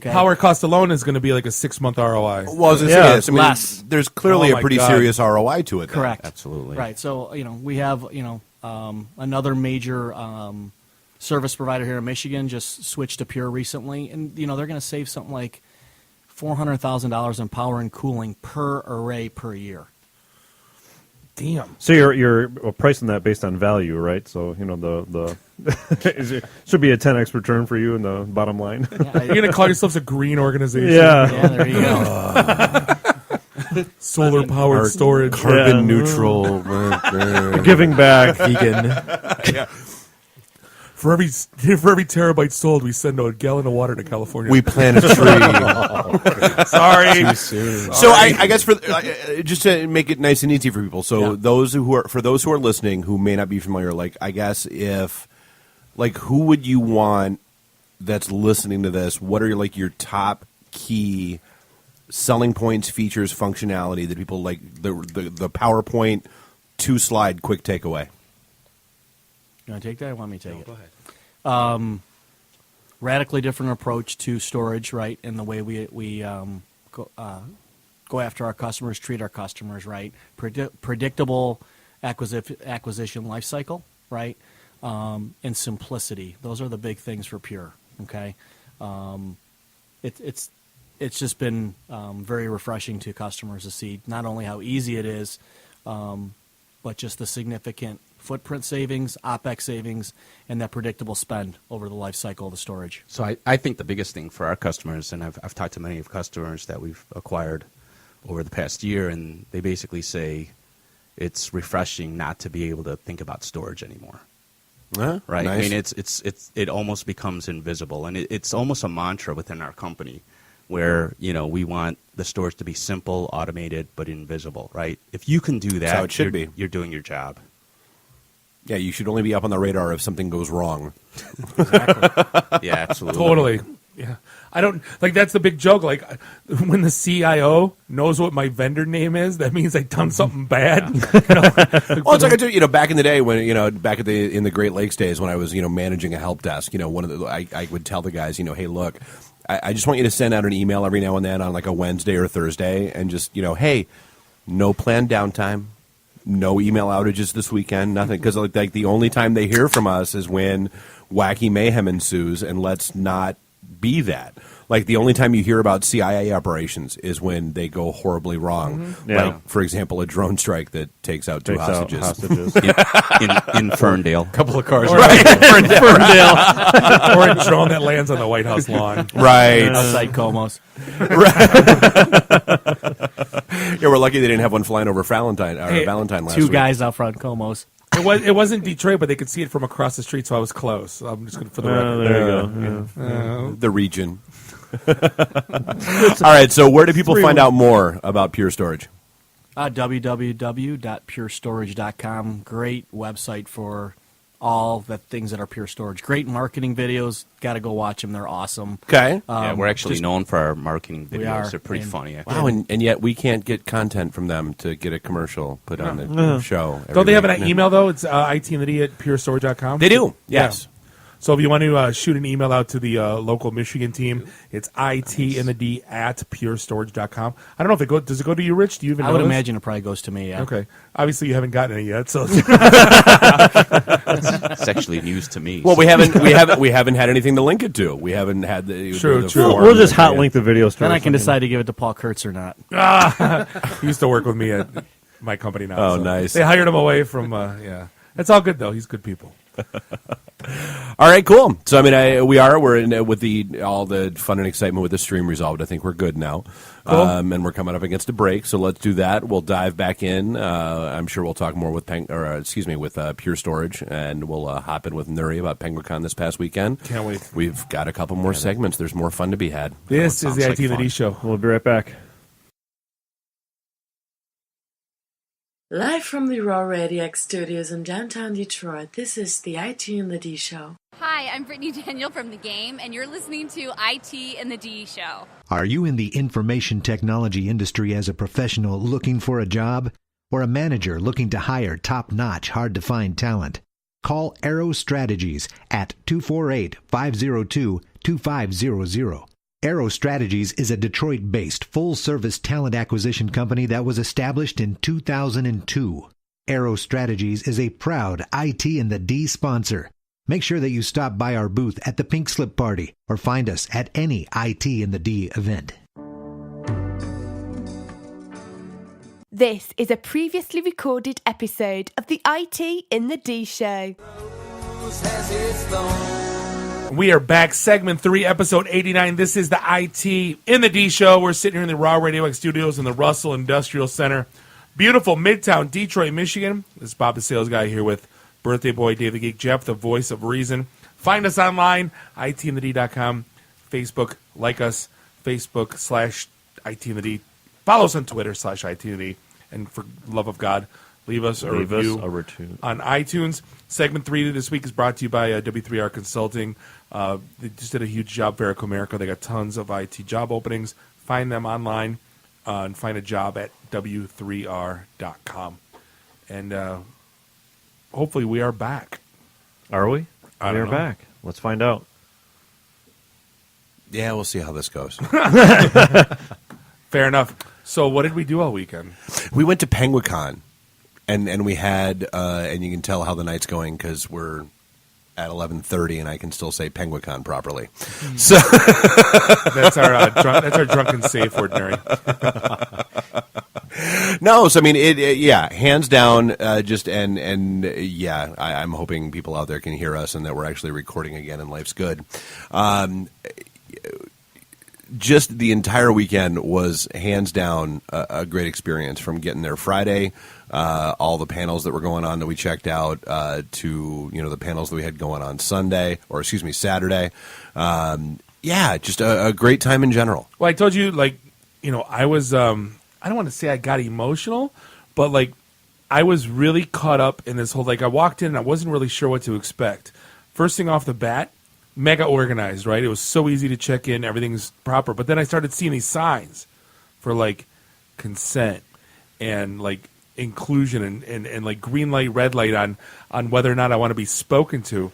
[SPEAKER 12] Okay. Power cost alone is going to be like a 6-month ROI.
[SPEAKER 21] Well, less. There's clearly a pretty serious ROI to it.
[SPEAKER 23] Correct.
[SPEAKER 21] Absolutely.
[SPEAKER 23] Right. So, you know, we have, you know, another major service provider here in Michigan just switched to Pure recently, and, you know, they're going to save something like $400,000 in power and cooling per array per year.
[SPEAKER 12] Damn.
[SPEAKER 22] So you're pricing that based on value, right? So, you know, the should be a 10x return for you in the bottom line.
[SPEAKER 12] Yeah, you're gonna call yourselves a green organization.
[SPEAKER 23] Yeah, there you go.
[SPEAKER 12] Solar powered storage,
[SPEAKER 21] carbon neutral,
[SPEAKER 22] giving back,
[SPEAKER 21] vegan.
[SPEAKER 12] For every terabyte sold, we send a gallon of water to California.
[SPEAKER 21] We plant a tree.
[SPEAKER 12] Sorry.
[SPEAKER 21] Too soon. So I guess for just to make it nice and easy for people. So those who are listening who may not be familiar, like I guess if like who would you want that's listening to this? What are your top key selling points, features, functionality that people like the PowerPoint 2-slide quick takeaway?
[SPEAKER 23] You want to take that? Or want me to take it?
[SPEAKER 21] Go ahead.
[SPEAKER 23] Radically different approach to storage, right? And the way we go after our customers, treat our customers, right? Predictable acquisition life cycle, right? And simplicity. Those are the big things for Pure. Okay, it's just been very refreshing to customers to see not only how easy it is, but just the significant footprint savings, OpEx savings, and that predictable spend over the life cycle of the storage.
[SPEAKER 6] So I think the biggest thing for our customers, and I've talked to many of customers that we've acquired over the past year, and they basically say it's refreshing not to be able to think about storage anymore. Right?
[SPEAKER 21] Nice.
[SPEAKER 6] I mean, it almost becomes invisible, and it's almost a mantra within our company where, we want the storage to be simple, automated, but invisible, right? If you can do that,
[SPEAKER 21] that's how it should be.
[SPEAKER 6] You're doing your job.
[SPEAKER 21] Yeah, you should only be up on the radar if something goes wrong.
[SPEAKER 6] Exactly. Yeah, absolutely.
[SPEAKER 12] Totally. Yeah. I don't that's the big joke. Like when the CIO knows what my vendor name is, that means I've done something bad.
[SPEAKER 21] Well, it's like I do, back in the day when, in the Great Lakes days when I was, managing a help desk, one of the, I would tell the guys, hey, look, I just want you to send out an email every now and then on like a Wednesday or Thursday and just, hey, no planned downtime. No email outages this weekend, nothing. Because like the only time they hear from us is when wacky mayhem ensues, and let's not be that. Like the only time you hear about CIA operations is when they go horribly wrong.
[SPEAKER 22] Mm-hmm. Yeah.
[SPEAKER 21] Like, for example, a drone strike that takes out two hostages.
[SPEAKER 6] in Ferndale.
[SPEAKER 21] A couple of cars.
[SPEAKER 12] Right. Ferndale. Or a drone that lands on the White House lawn.
[SPEAKER 21] Right.
[SPEAKER 23] Outside Comos.
[SPEAKER 21] Yeah, we're lucky they didn't have one flying over Valentine last week.
[SPEAKER 23] Two guys out front Comos.
[SPEAKER 12] It wasn't Detroit, but they could see it from across the street, so I was close. So I'm just going to for the record.
[SPEAKER 22] There you go.
[SPEAKER 21] The region. All right, so where do people find out more about Pure Storage?
[SPEAKER 23] www.purestorage.com. Great website for all the things that are Pure Storage. Great marketing videos. Got to go watch them. They're awesome.
[SPEAKER 21] Okay.
[SPEAKER 6] Yeah, we're actually known for our marketing videos.
[SPEAKER 23] We are.
[SPEAKER 6] They're pretty funny.
[SPEAKER 21] Wow, and yet we can't get content from them to get a commercial put on the show.
[SPEAKER 12] Don't they have an email, though? It's itandthd@purestorage.com?
[SPEAKER 21] They do, yes.
[SPEAKER 12] Yeah. So if you want to shoot an email out to the local Michigan team, it's itandthd@purestorage.com. I don't know if does it go to you, Rich? Do you even know?
[SPEAKER 23] I would imagine it probably goes to me, yeah.
[SPEAKER 12] Okay. Obviously you haven't gotten any yet, so
[SPEAKER 6] It's actually news to me.
[SPEAKER 21] Well, we haven't had anything to link it to. We haven't had the
[SPEAKER 12] True.
[SPEAKER 22] We'll just hot link the video.
[SPEAKER 23] Then I can decide to give it to Paul Kurtz or not.
[SPEAKER 12] He used to work with me at my company now.
[SPEAKER 21] Oh,
[SPEAKER 12] so
[SPEAKER 21] nice.
[SPEAKER 12] They hired him away from yeah. It's all good though. He's good people.
[SPEAKER 21] All right, cool. So I mean, we're in with all the fun and excitement with the stream resolved. I think we're good now,
[SPEAKER 12] cool.
[SPEAKER 21] And we're coming up against a break. So let's do that. We'll dive back in. I'm sure we'll talk more with Pure Storage, and we'll hop in with Nuri about Penguicon this past weekend.
[SPEAKER 12] Can't wait.
[SPEAKER 21] We've got a couple more segments. There's more fun to be had.
[SPEAKER 12] This is the IT and the D show.
[SPEAKER 22] We'll be right back.
[SPEAKER 13] Live from the Raw Radio X studios in downtown Detroit, this is the IT and the D Show.
[SPEAKER 15] Hi, I'm Brittany Daniel from The Game, and you're listening to IT and the D Show.
[SPEAKER 11] Are you in the information technology industry as a professional looking for a job? Or a manager looking to hire top-notch, hard-to-find talent? Call Arrow Strategies at 248-502-2500. Arrow Strategies is a Detroit-based, full-service talent acquisition company that was established in 2002. Arrow Strategies is a proud IT and the D sponsor. Make sure that you stop by our booth at the Pink Slip Party or find us at any IT and the D event.
[SPEAKER 2] This is a previously recorded episode of the IT in the D Show.
[SPEAKER 12] We are back, segment 3, episode 89. This is the IT in the D show. We're sitting here in the Raw Radio X studios in the Russell Industrial Center. Beautiful Midtown, Detroit, Michigan. This is Bob the Sales Guy here with birthday boy Dave the Geek Jeff, the voice of reason. Find us online, itandthed.com, Facebook, like us, Facebook/itandthed. Follow us on Twitter /itandthed. And for the love of God, leave us a review on iTunes. Segment 3 this week is brought to you by W3R Consulting. They just did a huge job for Eric America. They got tons of IT job openings. Find them online and find a job at w3r.com. And hopefully we are back.
[SPEAKER 22] Are we?
[SPEAKER 12] I
[SPEAKER 22] We
[SPEAKER 12] don't
[SPEAKER 22] are
[SPEAKER 12] know.
[SPEAKER 22] back. Let's find out.
[SPEAKER 21] Yeah, we'll see how this goes.
[SPEAKER 12] Fair enough. So what did we do all weekend?
[SPEAKER 21] We went to Penguicon, and we had, and you can tell how the night's going because we're at 11:30, and I can still say Penguicon properly. So
[SPEAKER 12] that's our drunken safe word, Mary.
[SPEAKER 21] No, so I mean, yeah, hands down. I'm hoping people out there can hear us and that we're actually recording again, and life's good. Just the entire weekend was hands down a great experience, from getting there Friday, all the panels that were going on that we checked out, to the panels that we had going on Saturday. Just a great time in general.
[SPEAKER 12] Well, I told you, I was, I don't want to say I got emotional, but I was really caught up in this whole, I walked in and I wasn't really sure what to expect. First thing off the bat, mega organized, right? It was so easy to check in, everything's proper. But then I started seeing these signs for consent and inclusion and green light, red light on whether or not I want to be spoken to.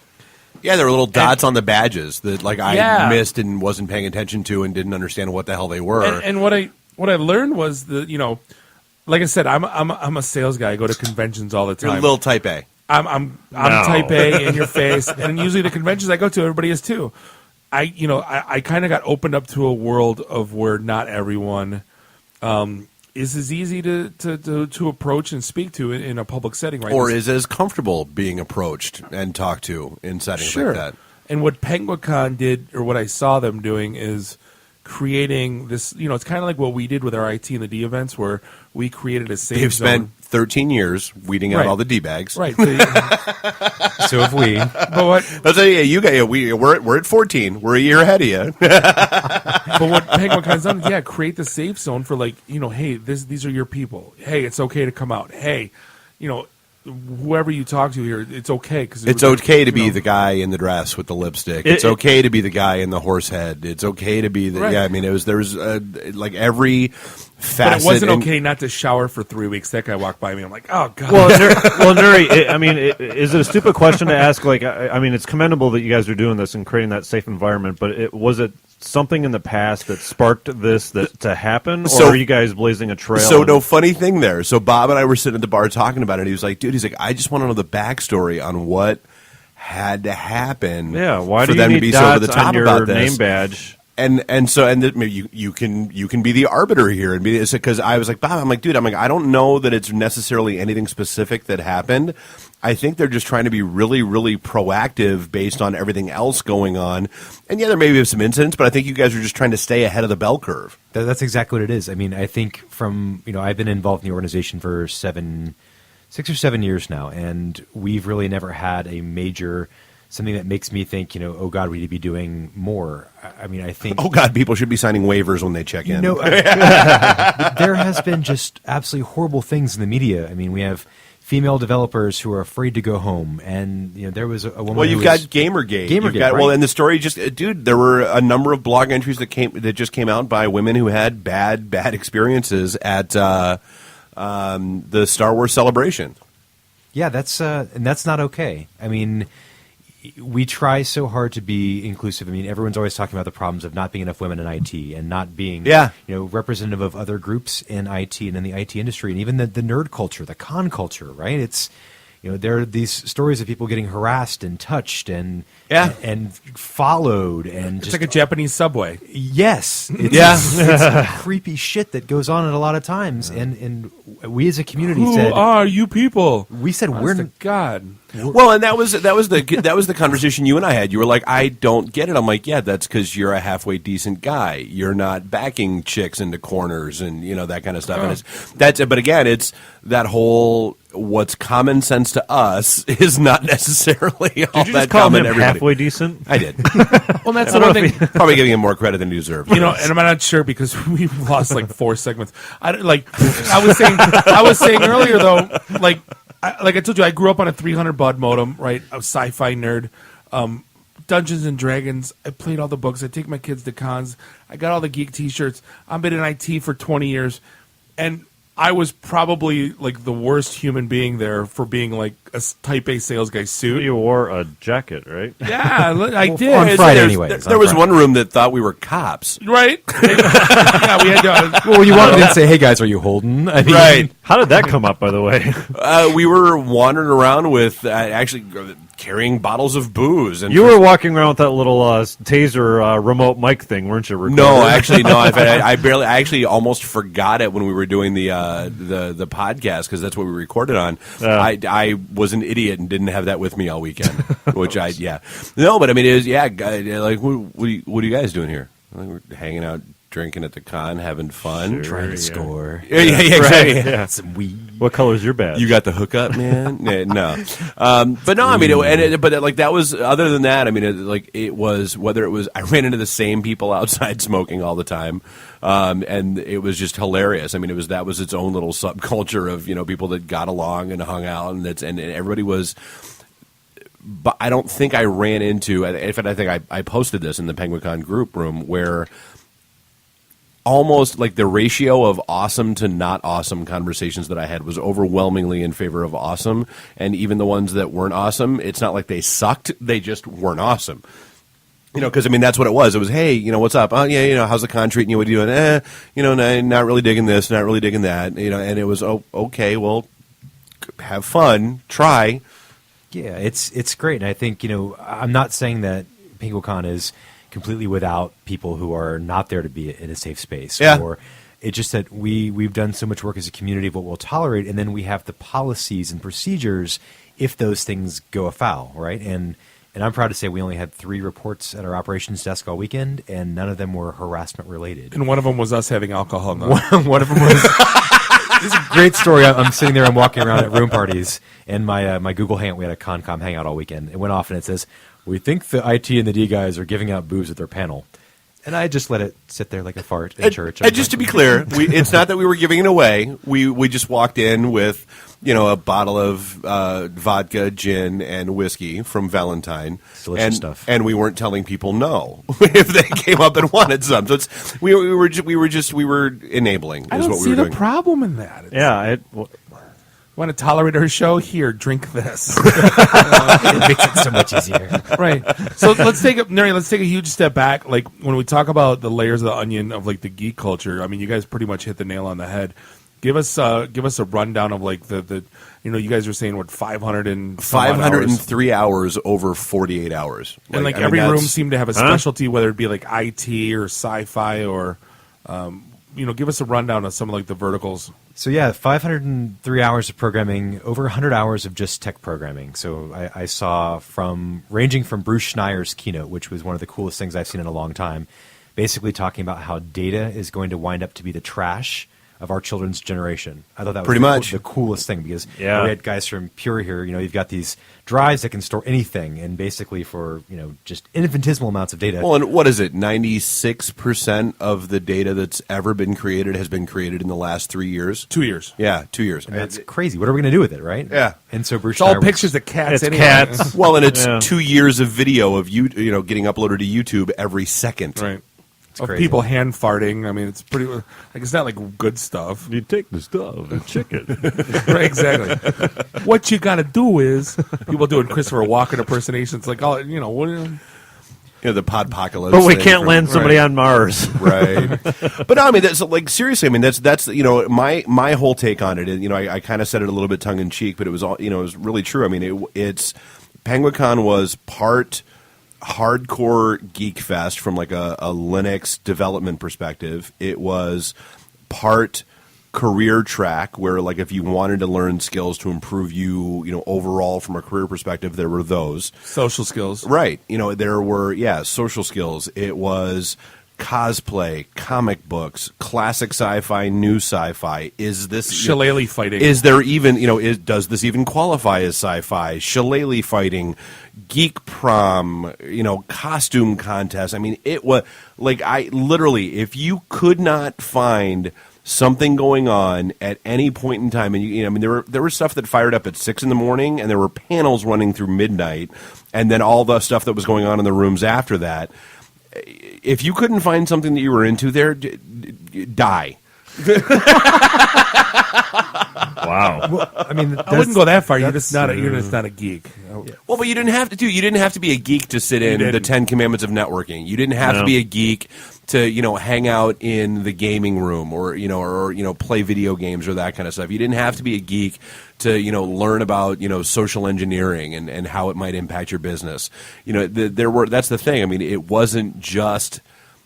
[SPEAKER 21] Yeah, there were little dots on the badges that I missed and wasn't paying attention to and didn't understand what the hell they were.
[SPEAKER 12] And what I learned was that, like I said, I'm a sales guy. I go to conventions all the time.
[SPEAKER 21] You're a little type A.
[SPEAKER 12] I'm type A in your face, and usually the conventions I go to, everybody is too. I kind of got opened up to a world of where not everyone is as easy to approach and speak to in a public setting, right?
[SPEAKER 21] Or is as comfortable being approached and talked to in settings like that.
[SPEAKER 12] And what Penguicon did, or what I saw them doing, is creating this, it's kind of like what we did with our IT and the D events, where we created a safe
[SPEAKER 21] They've
[SPEAKER 12] zone.
[SPEAKER 21] spent 13 years weeding out all the D-bags.
[SPEAKER 12] Right.
[SPEAKER 21] So have we.
[SPEAKER 12] But what?
[SPEAKER 21] Let's say, we're at 14. We're a year ahead of you.
[SPEAKER 12] But what Penguicon's done, create the safe zone for hey, these are your people. Hey, it's okay to come out. Hey, whoever you talk to here, it's okay.
[SPEAKER 21] It's okay to be the guy in the dress with the lipstick. It's okay to be the guy in the horse head. It's okay to be the there was every facet.
[SPEAKER 12] But it wasn't okay not to shower for 3 weeks. That guy walked by me. I'm like, oh god.
[SPEAKER 22] Well, Nuri, is it a stupid question to ask? It's commendable that you guys are doing this and creating that safe environment. But was it something in the past that sparked this to happen, or are you guys blazing a trail?
[SPEAKER 21] So no funny thing there. So Bob and I were sitting at the bar talking about it. He was like, "Dude, I just want to know the backstory on what had to happen.
[SPEAKER 22] Why
[SPEAKER 21] for
[SPEAKER 22] do
[SPEAKER 21] them
[SPEAKER 22] you
[SPEAKER 21] to be
[SPEAKER 22] need
[SPEAKER 21] so over
[SPEAKER 22] dots
[SPEAKER 21] the top
[SPEAKER 22] on your
[SPEAKER 21] about this
[SPEAKER 22] name badge?"
[SPEAKER 21] And so you can be the arbiter here and be, because I was like, Bob, I don't know that it's necessarily anything specific that happened. I think they're just trying to be really, really proactive based on everything else going on. And there may be some incidents, but I think you guys are just trying to stay ahead of the bell curve.
[SPEAKER 1] That's exactly what it is. I think I've been involved in the organization for 6 or 7 years now, and we've really never had a major something that makes me think, oh God, we need to be doing more. I think,
[SPEAKER 21] oh God, people should be signing waivers when they check in.
[SPEAKER 1] There has been just absolutely horrible things in the media. We have female developers who are afraid to go home, and there was a woman.
[SPEAKER 21] Well, you've got Gamergate.
[SPEAKER 1] Right?
[SPEAKER 21] Well, and the story just, dude, there were a number of blog entries that just came out by women who had bad experiences at the Star Wars celebration.
[SPEAKER 1] Yeah, that's not okay. We try so hard to be inclusive. Everyone's always talking about the problems of not being enough women in IT and not being, representative of other groups in IT and in the IT industry, and even the nerd culture, the con culture, right? It's, there are these stories of people getting harassed and touched and followed, and
[SPEAKER 12] it's like a Japanese subway.
[SPEAKER 1] Yes, it's creepy shit that goes on a lot of times, and we as a community said,
[SPEAKER 12] "Who are you people?"
[SPEAKER 1] We said we're
[SPEAKER 12] God.
[SPEAKER 21] Well, and that was the conversation you and I had. You were like, I don't get it. I'm like, yeah, that's because you're a halfway decent guy. You're not backing chicks into corners and that kind of stuff. And but again, it's that whole what's common sense to us is not necessarily all
[SPEAKER 22] Did you
[SPEAKER 21] that
[SPEAKER 22] just call
[SPEAKER 21] common
[SPEAKER 22] him
[SPEAKER 21] to everybody.
[SPEAKER 22] halfway decent?
[SPEAKER 21] I did.
[SPEAKER 12] Well, that's the one thing.
[SPEAKER 21] Probably giving him more credit than he deserves.
[SPEAKER 12] And I'm not sure because we've lost like 4 segments. I was saying earlier though, like I told you, I grew up on a 300 baud modem, right? A sci-fi nerd. Dungeons and Dragons. I played all the books. I take my kids to cons. I got all the geek T-shirts. I've been in IT for 20 years, and I was probably like the worst human being there for being like a type A sales guy suit.
[SPEAKER 22] You wore a jacket, right?
[SPEAKER 12] Yeah, I did.
[SPEAKER 1] On Friday anyways.
[SPEAKER 21] There was one room that thought we were cops.
[SPEAKER 12] Right? Yeah, we had to.
[SPEAKER 1] Well, you wanted to say, hey guys, are you Holden? I mean,
[SPEAKER 21] Right.
[SPEAKER 22] How did that come up, by the way?
[SPEAKER 21] We were wandering around with actually carrying bottles of booze. And
[SPEAKER 22] You were walking around with that little taser remote mic thing, weren't you? Recorder?
[SPEAKER 21] No, actually, no. In fact, I actually almost forgot it when we were doing the podcast because that's what we recorded on. I was an idiot and didn't have that with me all weekend, which no, but I mean, it was like what are you guys doing here? Like, we're hanging out, drinking at the con, having fun,
[SPEAKER 1] trying to score.
[SPEAKER 21] Yeah, exactly.
[SPEAKER 1] Right.
[SPEAKER 21] Yeah.
[SPEAKER 1] Some weed.
[SPEAKER 22] What color's your badge?
[SPEAKER 21] You got the hookup, man? No. But no, I mean, but that was, other than that, I mean, I ran into the same people outside smoking all the time. And it was just hilarious. I mean, that was its own little subculture of, people that got along and hung out and everybody was, but I don't think I ran into, in fact, I think I posted this in the Penguicon group room where almost like the ratio of awesome to not awesome conversations that I had was overwhelmingly in favor of awesome. And even the ones that weren't awesome, it's not like they sucked. They just weren't awesome. Because, I mean, that's what it was. It was, hey, what's up? Oh, yeah, how's the con treating you? What are you doing? Not really digging this, not really digging that. And it was, oh, okay, well, have fun, try.
[SPEAKER 1] Yeah, it's great. And I think, I'm not saying that Penguicon is completely without people who are not there to be in a safe space.
[SPEAKER 21] Yeah.
[SPEAKER 1] Or it's just that we've done so much work as a community of what we'll tolerate, and then we have the policies and procedures if those things go afoul, right? And I'm proud to say we only had 3 reports at our operations desk all weekend, and none of them were harassment related.
[SPEAKER 12] And one of them was us having alcohol.
[SPEAKER 1] One of them was... This is a great story. I'm sitting there, I'm walking around at room parties, and my Google Hangout, we had a ConCom hangout all weekend. It went off, and it says, we think the IT and the D guys are giving out booze at their panel. And I just let it sit there like a fart in church.
[SPEAKER 21] And just to be clear, it's not that we were giving it away. We just walked in with, a bottle of vodka, gin, and whiskey from Valentine.
[SPEAKER 1] Delicious stuff.
[SPEAKER 21] And we weren't telling people no if they came up and wanted some. So we were enabling.
[SPEAKER 12] I
[SPEAKER 21] is
[SPEAKER 12] don't
[SPEAKER 21] what
[SPEAKER 12] see
[SPEAKER 21] we were
[SPEAKER 12] the
[SPEAKER 21] doing.
[SPEAKER 12] problem in that. Want to tolerate our show? Here, drink this.
[SPEAKER 1] It makes it so much easier.
[SPEAKER 12] Right. So let's take a huge step back. Like when we talk about the layers of the onion of like the geek culture, I mean, you guys pretty much hit the nail on the head. Give us a rundown of like the you guys were saying what
[SPEAKER 21] 503 hours over 48 hours.
[SPEAKER 12] And every room seemed to have a specialty, whether it be like IT or sci-fi or give us a rundown of some of like the verticals.
[SPEAKER 1] So yeah, 503 hours of programming, over 100 hours of just tech programming. So I saw ranging from Bruce Schneier's keynote, which was one of the coolest things I've seen in a long time, basically talking about how data is going to wind up to be the trash of our children's generation. I thought that was
[SPEAKER 21] pretty much
[SPEAKER 1] the coolest thing because we had guys from Pure here. You've got these drives that can store anything, and basically for just infinitesimal amounts of data.
[SPEAKER 21] Well, and what is it? 96% of the data that's ever been created has been created in the last 3 years.
[SPEAKER 12] 2 years.
[SPEAKER 21] Yeah, 2 years.
[SPEAKER 1] And that's crazy. What are we going to do with it, right?
[SPEAKER 21] Yeah.
[SPEAKER 1] And so Bruce
[SPEAKER 12] it's all
[SPEAKER 1] Schneier
[SPEAKER 12] pictures of cats.
[SPEAKER 22] It's
[SPEAKER 12] anyway.
[SPEAKER 22] cats.
[SPEAKER 21] Well, and it's 2 years of video of getting uploaded to YouTube every second.
[SPEAKER 12] Right. Of
[SPEAKER 1] crazy.
[SPEAKER 12] people hand farting. I mean, it's pretty. Like it's not like good stuff.
[SPEAKER 22] You take the stuff and chicken.
[SPEAKER 12] Right, exactly. What you got to do is people doing Christopher Walken impersonations, like all what.
[SPEAKER 21] The podpocalypse.
[SPEAKER 22] But we can't land somebody on Mars,
[SPEAKER 21] right? But no, I mean, that's like seriously. I mean, that's my whole take on it. And I kind of said it a little bit tongue in cheek, but it was all it was really true. I mean, it's Penguicon was part hardcore geek fest from like a Linux development perspective. It was part career track where, like, if you wanted to learn skills to improve you, overall from a career perspective, there were those.
[SPEAKER 12] Social skills.
[SPEAKER 21] Right. There were, social skills. It was cosplay, comic books, classic sci-fi, new sci-fi. Is this
[SPEAKER 12] shillelagh fighting?
[SPEAKER 21] Is there even does this even qualify as sci-fi? Shillelagh fighting, geek prom, costume contest. I mean, it was like, I literally, if you could not find something going on at any point in time, and there was stuff that fired up at 6 a.m, and there were panels running through midnight, and then all the stuff that was going on in the rooms after that. If you couldn't find something that you were into there, die.
[SPEAKER 22] Wow.
[SPEAKER 1] Well, I mean,
[SPEAKER 12] I wouldn't go that far. You're just not a geek.
[SPEAKER 21] Well, but you didn't have to. You didn't have to be a geek to sit in the 10 Commandments of networking. You didn't have to be a geek to hang out in the gaming room or play video games or that kind of stuff. You didn't have to be a geek to learn about social engineering and how it might impact your business. That's the thing. I mean, it wasn't just.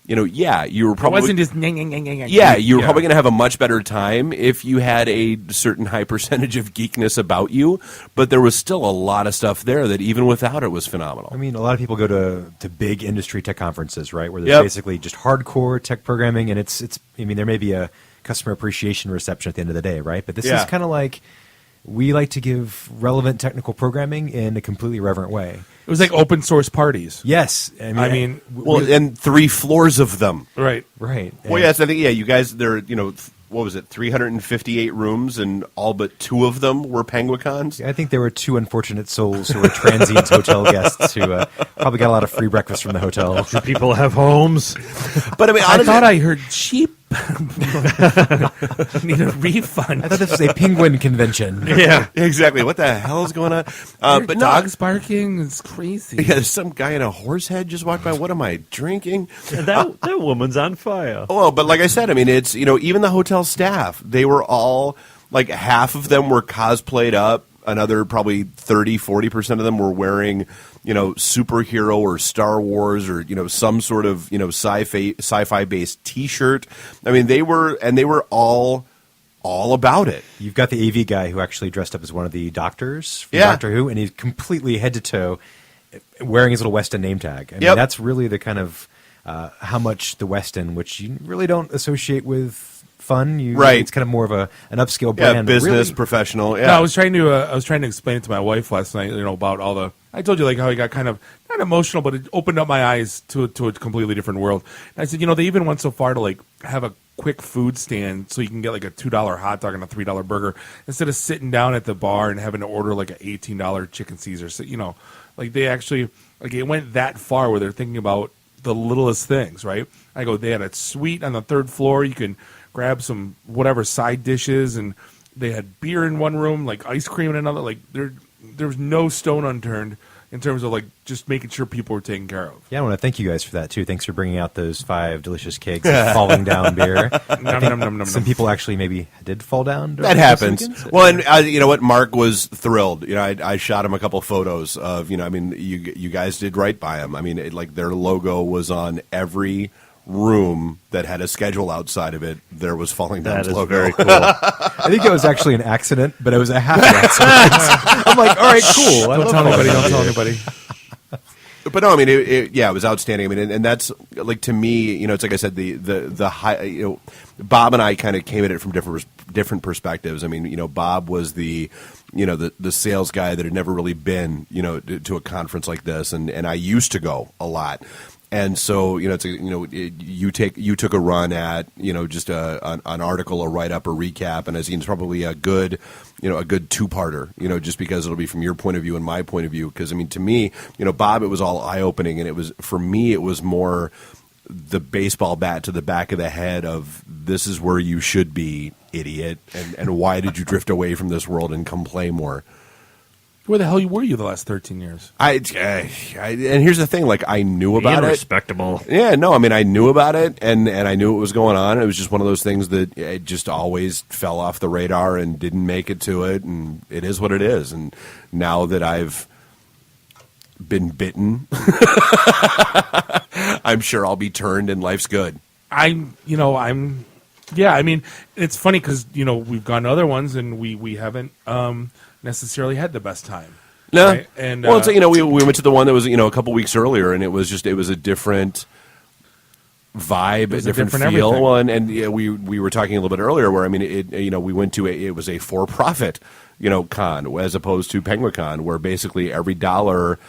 [SPEAKER 21] You were probably.
[SPEAKER 12] It wasn't just.
[SPEAKER 21] You were probably going to have a much better time if you had a certain high percentage of geekness about you, but there was still a lot of stuff there that even without it was phenomenal.
[SPEAKER 1] I mean, a lot of people go to big industry tech conferences, right, where there's basically just hardcore tech programming, and it's. I mean, there may be a customer appreciation reception at the end of the day, right? But this is kind of like. We like to give relevant technical programming in a completely irreverent way.
[SPEAKER 12] It was like open source parties.
[SPEAKER 1] Yes.
[SPEAKER 21] And 3 floors of them.
[SPEAKER 12] Right.
[SPEAKER 1] Right.
[SPEAKER 21] Well, yes, I think, you guys, what was it, 358 rooms, and all but 2 of them were Penguicons?
[SPEAKER 1] I think there were 2 unfortunate souls who were transient hotel guests who probably got a lot of free breakfast from the hotel.
[SPEAKER 22] Do people have homes?
[SPEAKER 21] But I mean,
[SPEAKER 12] I thought I heard sheep. Need a refund.
[SPEAKER 1] I thought this was a penguin convention.
[SPEAKER 21] Yeah, exactly. What the hell is going on?
[SPEAKER 12] But dogs barking. It's crazy.
[SPEAKER 21] Yeah, some guy in a horse head just walked by. What am I drinking?
[SPEAKER 22] That woman's on fire.
[SPEAKER 21] Oh, but like I said, I mean, it's even the hotel staff. They were all like half of them were cosplayed up. Another probably 30-40% of them were wearing superhero or Star Wars or some sort of sci-fi based T-shirt. I mean, they were all about it.
[SPEAKER 1] You've got the AV guy who actually dressed up as one of the doctors from Doctor Who, and he's completely head to toe wearing his little Weston name tag. I mean, that's really the kind of how much the Weston, which you really don't associate with fun.
[SPEAKER 21] Right.
[SPEAKER 1] It's kind of more of an upscale brand.
[SPEAKER 21] Yeah, business,
[SPEAKER 1] really,
[SPEAKER 21] professional. Yeah.
[SPEAKER 12] No, I was trying to explain it to my wife last night. About all the. I told you like how I got kind of not emotional, but it opened up my eyes to a completely different world. And I said, they even went so far to like have a quick food stand so you can get like a $2 hot dog and a $3 burger instead of sitting down at the bar and having to order like an $18 chicken Caesar. So like they actually like it went that far where they're thinking about the littlest things, right? I go, they had a suite on the 3rd floor. You can grab some whatever side dishes, and they had beer in one room, like ice cream in another. Like there was no stone unturned in terms of like just making sure people were taken care of.
[SPEAKER 1] Yeah, I want to thank you guys for that too. Thanks for bringing out those 5 delicious cakes of falling down beer. Some people actually maybe did fall down.
[SPEAKER 21] That happens. Well, and you know what? Mark was thrilled. I shot him a couple photos of I mean, you guys did right by him. I mean, like their logo was on every room that had a schedule outside of it. There was falling down.
[SPEAKER 22] That is
[SPEAKER 21] logo.
[SPEAKER 22] very cool.
[SPEAKER 1] I think it was actually an accident, but it was a happy accident. I'm like, all right, cool.
[SPEAKER 12] Don't tell anybody.
[SPEAKER 21] But no, I mean, it was outstanding. I mean, and that's like to me, it's like I said, the high. Bob and I kind of came at it from different perspectives. I mean, Bob was the sales guy that had never really been to a conference like this, and I used to go a lot. And so, you took a run at, just an article, a write-up, a recap, and I think it's probably a good 2-parter, just because it'll be from your point of view and my point of view. Because, I mean, to me, Bob, it was all eye-opening, and it was, for me, it was more the baseball bat to the back of the head of, this is where you should be, idiot, and why did you drift away from this world and come play more?
[SPEAKER 12] Where the hell were you the last 13 years?
[SPEAKER 21] And here's the thing, like, I knew about it.
[SPEAKER 22] Respectable.
[SPEAKER 21] Yeah, no, I mean, I knew about it, and I knew it was going on. It was just one of those things that it just always fell off the radar and didn't make it to it, and it is what it is. And now that I've been bitten, I'm sure I'll be turned and life's good.
[SPEAKER 12] I'm Yeah, I mean, it's funny because we've gone to other ones and we haven't necessarily had the best time.
[SPEAKER 21] No,
[SPEAKER 12] right? And
[SPEAKER 21] well, we went to the one that was a couple weeks earlier, and it was a different vibe, a different feel.
[SPEAKER 12] everything.
[SPEAKER 21] One, and we were talking a little bit earlier where we went to it was a for-profit con as opposed to Penguicon, where basically every dollar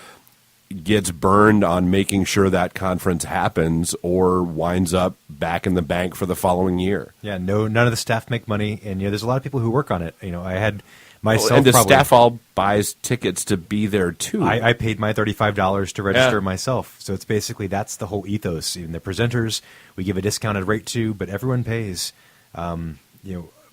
[SPEAKER 21] gets burned on making sure that conference happens or winds up back in the bank for the following year.
[SPEAKER 1] Yeah, none of the staff make money, and there's a lot of people who work on it. I had myself,
[SPEAKER 21] and the staff all buys tickets to be there too.
[SPEAKER 1] I paid my $35 to register myself, so it's basically that's the whole ethos. Even the presenters, we give a discounted rate to, but everyone pays.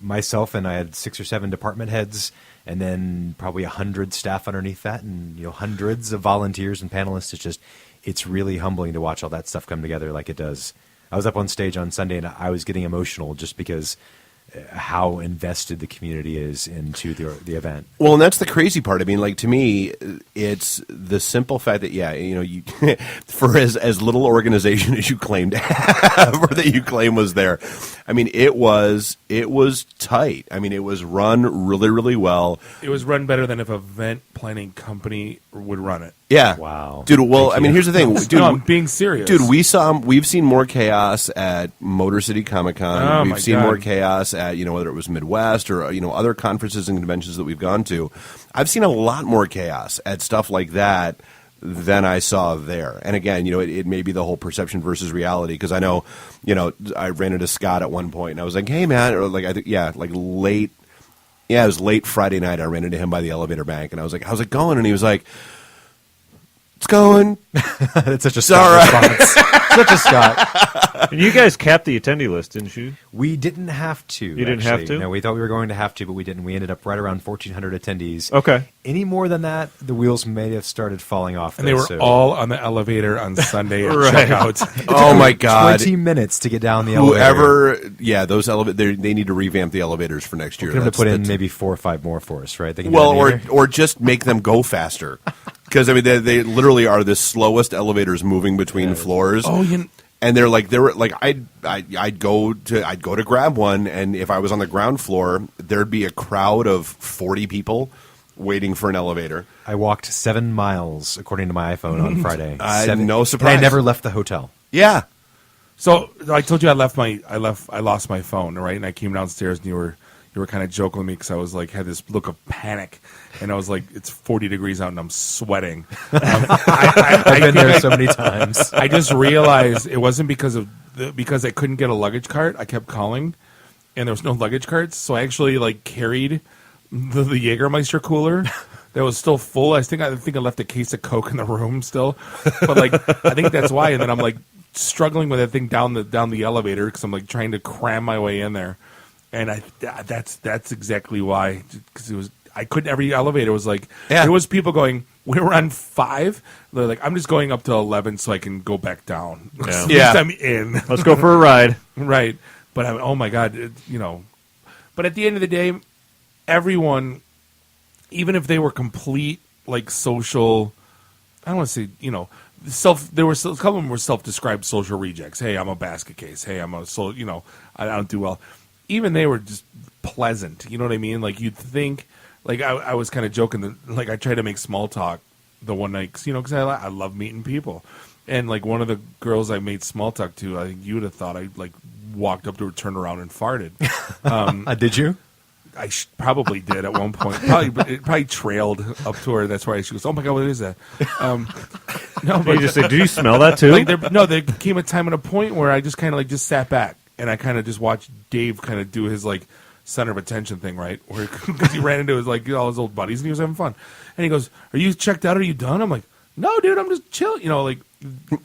[SPEAKER 1] Myself and I had 6 or 7 department heads, and then probably 100 staff underneath that, and hundreds of volunteers and panelists. It's really humbling to watch all that stuff come together like it does. I was up on stage on Sunday, and I was getting emotional just because how invested the community is into the event.
[SPEAKER 21] Well, and that's the crazy part. I mean, like, to me, it's the simple fact that, you for as little organization as you claim to have or that you claim was there, I mean, it was tight. I mean, it was run really, really well.
[SPEAKER 12] It was run better than if an event planning company would run it.
[SPEAKER 21] Yeah.
[SPEAKER 1] Wow.
[SPEAKER 21] Dude, well, I mean, here's the thing. Dude,
[SPEAKER 12] no, I'm being serious.
[SPEAKER 21] Dude, we've seen more chaos at Motor City Comic Con.
[SPEAKER 12] Oh,
[SPEAKER 21] we've
[SPEAKER 12] my
[SPEAKER 21] seen
[SPEAKER 12] God.
[SPEAKER 21] more chaos at, whether it was Midwest or, other conferences and conventions that we've gone to. I've seen a lot more chaos at stuff like that than I saw there. And again, it may be the whole perception versus reality, because I know, I ran into Scott at one point and I was like, hey, man, or like, late. Yeah, it was late Friday night. I ran into him by the elevator bank and I was like, how's it going? And he was like, it's going.
[SPEAKER 1] It's such a Scott response. Such a Scott.
[SPEAKER 22] And you guys capped the attendee list, didn't you?
[SPEAKER 1] We didn't have to.
[SPEAKER 22] You didn't have to?
[SPEAKER 1] No, we thought we were going to have to, but we didn't. We ended up right around 1,400 attendees.
[SPEAKER 22] Okay.
[SPEAKER 1] Any more than that, the wheels may have started falling off.
[SPEAKER 12] And they were all on the elevator on Sunday at
[SPEAKER 22] Right.
[SPEAKER 12] checkout.
[SPEAKER 21] Oh, my God.
[SPEAKER 1] 20 minutes to get down the elevator.
[SPEAKER 21] Whoever, those elevators, they need to revamp the elevators for next year.
[SPEAKER 1] We're going to put in maybe 4 or 5 more for us, right? They can
[SPEAKER 21] Well,
[SPEAKER 1] do that
[SPEAKER 21] or just make them go faster. Because, I mean, they literally are the slowest elevators moving between floors.
[SPEAKER 12] Oh,
[SPEAKER 21] and they were like I'd go to grab one, and if I was on the ground floor, there'd be a crowd of 40 people waiting for an elevator.
[SPEAKER 1] I walked 7 miles, according to my iPhone, on Friday.
[SPEAKER 21] No surprise.
[SPEAKER 1] And I never left the hotel.
[SPEAKER 21] Yeah.
[SPEAKER 12] So I told you I lost my phone, right? And I came downstairs and you were kind of joking with me because I was like, had this look of panic, and I was like, it's 40 degrees out and I'm sweating.
[SPEAKER 1] I've been there so many times.
[SPEAKER 12] I just realized it wasn't because I couldn't get a luggage cart. I kept calling, and there was no luggage carts, so I actually carried the Jägermeister cooler that was still full. I think I left a case of Coke in the room still, but I think that's why. And then I'm struggling with that thing down the elevator because I'm trying to cram my way in there. And that's exactly why, because I couldn't. Every elevator was there was people going. We were on 5. They're like, I'm just going up to 11 so I can go back down.
[SPEAKER 21] Yeah.
[SPEAKER 12] At least I'm in.
[SPEAKER 22] Let's go for a ride.
[SPEAKER 12] Right, but oh my God, But at the end of the day, everyone, even if they were complete social, I don't want to say there were a couple of them were self-described social rejects. Hey, I'm a basket case. Hey, I'm a I don't do well. Even they were just pleasant. You know what I mean? You'd think, I was kind of joking that, I tried to make small talk the one night, because I love meeting people. And, one of the girls I made small talk to, I think you would have thought I, walked up to her, turned around, and farted.
[SPEAKER 1] Did you?
[SPEAKER 12] I probably did at one point. It probably trailed up to her. That's why she goes, oh, my God, what is that? No, but
[SPEAKER 22] You just say, do you smell that too?
[SPEAKER 12] There came a time and a point where I just kind of, just sat back. And I kind of just watched Dave kind of do his center of attention thing, right? Because he ran into all his old buddies and he was having fun. And he goes, "Are you checked out? Are you done?" I'm like, "No, dude, I'm just chilling."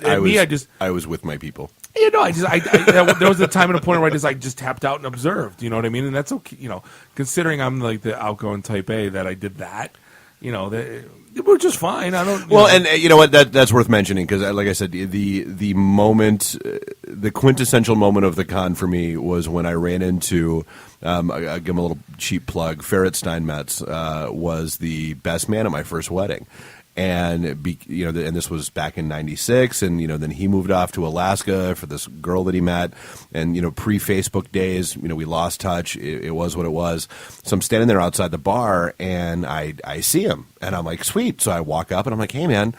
[SPEAKER 21] I was with my people.
[SPEAKER 12] I there was a time and a point where I just tapped out and observed. You know what I mean? And that's okay. Considering I'm the outgoing type A, that I did that. We're just fine. I don't.
[SPEAKER 21] Well, and you know what? That's worth mentioning because, like I said, the moment, the quintessential moment of the con for me was when I ran into. I'll give him a little cheap plug. Ferret Steinmetz was the best man at my first wedding, and and this was back in '96, and then he moved off to Alaska for this girl that he met, and pre-Facebook days, we lost touch. It was what it was. So I'm standing there outside the bar, and I see him, and I'm like, sweet. So I walk up, and I'm like, hey man,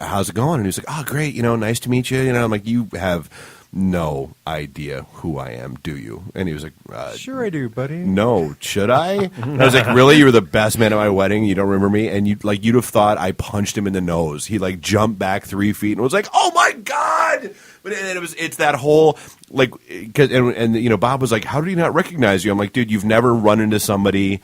[SPEAKER 21] how's it going? And he's like, oh great, nice to meet you. I'm like, you have no idea who I am, do you? And he was like,
[SPEAKER 1] sure I do, buddy.
[SPEAKER 21] No, should I? And I was like, really? You were the best man at my wedding. You don't remember me? And you'd have thought I punched him in the nose. He jumped back 3 feet and was like, oh my God. But it's that whole and Bob was like, how did he not recognize you? I'm like, dude, you've never run into somebody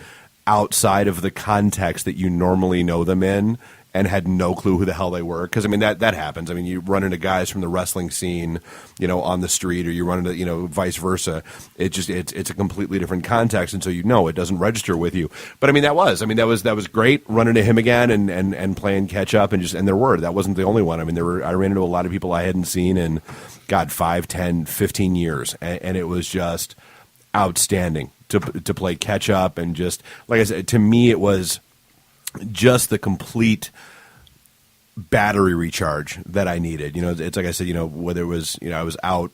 [SPEAKER 21] outside of the context that you normally know them in and had no clue who the hell they were. Because, that happens. You run into guys from the wrestling scene, on the street, or you run into, vice versa. It's a completely different context, and so it doesn't register with you. But, that was great, running to him again and playing catch-up, and that wasn't the only one. I ran into a lot of people I hadn't seen in, 5, 10, 15 years, and it was just outstanding to play catch-up, and just, like I said, to me it was just the complete battery recharge that I needed. It's like I said, whether it was, I was out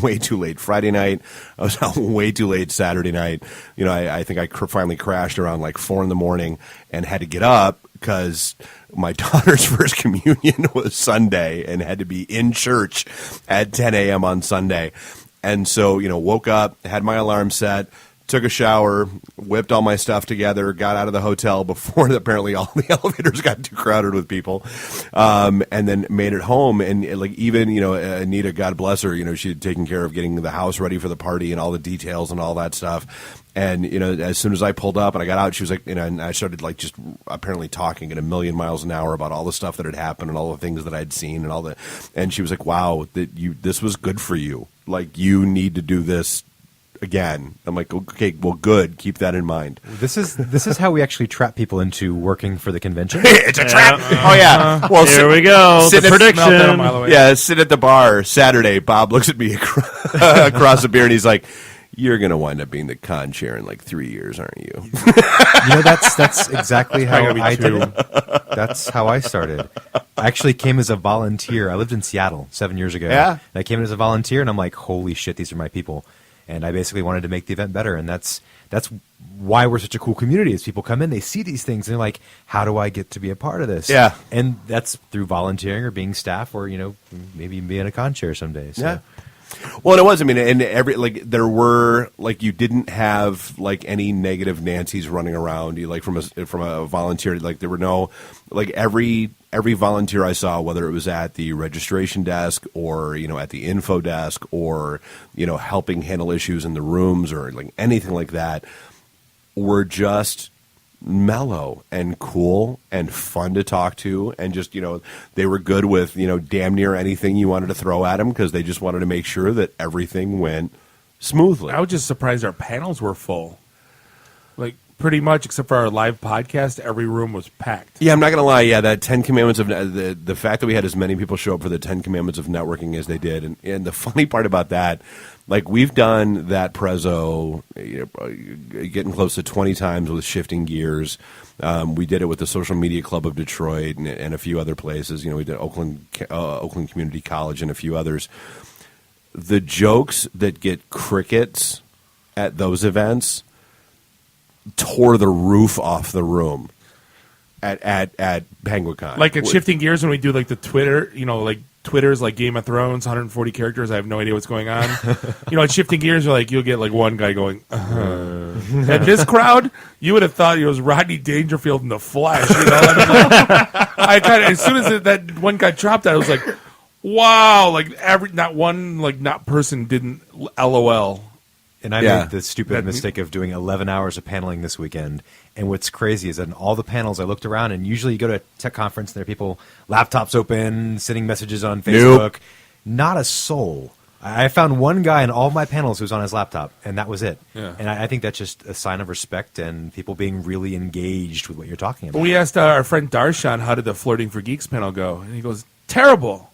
[SPEAKER 21] way too late Friday night, I was out way too late Saturday night. I think I finally crashed around 4 a.m. and had to get up because my daughter's first communion was Sunday and had to be in church at 10 a.m. on Sunday. And so, woke up, had my alarm set, took a shower, whipped all my stuff together, got out of the hotel before apparently all the elevators got too crowded with people, and then made it home. And even Anita, God bless her, she had taken care of getting the house ready for the party and all the details and all that stuff. And as soon as I pulled up and I got out, she was like, and I started just apparently talking at 1,000,000 miles an hour about all the stuff that had happened and all the things that I'd seen and all that. And she was like, wow, this was good for you. You need to do this again. I'm like, okay, well, good. Keep that in mind.
[SPEAKER 1] This is how we actually trap people into working for the convention.
[SPEAKER 21] It's a trap. Oh yeah. Well,
[SPEAKER 22] here we go. The prediction.
[SPEAKER 21] Yeah, sit at the bar Saturday. Bob looks at me across the beer and he's like, "You're gonna wind up being the con chair in 3 years, aren't you?"
[SPEAKER 1] That's exactly how I did it. That's how I started. I actually came as a volunteer. I lived in Seattle 7 years ago.
[SPEAKER 21] Yeah.
[SPEAKER 1] And I came in as a volunteer, and I'm like, holy shit, these are my people. And I basically wanted to make the event better, and that's why we're such a cool community. Is people come in, they see these things, and they're like, "How do I get to be a part of this?"
[SPEAKER 21] Yeah,
[SPEAKER 1] and that's through volunteering or being staff, or maybe being a con chair someday. So.
[SPEAKER 21] Yeah. Well, and it was. And there were you didn't have any negative Nancys running around you from a volunteer. There were no every volunteer I saw, whether it was at the registration desk or at the info desk or helping handle issues in the rooms or anything like that, were just mellow and cool and fun to talk to, and just they were good with damn near anything you wanted to throw at them because they just wanted to make sure that everything went smoothly.
[SPEAKER 12] I was just surprised our panels were full. Pretty much, except for our live podcast, every room was packed.
[SPEAKER 21] Yeah, I'm not going to lie. Yeah, that 10 Commandments of the fact that we had as many people show up for the 10 Commandments of networking as they did, and the funny part about that, we've done that Prezzo, getting close to 20 times with Shifting Gears. We did it with the Social Media Club of Detroit and a few other places. We did Oakland Community College and a few others. The jokes that get crickets at those events tore the roof off the room at Penguicon.
[SPEAKER 12] At Shifting Gears, when we do the Twitter, Twitter's Game of Thrones, 140 characters. I have no idea what's going on. At Shifting Gears, you'll get one guy going, and this crowd, you would have thought it was Rodney Dangerfield in the flesh. I kind of, as soon as that one guy dropped out, I was like, wow, not person didn't LOL.
[SPEAKER 1] And I made the stupid mistake of doing 11 hours of paneling this weekend. And what's crazy is that in all the panels, I looked around, and usually you go to a tech conference, and there are people, laptops open, sending messages on Facebook. Nope. Not a soul. I found one guy in all my panels who was on his laptop, and that was it. Yeah. And I think that's just a sign of respect and people being really engaged with what you're talking about.
[SPEAKER 12] We asked our friend Darshan, how did the Flirting for Geeks panel go? And he goes, terrible.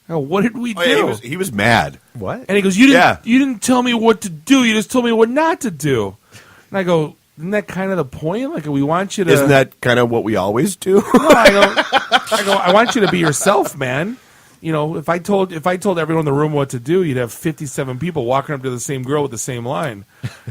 [SPEAKER 12] Oh, what did we do?
[SPEAKER 21] Yeah, he was mad.
[SPEAKER 1] What?
[SPEAKER 12] And he goes, you didn't tell me what to do. You just told me what not to do. And I go, isn't that kind of the point? We want you to...
[SPEAKER 21] Isn't that kind of what we always do?
[SPEAKER 12] No, I go, I go, I want you to be yourself, man. You know, if I told everyone in the room what to do, you'd have 57 people walking up to the same girl with the same line.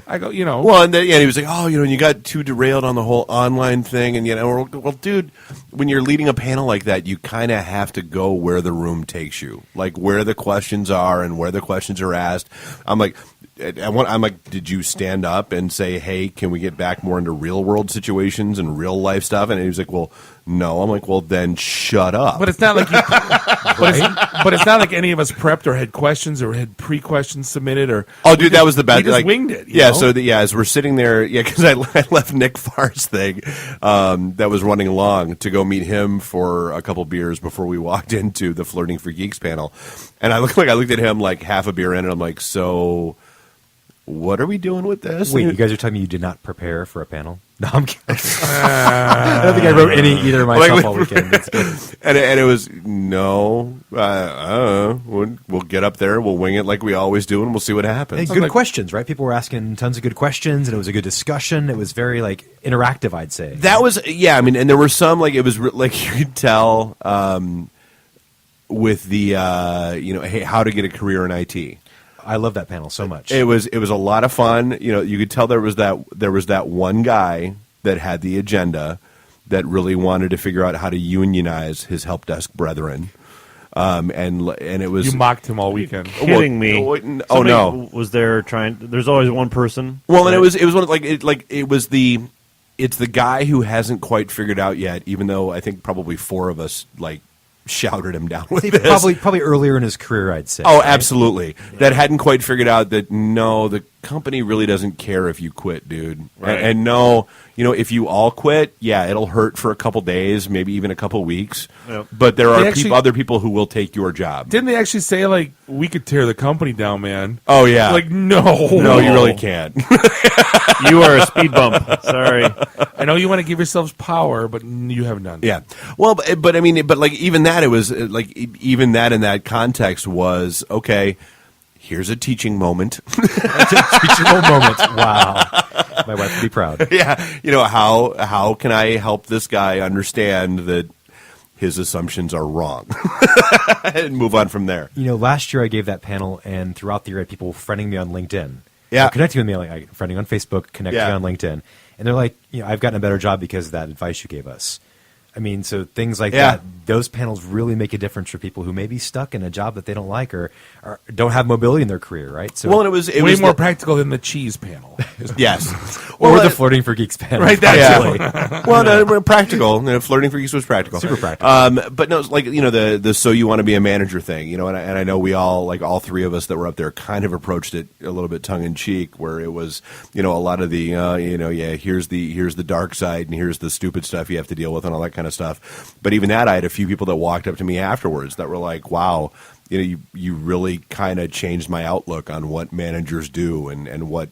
[SPEAKER 12] I go, you know.
[SPEAKER 21] Well, and then, he was like, oh, and you got too derailed on the whole online thing, and well, dude, when you're leading a panel like that, you kind of have to go where the room takes you, like where the questions are and where the questions are asked. I'm like, did you stand up and say, hey, can we get back more into real world situations and real life stuff? And he was like, well, no. I'm like, well, then shut up.
[SPEAKER 12] But it's not like but it's not like any of us prepped or had questions or had pre-questions submitted or.
[SPEAKER 21] Oh, dude, that was the best.
[SPEAKER 12] We just winged it.
[SPEAKER 21] Yeah. Know? So as we're sitting there, because I left Nick Farr's thing that was running along to go meet him for a couple beers before we walked into the Flirting for Geeks panel, and I looked at him like half a beer in, and I'm like, so. What are we doing with this?
[SPEAKER 1] Wait, you guys are telling me you did not prepare for a panel? No, I'm kidding. I don't think I wrote either myself all weekend. It's good.
[SPEAKER 21] And it was, no, we'll get up there, we'll wing it like we always do, and we'll see what happens.
[SPEAKER 1] Hey, good questions, right? People were asking tons of good questions, and it was a good discussion. It was very, interactive, I'd say.
[SPEAKER 21] That was, and there were some, it was, you could tell with the, hey, how to get a career in IT.
[SPEAKER 1] I love that panel so much.
[SPEAKER 21] It was a lot of fun. You could tell there was that one guy that had the agenda that really wanted to figure out how to unionize his help desk brethren. And it was,
[SPEAKER 12] you mocked him all weekend.
[SPEAKER 22] Kidding me?
[SPEAKER 21] Oh no!
[SPEAKER 22] Was there trying? There's always one person.
[SPEAKER 21] Well, right? And it was one it's the guy who hasn't quite figured out yet. Even though I think probably four of us shouted him down with this.
[SPEAKER 1] Probably earlier in his career, I'd say.
[SPEAKER 21] Oh, right? Absolutely. Yeah. That hadn't quite figured out that, no, the company really doesn't care if you quit, dude.
[SPEAKER 12] Right.
[SPEAKER 21] And no, if you all quit, it'll hurt for a couple days, maybe even a couple weeks.
[SPEAKER 22] Yep.
[SPEAKER 21] But there are other people who will take your job.
[SPEAKER 12] Didn't they actually say, we could tear the company down, man?
[SPEAKER 21] Oh, yeah.
[SPEAKER 12] No.
[SPEAKER 21] No, you really can't.
[SPEAKER 22] You are a speed bump. Sorry.
[SPEAKER 12] I know you want to give yourselves power, but you have none.
[SPEAKER 21] Yeah. Well, but even that, it was even that in that context was, okay, here's a teaching moment.
[SPEAKER 1] Teachable moment. Wow. My wife would be proud.
[SPEAKER 21] Yeah. How can I help this guy understand that his assumptions are wrong and move on from there?
[SPEAKER 1] Last year I gave that panel, and throughout the year I had people friending me on LinkedIn.
[SPEAKER 21] Yeah.
[SPEAKER 1] Connecting with me, friending on Facebook, connecting on LinkedIn. And they're like, I've gotten a better job because of that advice you gave us. I mean, so things like that, those panels really make a difference for people who may be stuck in a job that they don't like or don't have mobility in their career, right? So,
[SPEAKER 21] well, and it
[SPEAKER 12] was
[SPEAKER 21] more
[SPEAKER 12] practical than the cheese panel.
[SPEAKER 21] Yes.
[SPEAKER 1] Or the Flirting for Geeks panel.
[SPEAKER 12] Right,
[SPEAKER 21] that's well, no, practical. Flirting for Geeks was practical.
[SPEAKER 1] Super practical.
[SPEAKER 21] But no, the So You Want to Be a Manager thing, and I know we all, all three of us that were up there kind of approached it a little bit tongue-in-cheek, where it was, a lot of the, here's the dark side and here's the stupid stuff you have to deal with and all that kind of stuff. But even that, I had a few people that walked up to me afterwards that were like, wow, you really kind of changed my outlook on what managers do and what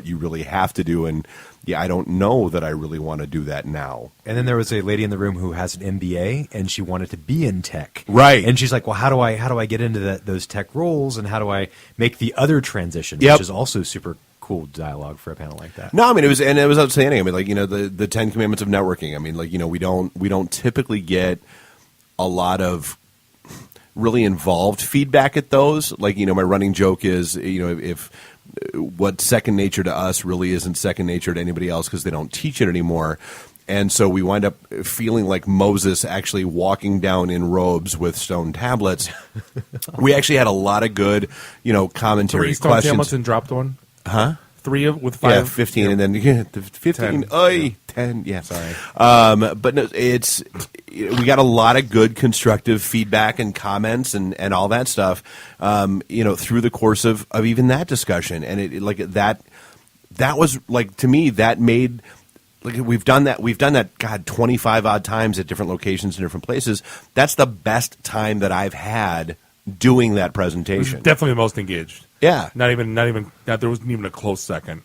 [SPEAKER 21] you really have to do. And I don't know that I really want to do that now.
[SPEAKER 1] And then there was a lady in the room who has an MBA and she wanted to be in tech.
[SPEAKER 21] Right.
[SPEAKER 1] And she's like, well, how do I get into those tech roles, and how do I make the other transition,
[SPEAKER 21] Yep.
[SPEAKER 1] which is also super cool dialogue for a panel like that.
[SPEAKER 21] No, I mean it was outstanding. I mean, the 10 Commandments of networking. I mean, we don't typically get a lot of really involved feedback at those. My running joke is, if what's second nature to us really isn't second nature to anybody else because they don't teach it anymore. And so we wind up feeling like Moses actually walking down in robes with stone tablets. We actually had a lot of good, commentary
[SPEAKER 12] 3 stone
[SPEAKER 21] questions.
[SPEAKER 12] tablets and dropped one.
[SPEAKER 21] Huh?
[SPEAKER 12] 3 with 5.
[SPEAKER 21] Yeah, 15, and then the 15. 10. Yeah,
[SPEAKER 12] sorry.
[SPEAKER 21] But no, we got a lot of good constructive feedback and comments and all that stuff. Through the course of even that discussion, and that was to me that made. We've done that, God, 25 odd times at different locations in different places. That's the best time that I've had doing that presentation.
[SPEAKER 12] Definitely the most engaged.
[SPEAKER 21] Yeah.
[SPEAKER 12] There wasn't even a close second.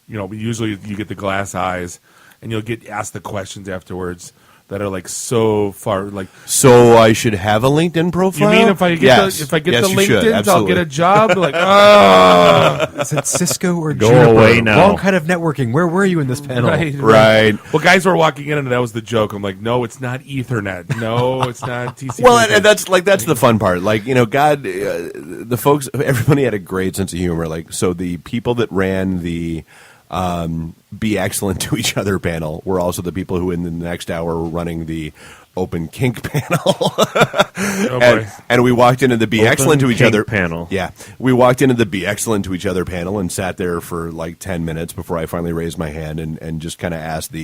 [SPEAKER 12] But usually you get the glass eyes and you'll get asked the questions afterwards. that are like so far like.
[SPEAKER 21] So I should have a LinkedIn profile.
[SPEAKER 12] You mean if I get
[SPEAKER 21] Yes.
[SPEAKER 12] the
[SPEAKER 21] Yes, you should.
[SPEAKER 12] LinkedIn, I'll
[SPEAKER 21] Absolutely.
[SPEAKER 12] get a job? Like, oh,
[SPEAKER 1] Is it Cisco or
[SPEAKER 22] Go
[SPEAKER 1] Juniper?
[SPEAKER 22] away now.
[SPEAKER 1] Wrong kind of networking. Where were you in this panel?
[SPEAKER 21] Right.
[SPEAKER 12] Well, guys were walking in, and that was the joke. I'm like, no, it's not Ethernet. No, it's not TCP.
[SPEAKER 21] Well, and that's the fun part. Like, God, the folks, everybody had a great sense of humor. Like, so the people that ran the Be Excellent to Each Other panel were also the people who in the next hour were running the Open Kink panel. and we walked into the Be
[SPEAKER 22] Open
[SPEAKER 21] Excellent to Each
[SPEAKER 22] Kink
[SPEAKER 21] Other
[SPEAKER 22] panel.
[SPEAKER 21] Yeah. We walked into the Be Excellent to Each Other panel and sat there for like 10 minutes before I finally raised my hand and just kind of asked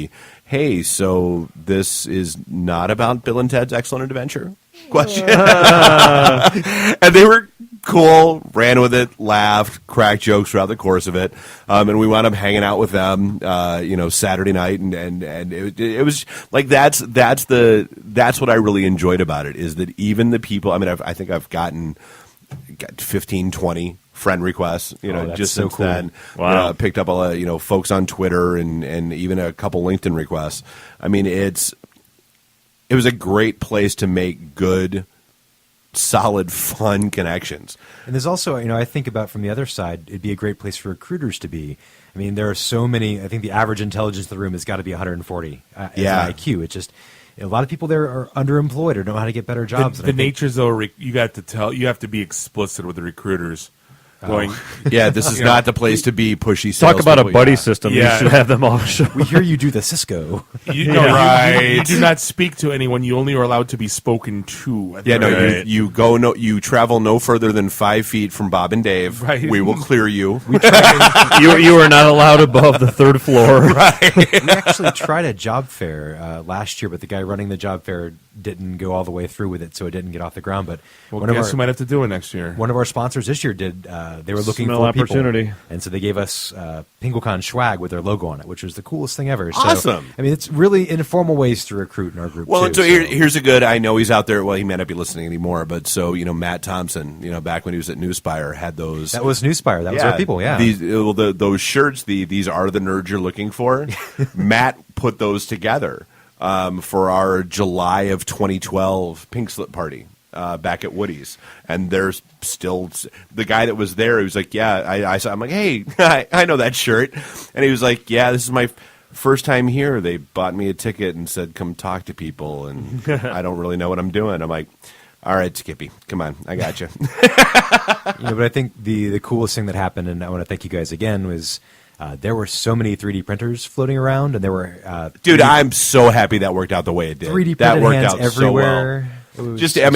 [SPEAKER 21] hey, so this is not about Bill and Ted's Excellent Adventure? Question. And they were cool, ran with it, laughed, cracked jokes throughout the course of it, and we wound up hanging out with them, Saturday night, and it was like that's what I really enjoyed about it, is that even the people. I mean, I think I've got 15, 20 friend requests, just
[SPEAKER 1] so
[SPEAKER 21] since
[SPEAKER 1] cool.
[SPEAKER 21] then.
[SPEAKER 22] Wow.
[SPEAKER 21] Picked up a lot, folks on Twitter and even a couple LinkedIn requests. I mean, it was a great place to make good, solid, fun connections.
[SPEAKER 1] And there's also, I think about from the other side, it'd be a great place for recruiters to be. I mean, there are so many. I think the average intelligence of the room has got to be 140 as an IQ. It's just a lot of people there are underemployed or don't know how to get better jobs.
[SPEAKER 12] The natures, though, you have to be explicit with the recruiters. Going,
[SPEAKER 21] yeah, this is not the place to be pushy.
[SPEAKER 22] Talk about a buddy system.
[SPEAKER 12] Yeah.
[SPEAKER 22] You should have them all show.
[SPEAKER 1] We hear you do the Cisco.
[SPEAKER 12] You do not speak to anyone. You only are allowed to be spoken to.
[SPEAKER 21] You travel no further than 5 feet from Bob and Dave.
[SPEAKER 12] Right.
[SPEAKER 21] We will clear you.
[SPEAKER 22] You are not allowed above the 3rd floor.
[SPEAKER 21] Right.
[SPEAKER 1] We actually tried a job fair last year, but the guy running the job fair didn't go all the way through with it, so it didn't get off the ground. But
[SPEAKER 12] guess who might have to do it next year?
[SPEAKER 1] One of our sponsors this year did. They were looking
[SPEAKER 22] Smell
[SPEAKER 1] for
[SPEAKER 22] opportunity.
[SPEAKER 1] people, and so they gave us Penguicon swag with their logo on it, which was the coolest thing ever.
[SPEAKER 21] Awesome.
[SPEAKER 1] So, I mean, it's really informal ways to recruit in our group.
[SPEAKER 21] Well,
[SPEAKER 1] too,
[SPEAKER 21] so here's a good. I know he's out there. Well, he may not be listening anymore, but so Matt Thompson, back when he was at Newspire, had those.
[SPEAKER 1] That was Newspire. That was our people. Yeah.
[SPEAKER 21] Those shirts. These are the nerds you're looking for. Matt put those together for our July of 2012 Pink Slip party. Back at Woody's, and there's still the guy that was there. He was like, "Yeah, I saw." I'm like, "Hey, I know that shirt," and he was like, "Yeah, this is my first time here. They bought me a ticket and said come talk to people, and I don't really know what I'm doing." I'm like, "All right, Skippy, come on, I got you."
[SPEAKER 1] But I think the coolest thing that happened, and I want to thank you guys again, was. There were so many 3D printers floating around, and there were.
[SPEAKER 21] Dude, I'm so happy that worked out the way it did.
[SPEAKER 1] 3D
[SPEAKER 21] that
[SPEAKER 1] printed
[SPEAKER 21] worked
[SPEAKER 1] hands
[SPEAKER 21] out
[SPEAKER 1] everywhere.
[SPEAKER 21] so well.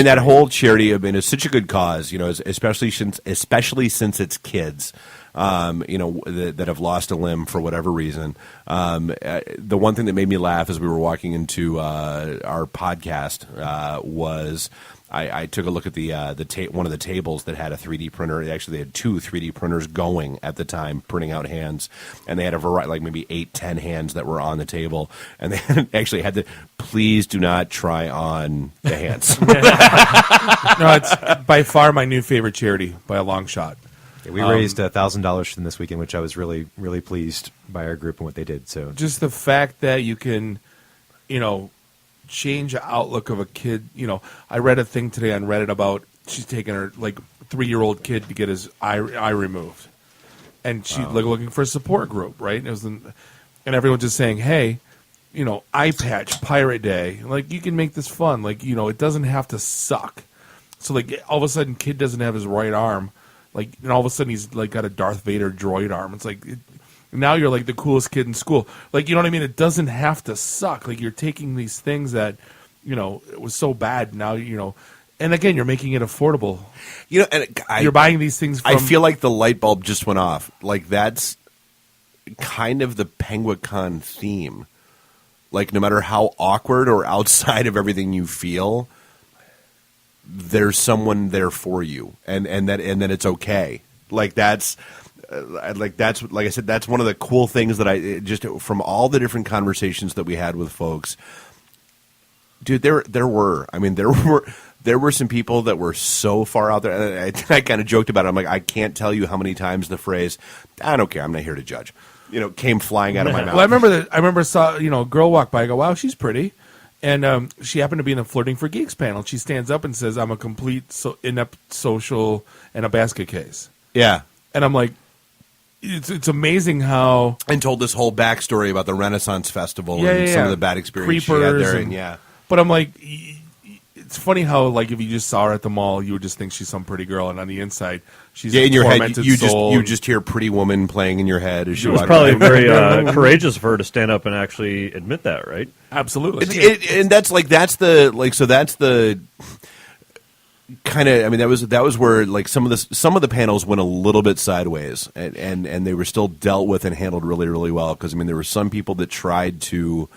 [SPEAKER 21] That whole charity. I mean, it's such a good cause. Especially since it's kids. That have lost a limb for whatever reason. The one thing that made me laugh as we were walking into our podcast was. I took a look at one of the tables that had a 3D printer. Actually, they had 2 3D printers going at the time, printing out hands, and they had a variety, like maybe 8, 10 hands that were on the table, and they actually had to. Please do not try on the hands.
[SPEAKER 12] No, it's by far my new favorite charity by a long shot.
[SPEAKER 1] Yeah, we raised $1,000 from this weekend, which I was really, really pleased by our group and what they did. So
[SPEAKER 12] just the fact that you can, change the outlook of a kid. I read a thing today on Reddit about she's taking her 3-year-old kid to get his eye removed, and she looking for a support group, right? And everyone's just saying, hey, eye patch pirate day, you can make this fun, it doesn't have to suck. So all of a sudden, kid doesn't have his right arm, and all of a sudden he's got a Darth Vader droid arm. It's now you're the coolest kid in school. You know what I mean? It doesn't have to suck. You're taking these things that, it was so bad. Now, and again, you're making it affordable. You're buying these things from...
[SPEAKER 21] I feel like the light bulb just went off. That's kind of the Penguicon theme. No matter how awkward or outside of everything you feel, there's someone there for you. And then it's okay. That's like I said, that's one of the cool things that I just from all the different conversations that we had with folks, dude. There were some people that were so far out there. And I kind of joked about it. I'm like, I can't tell you how many times the phrase "I don't care, I'm not here to judge," came flying out of my mouth.
[SPEAKER 12] Well, I remember saw a girl walk by. I go, wow, she's pretty. And she happened to be in the Flirting for Geeks panel. She stands up and says, I'm a complete inept social and a basket case.
[SPEAKER 21] Yeah.
[SPEAKER 12] And I'm like, it's amazing how...
[SPEAKER 21] And told this whole backstory about the Renaissance Festival and some of the bad experience she had there. And
[SPEAKER 12] But I'm like, it's funny how, like, if you just saw her at the mall, you would just think she's some pretty girl, and on the inside, she's
[SPEAKER 21] in your head,
[SPEAKER 12] tormented
[SPEAKER 21] you
[SPEAKER 12] soul.
[SPEAKER 21] just hear Pretty Woman playing in your head as she
[SPEAKER 22] It was
[SPEAKER 21] walked
[SPEAKER 22] probably
[SPEAKER 21] by.
[SPEAKER 22] very courageous of her to stand up and actually admit that, right?
[SPEAKER 12] Absolutely.
[SPEAKER 21] And that's the kind of, I mean, that was where like some of the panels went a little bit sideways, and they were still dealt with and handled really, really well, because I mean there were some people that tried to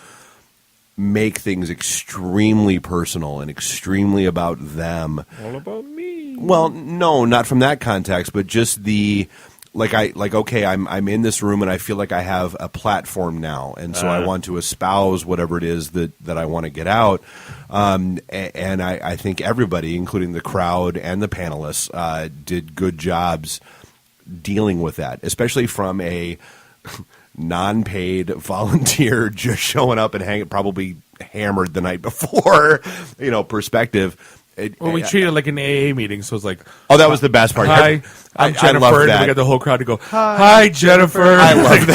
[SPEAKER 21] make things extremely personal and extremely about them.
[SPEAKER 22] All about me.
[SPEAKER 21] Well, no, not from that context, but just the okay, I'm in this room and I feel like I have a platform now, and so I want to espouse whatever it is that I want to get out. And I think everybody, including the crowd and the panelists, did good jobs dealing with that, especially from a non-paid volunteer just showing up and probably hammered the night before, perspective.
[SPEAKER 12] We treated it like an AA meeting, so it's like...
[SPEAKER 21] Oh, that was the best part.
[SPEAKER 12] Hi, I'm Jennifer,
[SPEAKER 21] I love
[SPEAKER 12] and
[SPEAKER 21] that.
[SPEAKER 12] we got the whole crowd to go, Hi Jennifer.
[SPEAKER 21] I love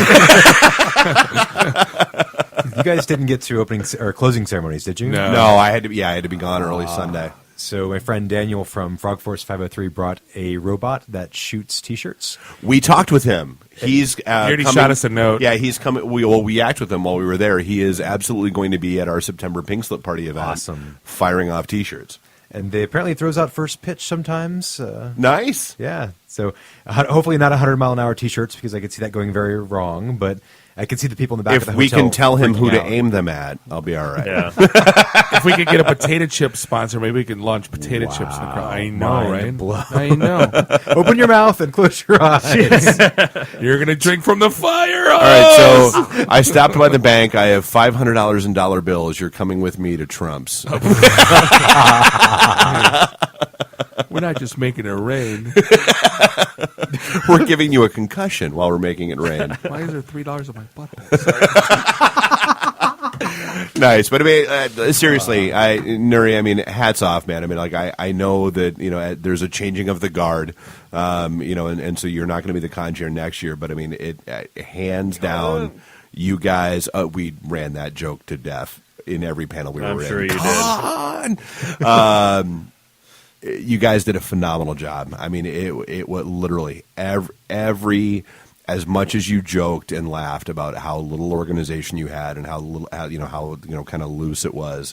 [SPEAKER 21] that.
[SPEAKER 1] You guys didn't get to opening or closing ceremonies, did you?
[SPEAKER 21] No, I had to be gone early Sunday.
[SPEAKER 1] So my friend Daniel from Frog Force 503 brought a robot that shoots T-shirts.
[SPEAKER 21] We talked with him. He's
[SPEAKER 12] he already shot us a note.
[SPEAKER 21] Yeah, he's coming. We acted with him while we were there. He is absolutely going to be at our September Pink Slip Party event.
[SPEAKER 1] Awesome.
[SPEAKER 21] Firing off T-shirts.
[SPEAKER 1] And they apparently throws out first pitch sometimes.
[SPEAKER 21] Nice.
[SPEAKER 1] Yeah. So hopefully not 100-mile-an-hour T-shirts, because I could see that going very wrong. But I could see the people in the back of the hotel.
[SPEAKER 21] If we can tell him who to
[SPEAKER 1] out.
[SPEAKER 21] aim them at, I'll be all right.
[SPEAKER 22] Yeah.
[SPEAKER 12] If we could get a potato chip sponsor, maybe we can launch potato chips in the crowd. I know,
[SPEAKER 1] Mind
[SPEAKER 12] right?
[SPEAKER 1] blown.
[SPEAKER 12] I know.
[SPEAKER 1] Open your mouth and close your eyes.
[SPEAKER 12] You're going to drink from the fire hose.
[SPEAKER 21] All right, so I stopped by the bank. I have $500 in dollar bills. You're coming with me to Trump's.
[SPEAKER 12] We're not just making it rain.
[SPEAKER 21] We're giving you a concussion while we're making it rain.
[SPEAKER 12] Why is there $3 on my butthole?
[SPEAKER 21] Nice, but I mean, seriously, Nuri, I mean, hats off, man. I mean, like, I know that, there's a changing of the guard, and so you're not going to be the con chair next year, but I mean, hands down, you guys, we ran that joke to death in every panel we were in.
[SPEAKER 22] I'm sure you
[SPEAKER 21] did. You guys did a phenomenal job. I mean, it was literally every as much as you joked and laughed about how little organization you had and how little, how kind of loose it was.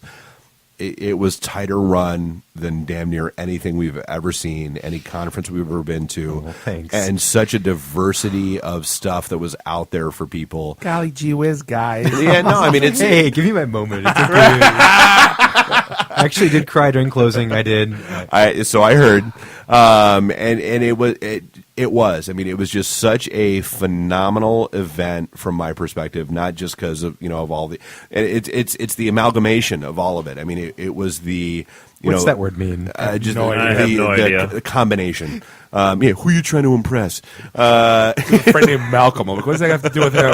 [SPEAKER 21] It was tighter run than damn near anything we've ever seen, any conference we've ever been to.
[SPEAKER 1] Oh, thanks.
[SPEAKER 21] And such a diversity of stuff that was out there for people.
[SPEAKER 12] Golly gee whiz, guys.
[SPEAKER 21] Yeah, no, I mean, it's...
[SPEAKER 1] Hey, give me my moment. I actually did cry during closing. I did.
[SPEAKER 21] So I heard. And it was. I mean, it was just such a phenomenal event from my perspective, not just because of, of all the... It's the amalgamation of all of it. I mean, it was the...
[SPEAKER 1] What's that word mean?
[SPEAKER 22] I have no idea.
[SPEAKER 21] The combination. Who are you trying to impress?
[SPEAKER 12] A friend named Malcolm. I'm like, what does that have to do with him?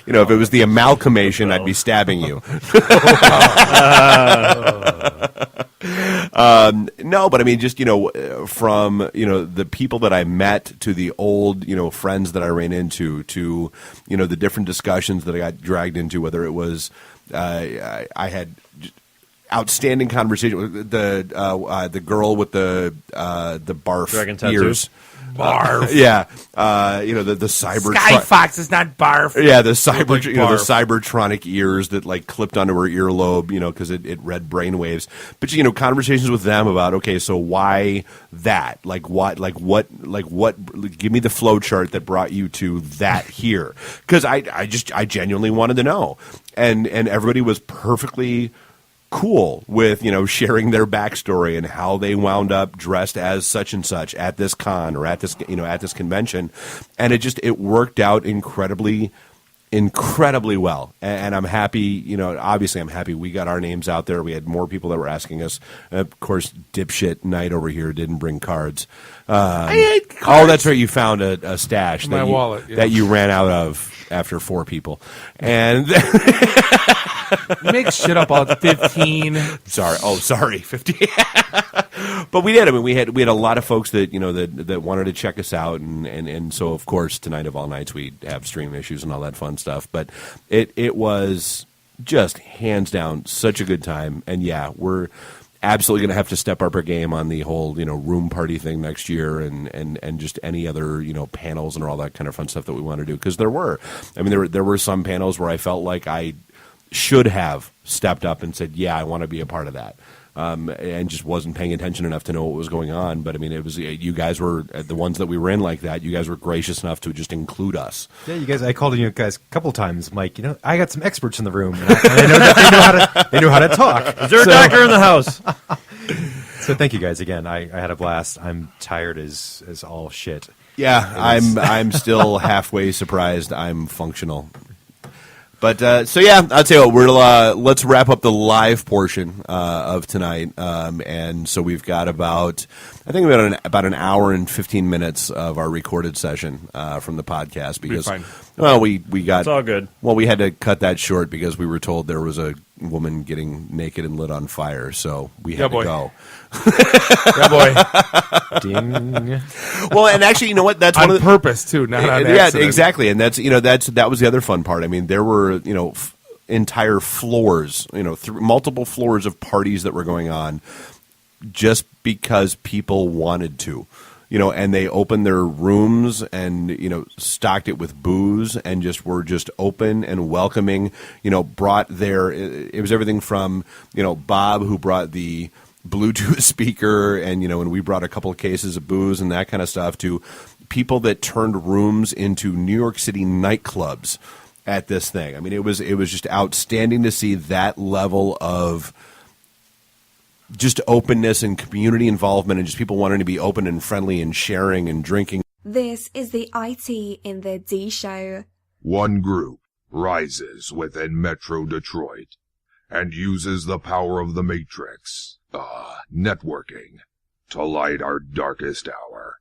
[SPEAKER 21] If it was the amalgamation, I'd be stabbing you. No, but I mean, just, from, the people that I met to the old, friends that I ran into to, the different discussions that I got dragged into, whether it was, I had outstanding conversation with the girl with the barf
[SPEAKER 22] Dragon
[SPEAKER 21] ears.
[SPEAKER 12] Barf.
[SPEAKER 21] Yeah. The cyber
[SPEAKER 12] Sky Fox is not barf.
[SPEAKER 21] Yeah, the cyber
[SPEAKER 12] Like
[SPEAKER 21] the
[SPEAKER 12] barf.
[SPEAKER 21] cybertronic ears that like clipped onto her earlobe, because it read brainwaves. But conversations with them about, okay, so why that? Like what give me the flow chart that brought you to that here. Cuz I genuinely wanted to know. And everybody was perfectly cool with sharing their backstory and how they wound up dressed as such and such at this con or at this at this convention, and it worked out incredibly well. And I'm happy, obviously I'm happy we got our names out there. We had more people that were asking us. Of course, dipshit Knight over here didn't bring cards.
[SPEAKER 12] I hate cards.
[SPEAKER 21] Oh, that's right. You found a stash
[SPEAKER 12] In my wallet, yeah.
[SPEAKER 21] that you ran out of. after 4 people, and
[SPEAKER 12] you make shit up all 15.
[SPEAKER 21] Sorry, 15. But we did. I mean, we had a lot of folks that that wanted to check us out, and so of course tonight of all nights we have stream issues and all that fun stuff. But it was just hands down such a good time, and yeah, we're absolutely going to have to step up our game on the whole room party thing next year, and just any other panels and all that kind of fun stuff that we want to do, because there were some panels where I felt like I should have stepped up and said, yeah, I want to be a part of that. And just wasn't paying attention enough to know what was going on. But I mean, it was you guys were the ones that we were in like that. You guys were gracious enough to just include us.
[SPEAKER 1] Yeah, you guys. I called you guys a couple times, Mike. I got some experts in the room, and I know that they know how to talk.
[SPEAKER 22] Is there a doctor in the house?
[SPEAKER 1] So thank you guys again. I had a blast. I'm tired as all shit.
[SPEAKER 21] Yeah, I'm still halfway surprised I'm functional. But so yeah, I'll tell you what. Let's wrap up the live portion of tonight, and so we've got about an hour and 15 minutes of our recorded session from the podcast, because we got
[SPEAKER 22] it's all good.
[SPEAKER 21] Well, we had to cut that short because we were told there was a woman getting naked and lit on fire, so we had to go.
[SPEAKER 12] Yeah, boy.
[SPEAKER 1] Ding.
[SPEAKER 21] Well, and actually, you know what? That's
[SPEAKER 12] on
[SPEAKER 21] one of
[SPEAKER 12] purpose too, not on
[SPEAKER 21] yeah,
[SPEAKER 12] accident.
[SPEAKER 21] exactly. And that was the other fun part. I mean, there were entire floors, multiple floors of parties that were going on, just because people wanted to. And they opened their rooms and, stocked it with booze and were just open and welcoming, brought it was everything from, Bob, who brought the Bluetooth speaker and we brought a couple of cases of booze and that kind of stuff, to people that turned rooms into New York City nightclubs at this thing. I mean, it was just outstanding to see that level of just openness and community involvement, and just people wanting to be open and friendly and sharing and drinking.
[SPEAKER 3] This is the IT in the D Show.
[SPEAKER 4] One group rises within Metro Detroit and uses the power of the Matrix, networking, to light our darkest hour,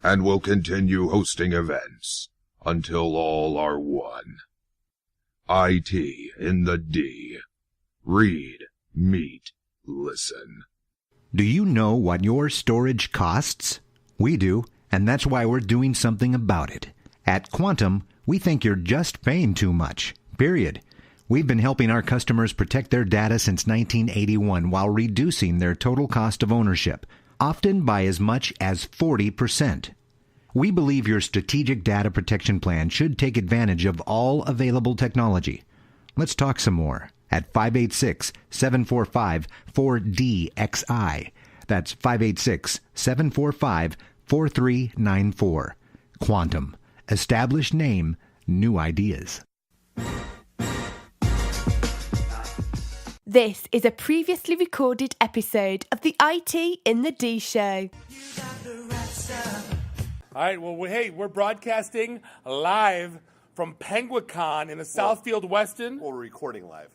[SPEAKER 4] and will continue hosting events until all are one. IT in the D. Read, meet, listen.
[SPEAKER 11] Do you know what your storage costs? We do, and that's why we're doing something about it. At Quantum, we think you're just paying too much, period. We've been helping our customers protect their data since 1981 while reducing their total cost of ownership, often by as much as 40%. We believe your strategic data protection plan should take advantage of all available technology. Let's talk some more at 586-745-4DXI. That's 586-745-4394. Quantum. Established name, new ideas.
[SPEAKER 2] This is a previously recorded episode of the IT in the D Show.
[SPEAKER 12] All right, well, hey, we're broadcasting live from Penguicon in the Southfield Weston.
[SPEAKER 21] Well, we're recording live.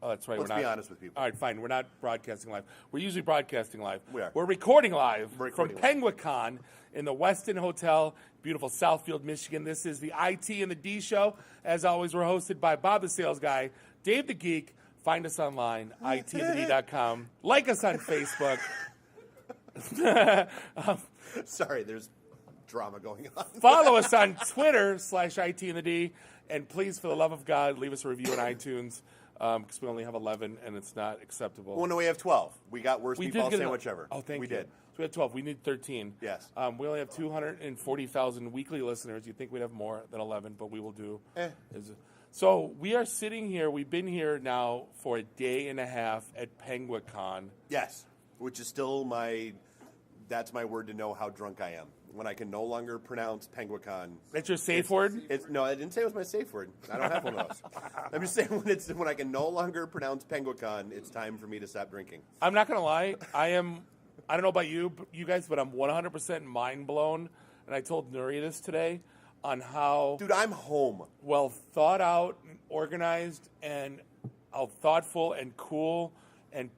[SPEAKER 12] Oh, that's right.
[SPEAKER 21] Let's be honest with people.
[SPEAKER 12] All right, fine. We're not broadcasting live. We're usually broadcasting live.
[SPEAKER 21] We are.
[SPEAKER 12] We're recording live
[SPEAKER 21] Recording
[SPEAKER 12] from Penguicon in the Weston Hotel, beautiful Southfield, Michigan. This is the IT and the D Show. As always, we're hosted by Bob the Sales Guy, Dave the Geek. Find us online, itandthed.com. Like us on Facebook.
[SPEAKER 21] Sorry, there's drama going on.
[SPEAKER 12] Follow us on Twitter /ITandTheD. And please, for the love of God, leave us a review on iTunes, because we only have 11 and it's not acceptable.
[SPEAKER 21] Well, no, we have 12. We got worst meatball sandwich ever.
[SPEAKER 12] Oh, thank you.
[SPEAKER 21] We did.
[SPEAKER 12] So we have 12. We need 13.
[SPEAKER 21] Yes.
[SPEAKER 12] We only have 240,000 weekly listeners. You'd think we'd have more than 11, but we will do. So we are sitting here. We've been here now for a day and a half at Penguicon.
[SPEAKER 21] Yes, which is still that's my word to know how drunk I am. When I can no longer pronounce Penguicon.
[SPEAKER 12] That's your safe word?
[SPEAKER 21] No, I didn't say it was my safe word. I don't have one of those. I'm just saying when I can no longer pronounce Penguicon, it's time for me to stop drinking.
[SPEAKER 12] I'm not going to lie. I don't know about you guys, but I'm 100% mind blown. And I told Nuri this today on how...
[SPEAKER 21] Dude, I'm home.
[SPEAKER 12] Well thought out and organized and how thoughtful and cool and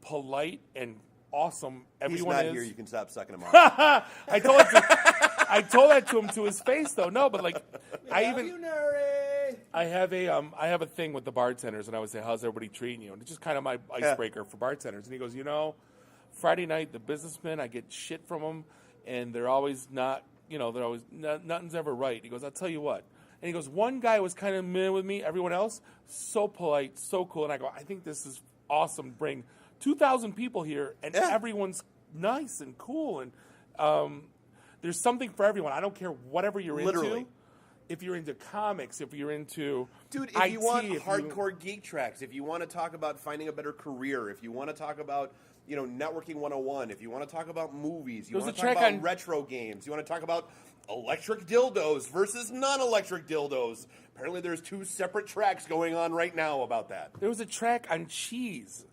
[SPEAKER 12] polite and awesome everyone is.
[SPEAKER 21] He's not here. You can stop sucking him off.
[SPEAKER 12] I told that to him to his face, though. No, but like,
[SPEAKER 21] I love you, Nuri.
[SPEAKER 12] I have a thing with the bartenders, and I would say, "How's everybody treating you?" And it's just kind of my icebreaker for bartenders. And he goes, Friday night, the businessmen, I get shit from them, and they're always not, nothing's ever right. He goes, I'll tell you what. And he goes, one guy was kind of meh with me. Everyone else, so polite, so cool. And I go, I think this is awesome to bring 2,000 people here, and everyone's nice and cool. And there's something for everyone. I don't care whatever you're into. If you're into comics, if you're into
[SPEAKER 21] Dude, if
[SPEAKER 12] IT,
[SPEAKER 21] you want hardcore geek tracks, if you want to talk about finding a better career, if you want to talk about networking 101, if you want to talk about movies, you want to talk about retro games, you want to talk about electric dildos versus non-electric dildos. Apparently there's 2 separate tracks going on right now about that.
[SPEAKER 12] There was a track on cheese.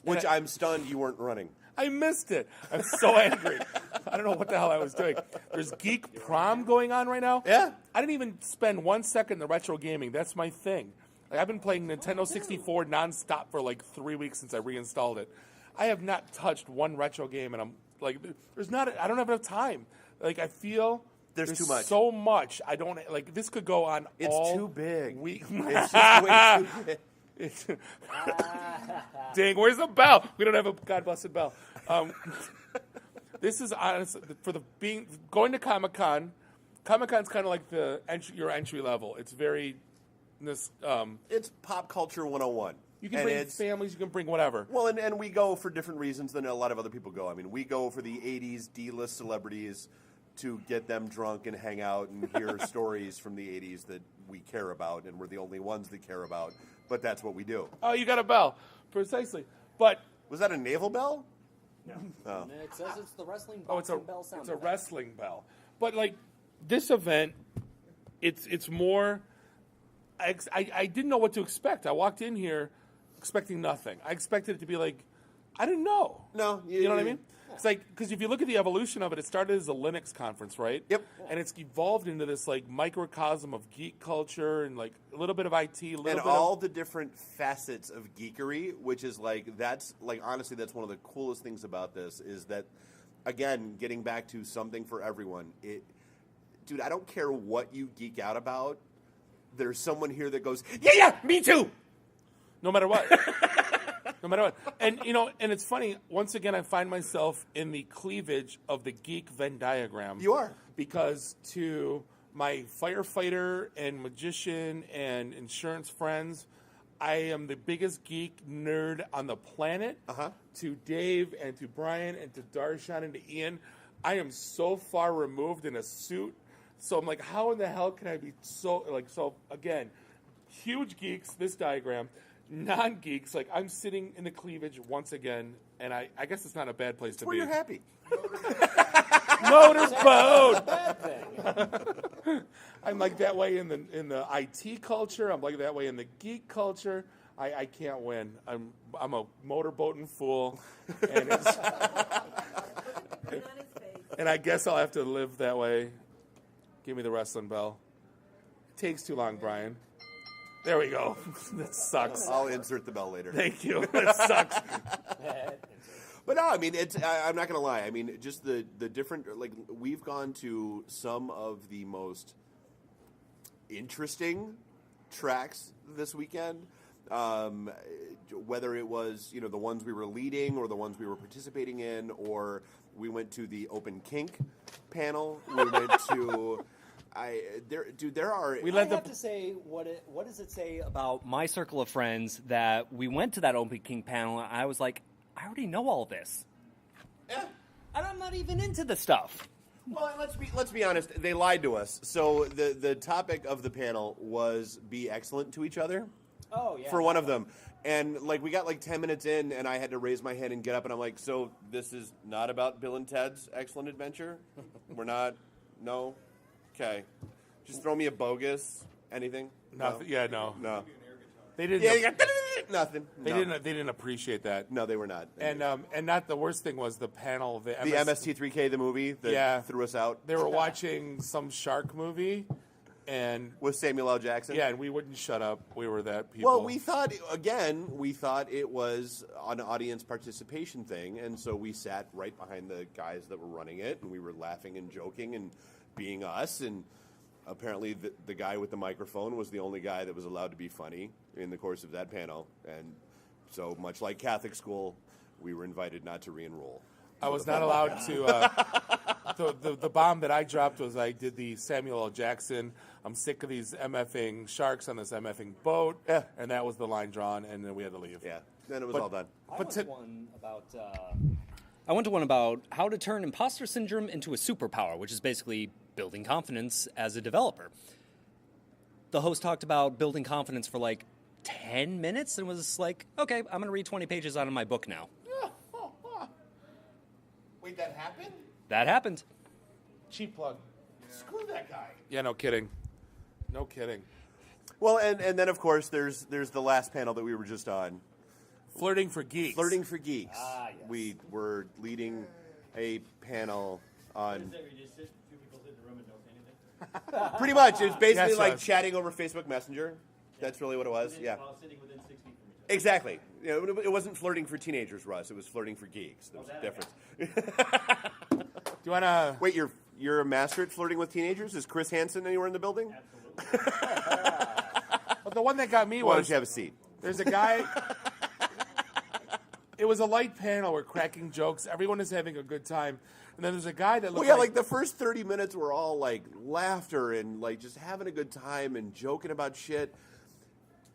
[SPEAKER 21] Which I'm stunned you weren't running.
[SPEAKER 12] I missed it. I'm so angry. I don't know what the hell I was doing. There's Geek Prom going on right now.
[SPEAKER 21] Yeah.
[SPEAKER 12] I didn't even spend 1 second in the retro gaming. That's my thing. Like, I've been playing Nintendo 64 nonstop for like 3 weeks since I reinstalled it. I have not touched one retro game, and I'm like, I don't have enough time. Like, I feel
[SPEAKER 21] there's too much.
[SPEAKER 12] So much. I don't like. This could go on.
[SPEAKER 21] It's
[SPEAKER 12] all
[SPEAKER 21] too big.
[SPEAKER 12] Week.
[SPEAKER 21] It's just way too big.
[SPEAKER 12] Dang, where's the bell? We don't have a God blessed bell. This is honest for going to Comic-Con. Comic-Con's kind of like your entry level. It's very
[SPEAKER 21] it's pop culture 101.
[SPEAKER 12] You can bring families, you can bring whatever.
[SPEAKER 21] Well, and we go for different reasons than a lot of other people go. I mean, we go for the 80s D-list celebrities to get them drunk and hang out and hear stories from the 80s that we care about, and we're the only ones that care about. But that's what we do.
[SPEAKER 12] Oh, you got a bell. Precisely. But
[SPEAKER 21] was that a naval bell?
[SPEAKER 12] No.
[SPEAKER 21] Oh.
[SPEAKER 14] And it says it's the wrestling
[SPEAKER 12] bell sound. It's a wrestling bell. But like this event, it's more. I didn't know what to expect. I walked in here expecting nothing. I expected it to be like, I didn't know.
[SPEAKER 21] No,
[SPEAKER 12] you know what I mean? It's like, because if you look at the evolution of it, it started as a Linux conference, right?
[SPEAKER 21] Yep.
[SPEAKER 12] And it's evolved into this like microcosm of geek culture and like a little bit of IT,
[SPEAKER 21] the different facets of geekery, which is honestly, that's one of the coolest things about this is that, again, getting back to something for everyone. Dude, I don't care what you geek out about. There's someone here that goes, yeah, me too.
[SPEAKER 12] No matter what. No matter what. And, and it's funny, once again, I find myself in the cleavage of the geek Venn diagram.
[SPEAKER 21] You are.
[SPEAKER 12] Because to my firefighter and magician and insurance friends, I am the biggest geek nerd on the planet.
[SPEAKER 21] Uh-huh.
[SPEAKER 12] To Dave and to Brian and to Darshan and to Ian, I am so far removed in a suit. So I'm like, how in the hell can I be so again, huge geeks, this diagram. Non-geeks, like I'm sitting in the cleavage once again, and I guess it's not a bad place to be.
[SPEAKER 21] Where you're happy.
[SPEAKER 12] Motorboat. I'm like that way in the IT culture. I'm like that way in the geek culture. I can't win. I'm a motorboating fool, and and I guess I'll have to live that way. Give me the wrestling bell. It takes too long, Brian. There we go. That sucks.
[SPEAKER 21] I'll insert the bell later.
[SPEAKER 12] Thank you. That sucks.
[SPEAKER 21] But no, I mean, I'm not going to lie. I mean, just the different, we've gone to some of the most interesting tracks this weekend. Whether it was, the ones we were leading or the ones we were participating in, or we went to the Open Kink panel. We went to... I have
[SPEAKER 14] to say, what does it say about my circle of friends that we went to that Open King panel and I was like, I already know all this.
[SPEAKER 21] Yeah.
[SPEAKER 14] And I'm not even into the stuff.
[SPEAKER 21] Well, let's be honest. They lied to us. So the topic of the panel was be excellent to each other.
[SPEAKER 14] Oh, yeah.
[SPEAKER 21] For one of them. And we got 10 minutes in and I had to raise my hand and get up and I'm like, so this is not about Bill and Ted's Excellent Adventure? We're not? No? Okay. Just throw me a bogus anything.
[SPEAKER 12] Nothing.
[SPEAKER 21] No?
[SPEAKER 12] Yeah, no.
[SPEAKER 21] No.
[SPEAKER 12] They didn't.
[SPEAKER 21] Yeah, you got nothing.
[SPEAKER 12] They didn't appreciate that.
[SPEAKER 21] No, they were not.
[SPEAKER 12] And not the worst thing was the panel. The
[SPEAKER 21] MST3K, the movie that threw us out.
[SPEAKER 12] They were watching some shark movie, and
[SPEAKER 21] with Samuel L. Jackson.
[SPEAKER 12] Yeah, and we wouldn't shut up. We were that people.
[SPEAKER 21] Well, we thought it was an audience participation thing, and so we sat right behind the guys that were running it, and we were laughing and joking and being us, and apparently the guy with the microphone was the only guy that was allowed to be funny in the course of that panel. And so much like Catholic school, we were invited not to re-enroll.
[SPEAKER 12] I was not allowed to. The bomb that I dropped was I did the Samuel L. Jackson. I'm sick of these MFing sharks on this MFing boat.
[SPEAKER 21] Yeah.
[SPEAKER 12] And that was the line drawn, and then we had to leave.
[SPEAKER 21] Yeah. Then it was all done.
[SPEAKER 14] I went to one about how to turn imposter syndrome into a superpower, which is basically building confidence as a developer. The host talked about building confidence for like 10 minutes and was like, okay, I'm going to read 20 pages out of my book now.
[SPEAKER 21] Wait, that happened?
[SPEAKER 14] That happened.
[SPEAKER 12] Cheap plug.
[SPEAKER 21] Screw that guy.
[SPEAKER 12] Yeah, no kidding. No kidding.
[SPEAKER 21] Well, and then, of course, there's the last panel that we were just on.
[SPEAKER 12] Flirting for Geeks.
[SPEAKER 21] Flirting for Geeks.
[SPEAKER 14] Ah, yes.
[SPEAKER 21] We were leading a panel on... Pretty much. It was basically like chatting over Facebook Messenger. That's really what it was. Yeah.
[SPEAKER 8] While sitting within 6 feet from each other.
[SPEAKER 21] Exactly. You know, it wasn't flirting for teenagers, Russ. It was flirting for geeks. There was a difference.
[SPEAKER 12] Do you want to...
[SPEAKER 21] Wait, you're a master at flirting with teenagers? Is Chris Hansen anywhere in the building?
[SPEAKER 8] Absolutely.
[SPEAKER 12] But the one that got me
[SPEAKER 21] Why
[SPEAKER 12] was...
[SPEAKER 21] don't you have a seat?
[SPEAKER 12] There's a guy... It was a light panel. We're cracking jokes. Everyone is having a good time. And then there's a guy that looked
[SPEAKER 21] like the first 30 minutes were all like laughter and like just having a good time and joking about shit.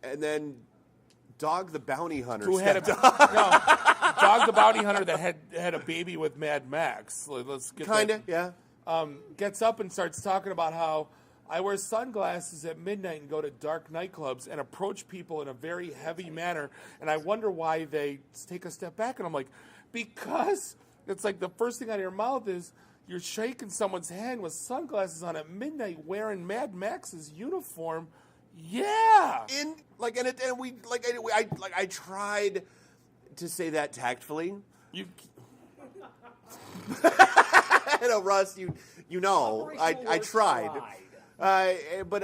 [SPEAKER 21] And then Dog the Bounty Hunter.
[SPEAKER 12] Dog the Bounty Hunter that had a baby with Mad Max. Let's get
[SPEAKER 21] yeah.
[SPEAKER 12] Gets up and starts talking about how I wear sunglasses at midnight and go to dark nightclubs and approach people in a very heavy manner, and I wonder why they take a step back. And I'm like, because it's like the first thing out of your mouth is you're shaking someone's hand with sunglasses on at midnight wearing Mad Max's uniform. Yeah.
[SPEAKER 21] I tried to say that tactfully. I know, Russ. You know, I tried. But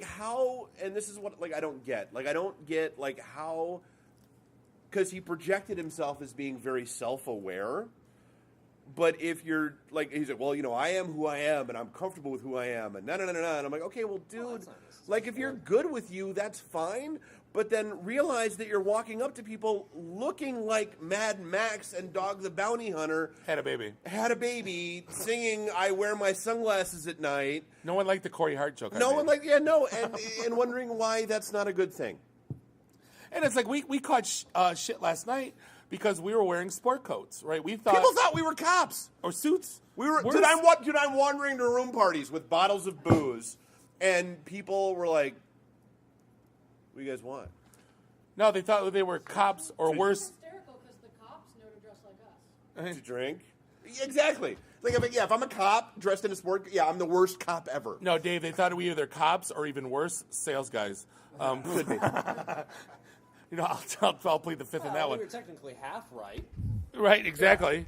[SPEAKER 21] how, and this is what I don't get. I don't get how, because he projected himself as being very self-aware. But if you're he's like, well, I am who I am, and I'm comfortable with who I am, and and I'm like, okay, well, dude, if you're good with you, that's fine. But then realize that you're walking up to people looking like Mad Max and Dog the Bounty Hunter
[SPEAKER 12] had a baby,
[SPEAKER 21] singing "I wear my sunglasses at night."
[SPEAKER 12] No one liked the Corey Hart joke.
[SPEAKER 21] And wondering why that's not a good thing.
[SPEAKER 12] And it's like we caught shit last night because we were wearing sport coats, right?
[SPEAKER 21] People thought we were cops
[SPEAKER 12] or suits.
[SPEAKER 21] Dude, I'm wandering to room parties with bottles of booze, and people were like, "What do you guys want?"
[SPEAKER 12] No, they thought they were cops or worse.
[SPEAKER 8] Hysterical because the cops know to dress like us.
[SPEAKER 21] To drink? Exactly. If I'm a cop dressed in a sport, I'm the worst cop ever.
[SPEAKER 12] No, Dave, they thought we were either cops or even worse, sales guys.
[SPEAKER 21] Could be.
[SPEAKER 12] I'll plead the fifth in that one.
[SPEAKER 14] We were technically half right.
[SPEAKER 12] Right, exactly.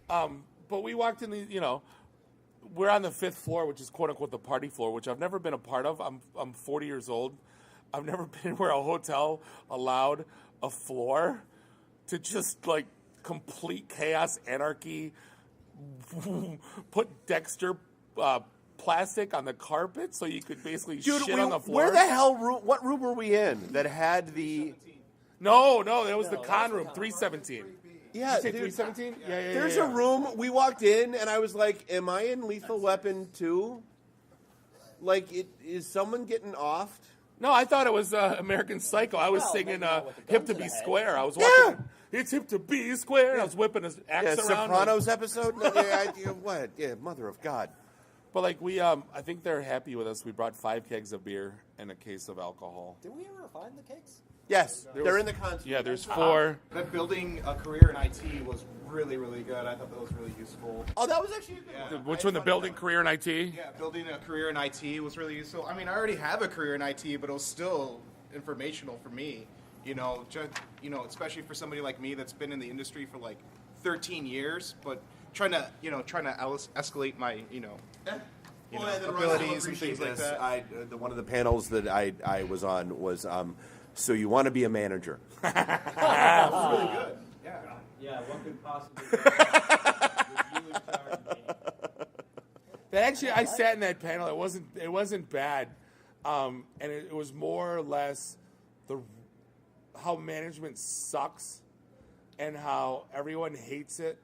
[SPEAKER 12] But we walked in we're on the 5th floor, which is quote unquote the party floor, which I've never been a part of. I'm 40 years old. I've never been where a hotel allowed a floor to just complete chaos, anarchy, put Dexter plastic on the carpet so you could basically shit on the floor.
[SPEAKER 21] Where the hell what room were we in that had the...
[SPEAKER 12] No, that was the con room, 317.
[SPEAKER 21] Yeah,
[SPEAKER 12] Did you say 317? Yeah.
[SPEAKER 21] There's a room, we walked in, and I was like, am I in Lethal Weapon 2? Is someone getting offed?
[SPEAKER 12] No, I thought it was American Psycho. I was singing Hip to Be Square. I was walking, it's hip to be square, and I was whipping his axe around.
[SPEAKER 21] Sopranos episode? What? Yeah, mother of God.
[SPEAKER 12] But I think they're happy with us. We brought 5 kegs of beer and a case of alcohol.
[SPEAKER 14] Did we ever find the kegs?
[SPEAKER 21] Yes, they're in the console.
[SPEAKER 12] Yeah, there's 4.
[SPEAKER 18] That building a career in IT was really, really good. I thought that was really useful.
[SPEAKER 21] Oh, that was actually a good one.
[SPEAKER 12] Which one, the building career in IT?
[SPEAKER 18] Yeah, building a career in IT was really useful. I mean, I already have a career in IT, but it was still informational for me. Especially for somebody like me that's been in the industry for 13 years, but trying to escalate my, abilities and things like that.
[SPEAKER 21] One of the panels that I was on was, so you want to be a manager.
[SPEAKER 18] That was really good. Yeah,
[SPEAKER 8] what could possibly with you in charge?
[SPEAKER 12] Actually, I sat in that panel. It wasn't bad, and it was more or less how management sucks, and how everyone hates it,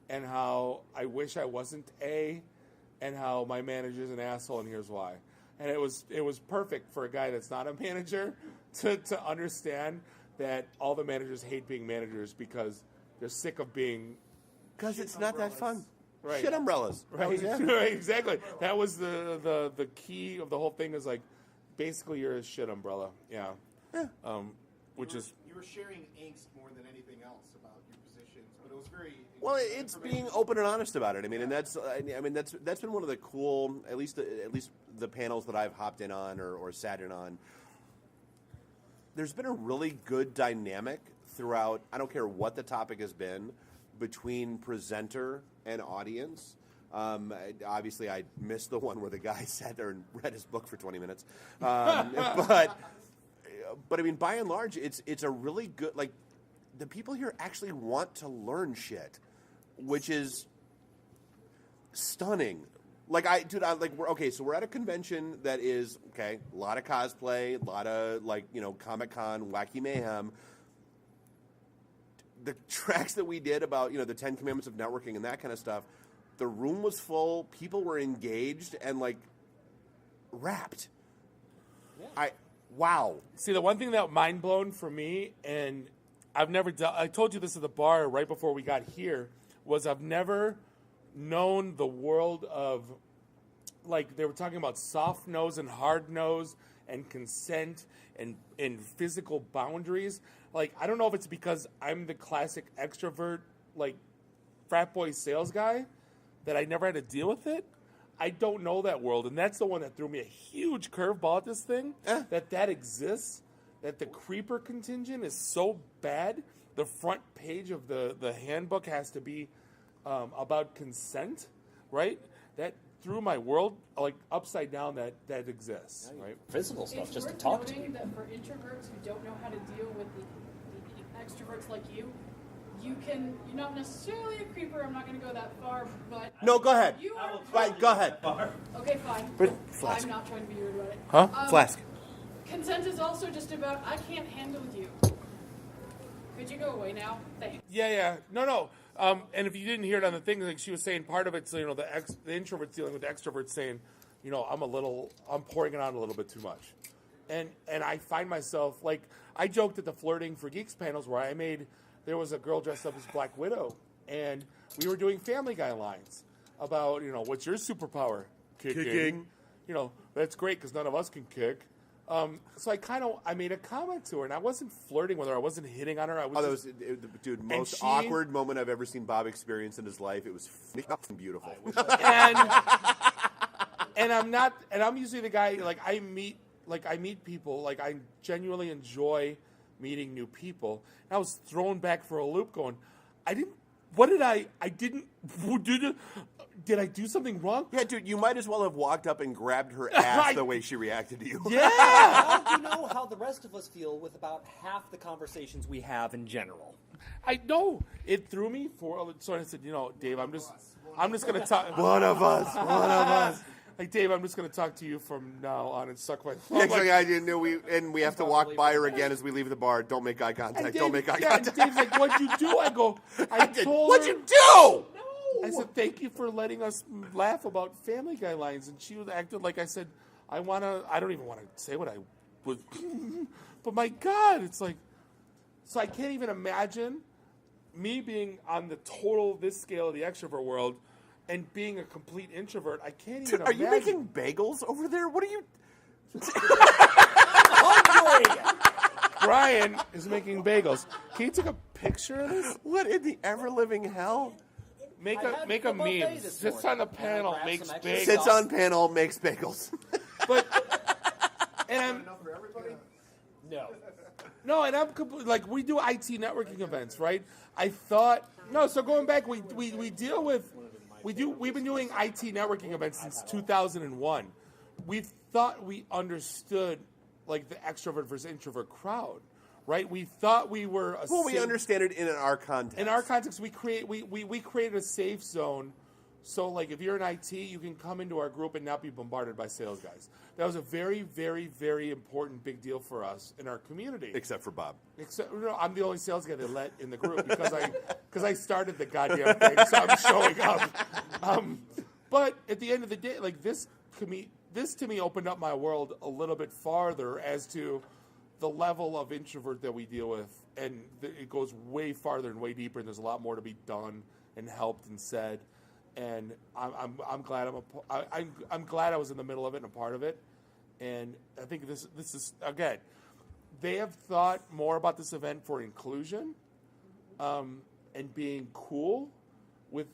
[SPEAKER 12] and how I wish I wasn't and how my manager's an asshole, and here's why. And it was perfect for a guy that's not a manager to understand that all the managers hate being managers because they're sick of being.
[SPEAKER 21] Because it's not that fun.
[SPEAKER 12] Right.
[SPEAKER 21] Shit umbrellas.
[SPEAKER 12] Right. Right. Exactly. That was the key of the whole thing. Is like, basically, you're a shit umbrella. Yeah. Which is.
[SPEAKER 18] You were sharing angst more than anything else about your positions, but it was very.
[SPEAKER 21] Well, it's being open and honest about it. I mean, and that's been one of the cool, at least the panels that I've hopped in on or sat in on. There's been a really good dynamic throughout. I don't care what the topic has been, between presenter and audience. Obviously, I missed the one where the guy sat there and read his book for 20 minutes. But I mean, by and large, it's a really good, like, the people here actually want to learn shit, which is stunning. Like, we're at a convention that is, a lot of cosplay, a lot of, Comic-Con, wacky mayhem. The tracks that we did about, the 10 Commandments of networking and that kind of stuff, the room was full, people were engaged and, rapt. Yeah. Wow.
[SPEAKER 12] See, the one thing that mind blown for me, and I've never done, I told you this at the bar right before we got here, was I've never known the world of, they were talking about soft nose and hard nose and consent and physical boundaries. I don't know if it's because I'm the classic extrovert, frat boy sales guy, that I never had to deal with it. I don't know that world, and that's the one that threw me a huge curveball at this thing, that exists, that the creeper contingent is so bad, the front page of the handbook has to be about consent, right? That threw my world upside down that exists, right?
[SPEAKER 14] Physical stuff,
[SPEAKER 8] It's
[SPEAKER 14] just to
[SPEAKER 8] worth
[SPEAKER 14] talk to.
[SPEAKER 8] noting that for introverts who don't know how to deal with the extroverts like you, you're not necessarily a creeper. I'm not going to go that far, but
[SPEAKER 21] No, go ahead.
[SPEAKER 8] You are
[SPEAKER 21] Fine, go ahead.
[SPEAKER 8] Okay, fine.
[SPEAKER 21] Flask.
[SPEAKER 8] I'm not going to be rude about it.
[SPEAKER 21] Huh? Flask.
[SPEAKER 8] Consent is also just about I can't handle you. Could you go away now? Thanks.
[SPEAKER 12] Yeah. No. And if you didn't hear it on the thing, she was saying part of it's, the introverts dealing with the extroverts saying, I'm pouring it on a little bit too much. And I find myself, I joked at the Flirting for Geeks panels where there was a girl dressed up as Black Widow, and we were doing Family Guy lines about, what's your superpower? Kicking. That's great because none of us can kick. So I made a comment to her, and I wasn't flirting with her. I wasn't hitting on her.
[SPEAKER 21] Most awkward moment I've ever seen Bob experience in his life. It was beautiful.
[SPEAKER 12] And I'm usually the guy, I meet people, I genuinely enjoy meeting new people. And I was thrown back for a loop going, did I do something wrong?
[SPEAKER 21] Yeah, dude, you might as well have walked up and grabbed her ass the way she reacted to you.
[SPEAKER 12] Yeah!
[SPEAKER 14] How do you know how the rest of us feel with about half the conversations we have in general?
[SPEAKER 12] I know. It threw me so I said, Dave, I'm just going to talk.
[SPEAKER 21] One of us.
[SPEAKER 12] Dave, I'm just going to talk to you from now on and suck my thumb.
[SPEAKER 21] Actually, I didn't know we have to walk by her again as we leave the bar. Don't make eye contact. Don't make eye contact.
[SPEAKER 12] And Dave's like, what'd you do? I go, I told
[SPEAKER 21] What'd
[SPEAKER 12] her.
[SPEAKER 21] you do?
[SPEAKER 12] I said, thank you for letting us laugh about Family Guy lines. And she was acting like I said, I don't even want to say what I was. But my God, it's so I can't even imagine me being on the this scale of the extrovert world and being a complete introvert. I can't even imagine.
[SPEAKER 21] Are you making bagels over there? What are you...
[SPEAKER 12] Brian is making bagels. Can you take a picture of this?
[SPEAKER 21] What in the ever-living hell?
[SPEAKER 12] Make a meme. Sits on the panel, makes bagels.
[SPEAKER 21] Sits on panel, makes bagels.
[SPEAKER 12] And and I'm we do IT networking events, right? So going back, we've been doing IT networking events since 2001. We thought we understood the extrovert versus introvert crowd, right? We thought we were
[SPEAKER 21] we understand it in our context.
[SPEAKER 12] In our context, we created a safe zone So, like, if you're in IT, you can come into our group and not be bombarded by sales guys. That was a very, very, very important big deal for us in our community.
[SPEAKER 21] Except for Bob.
[SPEAKER 12] I'm the only sales guy they let in the group because I started the goddamn thing, so I'm showing up. But at the end of the day, like, this to me opened up my world a little bit farther as to the level of introvert that we deal with, and it goes way farther and way deeper, and there's a lot more to be done and helped and said. And I'm glad I'm glad I was in the middle of it and a part of it. And I think this is, again, they have thought more about this event for inclusion and being cool with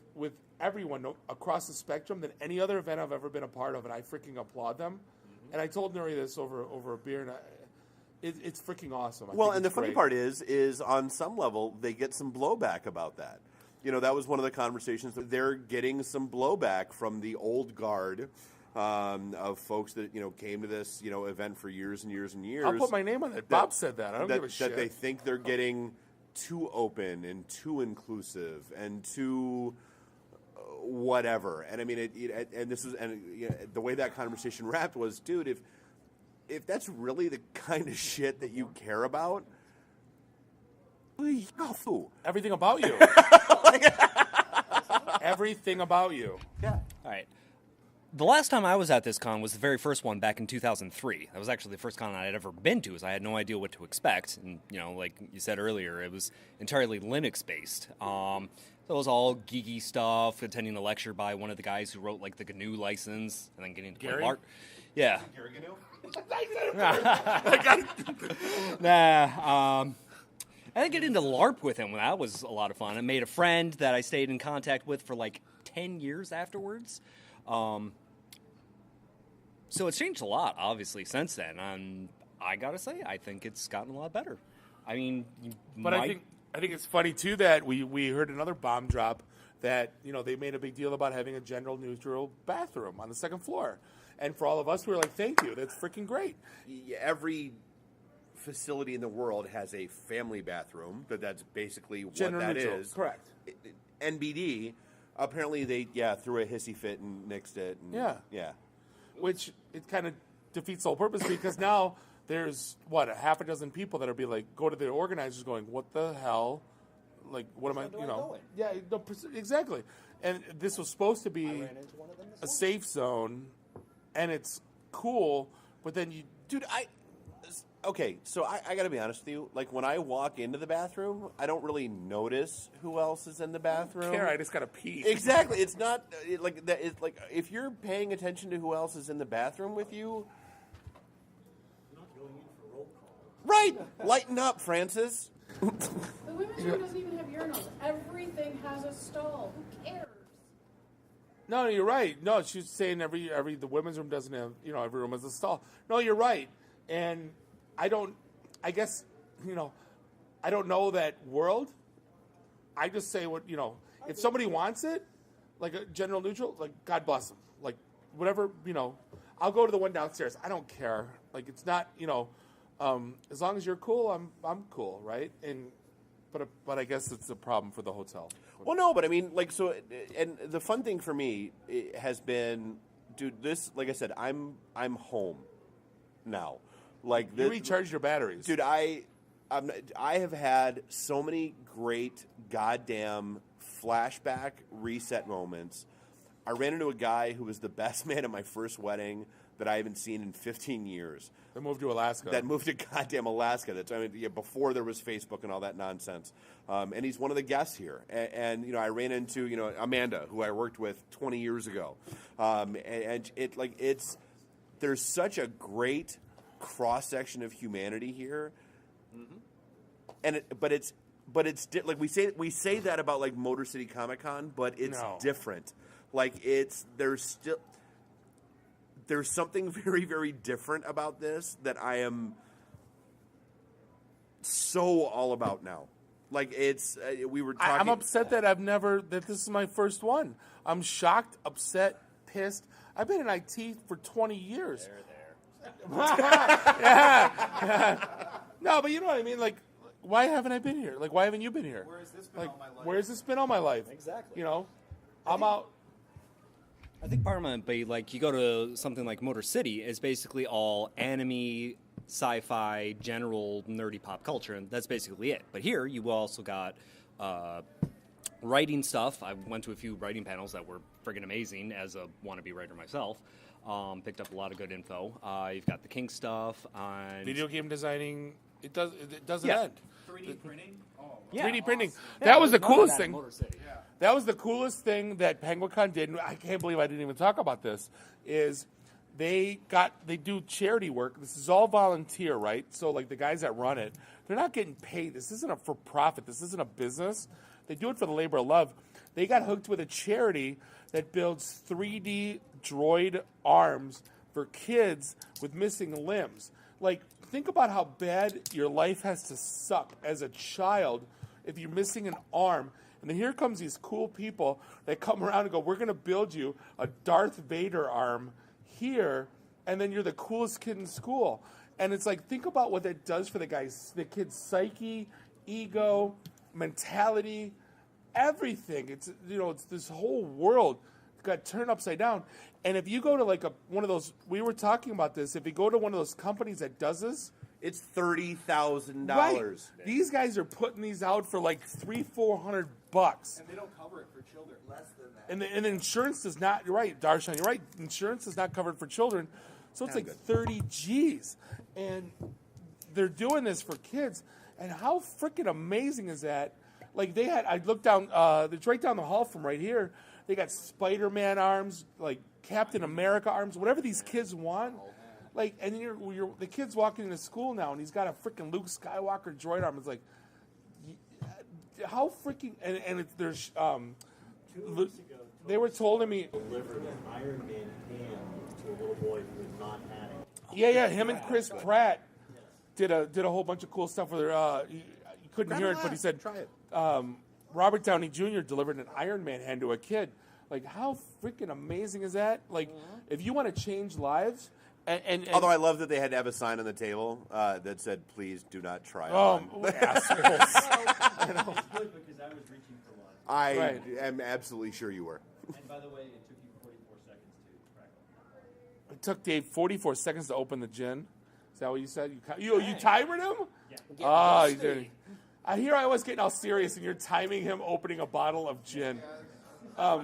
[SPEAKER 12] everyone across the spectrum than any other event I've ever been a part of, and I freaking applaud them. Mm-hmm. And I told Nuri this over a beer, and it's freaking awesome.
[SPEAKER 21] Well, and the funny part is on some level they get some blowback about that. You know, that was one of the conversations. They're getting some blowback from the old guard of folks that, you know, came to this, you know, event for years and years and years.
[SPEAKER 12] I'll put my name on it. Bob said that. I don't give a shit.
[SPEAKER 21] That they think they're getting too open and too inclusive and too whatever. And I mean, the way that conversation wrapped was, dude, if that's really the kind of shit that you care about,
[SPEAKER 12] everything about you. Everything about you.
[SPEAKER 21] Yeah.
[SPEAKER 14] All right. The last time I was at this con was the very first one back in 2003. That was actually the first con I had ever been to, so I had no idea what to expect. And, you know, like you said earlier, it was entirely Linux-based. So it was all geeky stuff, attending a lecture by one of the guys who wrote, like, the GNU license, and then getting to
[SPEAKER 12] Gary?
[SPEAKER 14] play Yeah.
[SPEAKER 21] Gary GNU?
[SPEAKER 14] I didn't get into LARP with him. That was a lot of fun. I made a friend that I stayed in contact with for like 10 years afterwards. So it's changed a lot, obviously, since then. And I gotta say, I think it's gotten a lot better. I mean,
[SPEAKER 12] I think it's funny too that we heard another bomb drop that, you know, they made a big deal about having a gender neutral bathroom on the second floor, and for all of us, we were like, "Thank you, that's freaking great."
[SPEAKER 21] Every facility in the world has a family bathroom, that's basically
[SPEAKER 12] Gender
[SPEAKER 21] what that
[SPEAKER 12] neutral.
[SPEAKER 21] is.
[SPEAKER 12] Correct.
[SPEAKER 21] NBD, apparently they threw a hissy fit and nixed it. And,
[SPEAKER 12] yeah. Which it kind of defeats the whole purpose, because now there's a half a dozen people that'll be like, go to the organizers going, what the hell? Like, what am I, you know? Yeah, no, exactly. And this was supposed to be a safe zone, and it's cool, but then
[SPEAKER 21] okay, so I got to be honest with you. Like, when I walk into the bathroom, I don't really notice who else is in the bathroom.
[SPEAKER 12] I don't care, I just got to pee.
[SPEAKER 21] Exactly. It's not like that. It's like if you're paying attention to who else is in the bathroom with you.
[SPEAKER 9] You're not going in for roll call.
[SPEAKER 21] Right. Lighten up, Francis.
[SPEAKER 8] The women's room doesn't even have urinals. Everything has a stall. Who cares?
[SPEAKER 12] No, you're right. No, she's saying the women's room doesn't have, every room has a stall. No, you're right. And I don't know that world. I just say what, if somebody wants it, like a general neutral, like, God bless them. Like, whatever, I'll go to the one downstairs. I don't care. Like, it's not, as long as you're cool, I'm cool, right? But I guess it's a problem for the hotel.
[SPEAKER 21] Well, no, but I mean, like, so, and the fun thing for me has been, dude, this, like I said, I'm home now. Like,
[SPEAKER 12] you recharge your batteries,
[SPEAKER 21] dude. I have had so many great goddamn flashback reset moments. I ran into a guy who was the best man at my first wedding that I haven't seen in 15 years.
[SPEAKER 12] That moved to Alaska.
[SPEAKER 21] That moved to goddamn Alaska. Before there was Facebook and all that nonsense. And he's one of the guests here. And I ran into Amanda, who I worked with 20 years ago. There's such a great cross section of humanity here. Mm-hmm. But it's like we say that about like Motor City Comic Con, but it's different. Like there's something very, very different about this that I am so all about now. Like we were talking.
[SPEAKER 12] I'm upset that that this is my first one. I'm shocked, upset, pissed. I've been in IT for 20 years. Yeah. No, but you know what I mean? Like, why haven't I been here? Like, why haven't you been here?
[SPEAKER 18] Where has this been all my life?
[SPEAKER 12] Where has this been all my life?
[SPEAKER 18] Exactly.
[SPEAKER 12] I'm out.
[SPEAKER 14] I think part of it might be like you go to something like Motor City, is basically all anime, sci-fi, general nerdy pop culture, and that's basically it. But here you also got writing stuff. I went to a few writing panels that were friggin' amazing as a wannabe writer myself. Picked up a lot of good info. You've got the kink stuff on
[SPEAKER 12] video game designing. It doesn't
[SPEAKER 14] Yeah.
[SPEAKER 12] end.
[SPEAKER 18] 3D printing? Oh,
[SPEAKER 14] Yeah.
[SPEAKER 12] 3D printing.
[SPEAKER 14] Awesome.
[SPEAKER 12] That
[SPEAKER 14] Yeah,
[SPEAKER 12] was the
[SPEAKER 14] there's none of
[SPEAKER 12] coolest
[SPEAKER 14] that at
[SPEAKER 12] thing.
[SPEAKER 14] Motor City.
[SPEAKER 18] Yeah.
[SPEAKER 12] That was the coolest thing that Penguicon did. And I can't believe I didn't even talk about this. Is they do charity work. This is all volunteer, right? So like the guys that run it, they're not getting paid. This isn't a for profit. This isn't a business. They do it for the labor of love. They got hooked with a charity that builds 3D droid arms for kids with missing limbs. Like, think about how bad your life has to suck as a child if you're missing an arm. And then here comes these cool people that come around and go, we're going to build you a Darth Vader arm here, and then you're the coolest kid in school. And it's like, think about what that does for the kid's psyche, ego, mentality, everything. It's this whole world got turned upside down. And if you go to like one of those, we were talking about this, if you go to one of those companies that does this,
[SPEAKER 21] it's $30,000.
[SPEAKER 12] right. These guys are putting these out for like $300-400,
[SPEAKER 18] And they don't cover it for children. Less than that.
[SPEAKER 12] and the insurance does not. You're right, Darshan. You're right. Insurance is not covered for children, so it's like 30 G's, and they're doing this for kids. And how freaking amazing is that? Like I looked down. It's right down the hall from right here. They got Spider-Man arms, like Captain America arms, whatever these kids want. Like, and the kid's walking into school now, and he's got a freaking Luke Skywalker droid arm. It's like, how freaking there's
[SPEAKER 9] 2 weeks ago,
[SPEAKER 12] they were told me
[SPEAKER 9] delivered an Iron Man hand to a little boy who had not had it.
[SPEAKER 12] yeah, him and Chris Pratt did a whole bunch of cool stuff with her. You couldn't hear it, but he said,
[SPEAKER 21] "Try it."
[SPEAKER 12] Robert Downey Jr. delivered an Iron Man hand to a kid. Like, how freaking amazing is that? Like, if you want to change lives, and
[SPEAKER 21] Although I love that they had to have a sign on the table that said, "Please do not try
[SPEAKER 12] assholes.
[SPEAKER 9] It was good because I was reaching for one.
[SPEAKER 21] I am absolutely sure you were.
[SPEAKER 9] And by the way, it took you 44 seconds to crack open.
[SPEAKER 12] It took Dave 44 seconds to open the gin. Is that what you said? You timered him?
[SPEAKER 9] Yeah.
[SPEAKER 12] Oh, you did. Here I was getting all serious, and you're timing him opening a bottle of gin. No,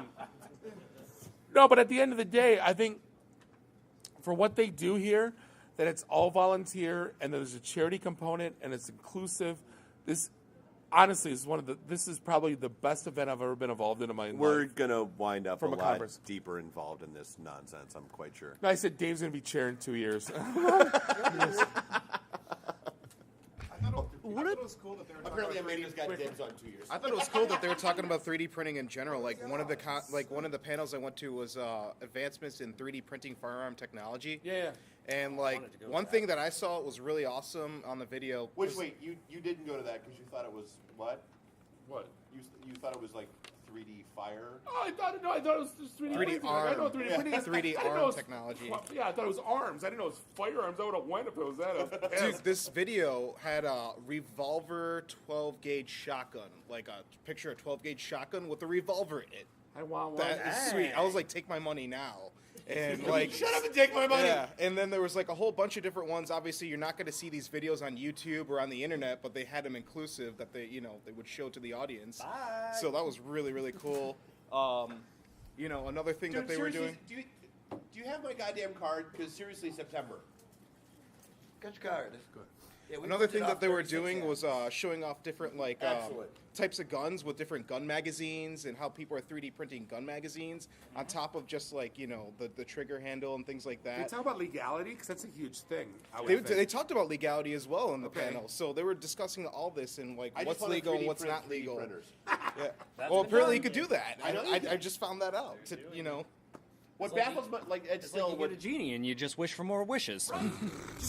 [SPEAKER 12] but at the end of the day, I think for what they do here, that it's all volunteer, and there's a charity component, and it's inclusive. This, honestly, this is probably the best event I've ever been involved in my life.
[SPEAKER 21] We're gonna wind up
[SPEAKER 12] From
[SPEAKER 21] a
[SPEAKER 12] a
[SPEAKER 21] lot
[SPEAKER 12] conference.
[SPEAKER 21] deeper involved in this nonsense. I'm quite sure.
[SPEAKER 12] I said Dave's going to be chair in 2 years.
[SPEAKER 18] I thought it was cool that they were talking
[SPEAKER 21] Apparently,
[SPEAKER 18] about
[SPEAKER 21] Amelia's got dibs on 2 years.
[SPEAKER 18] I thought it was cool that they were talking about 3D printing in general. Like one of the panels I went to was advancements in 3D printing firearm technology.
[SPEAKER 12] Yeah.
[SPEAKER 18] And like one thing that I saw was really awesome on the video.
[SPEAKER 21] Wait, you didn't go to that because you thought it was what?
[SPEAKER 12] What?
[SPEAKER 21] You thought it was like 3D fire?
[SPEAKER 12] Oh, I thought it was just 3D
[SPEAKER 18] 3D
[SPEAKER 12] printing.
[SPEAKER 18] arm.
[SPEAKER 12] I know 3D printing is
[SPEAKER 18] 3D
[SPEAKER 12] I didn't know
[SPEAKER 18] arm
[SPEAKER 12] it was-
[SPEAKER 18] technology.
[SPEAKER 12] well, yeah, I thought it was arms. I didn't know it was firearms. I would have went if it was that.
[SPEAKER 18] Dude, this video had a revolver 12-gauge shotgun, like a picture of 12-gauge shotgun with a revolver in it.
[SPEAKER 12] I want one.
[SPEAKER 18] That is sweet. I was like, take my money now. And like,
[SPEAKER 21] Shut up and take my money.
[SPEAKER 18] Yeah, and then there was like a whole bunch of different ones. Obviously, you're not going to see these videos on YouTube or on the internet, but they had them inclusive that they would show to the audience.
[SPEAKER 21] Bye.
[SPEAKER 18] So that was really, really cool. Another thing that they were doing.
[SPEAKER 21] Do you have my goddamn card? Because seriously, September.
[SPEAKER 7] Got your card. Good. Yeah, we
[SPEAKER 18] Another
[SPEAKER 7] printed
[SPEAKER 18] thing
[SPEAKER 7] off
[SPEAKER 18] that they were
[SPEAKER 7] 36
[SPEAKER 18] doing
[SPEAKER 7] amps.
[SPEAKER 18] was showing off different
[SPEAKER 21] Excellent.
[SPEAKER 18] types of guns with different gun magazines and how people are 3D printing gun magazines on top of just like the trigger handle and things like
[SPEAKER 12] They
[SPEAKER 18] that.
[SPEAKER 12] talk about legality because that's a huge thing.
[SPEAKER 18] They talked about legality as well in the panel, so they were discussing all this and like
[SPEAKER 21] I just
[SPEAKER 18] what's
[SPEAKER 21] wanna
[SPEAKER 18] legal and
[SPEAKER 21] 3D
[SPEAKER 18] what's
[SPEAKER 21] print
[SPEAKER 18] not
[SPEAKER 21] 3D
[SPEAKER 18] legal.
[SPEAKER 21] printers.
[SPEAKER 18] Yeah.
[SPEAKER 21] That's
[SPEAKER 18] Well,
[SPEAKER 21] been
[SPEAKER 18] apparently
[SPEAKER 21] done.
[SPEAKER 18] you could do that.
[SPEAKER 21] I know you
[SPEAKER 18] I
[SPEAKER 21] can.
[SPEAKER 18] just found that out.
[SPEAKER 21] What
[SPEAKER 14] It's like
[SPEAKER 21] baffles me, like it's
[SPEAKER 14] It's
[SPEAKER 21] still
[SPEAKER 14] like you get a genie and you just wish for more wishes.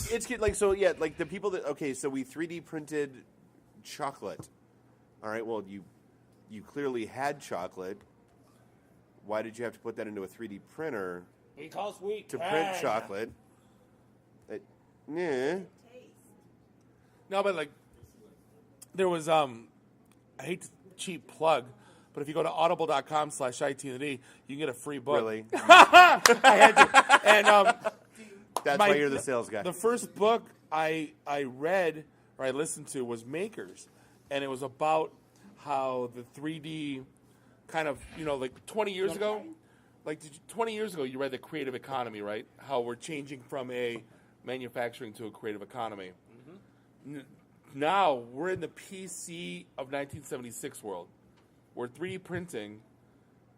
[SPEAKER 21] it's like so yeah, like the people that so we 3D printed chocolate. All right, well you clearly had chocolate. Why did you have to put that into a 3D printer
[SPEAKER 12] Because we
[SPEAKER 21] to print chocolate? Yeah.
[SPEAKER 12] No, but like there was I hate to cheap plug, But if you go to audible.com/IT&D, you can get a free book.
[SPEAKER 21] Really?
[SPEAKER 12] I had to. And
[SPEAKER 21] that's why you're the sales guy.
[SPEAKER 12] The first book I read or I listened to was Makers, and it was about how the 3D kind of, like 20 years ago, 20 years ago, you read The Creative Economy, right? How we're changing from a manufacturing to a creative economy. Mm-hmm. Now we're in the PC of 1976 world, where 3D printing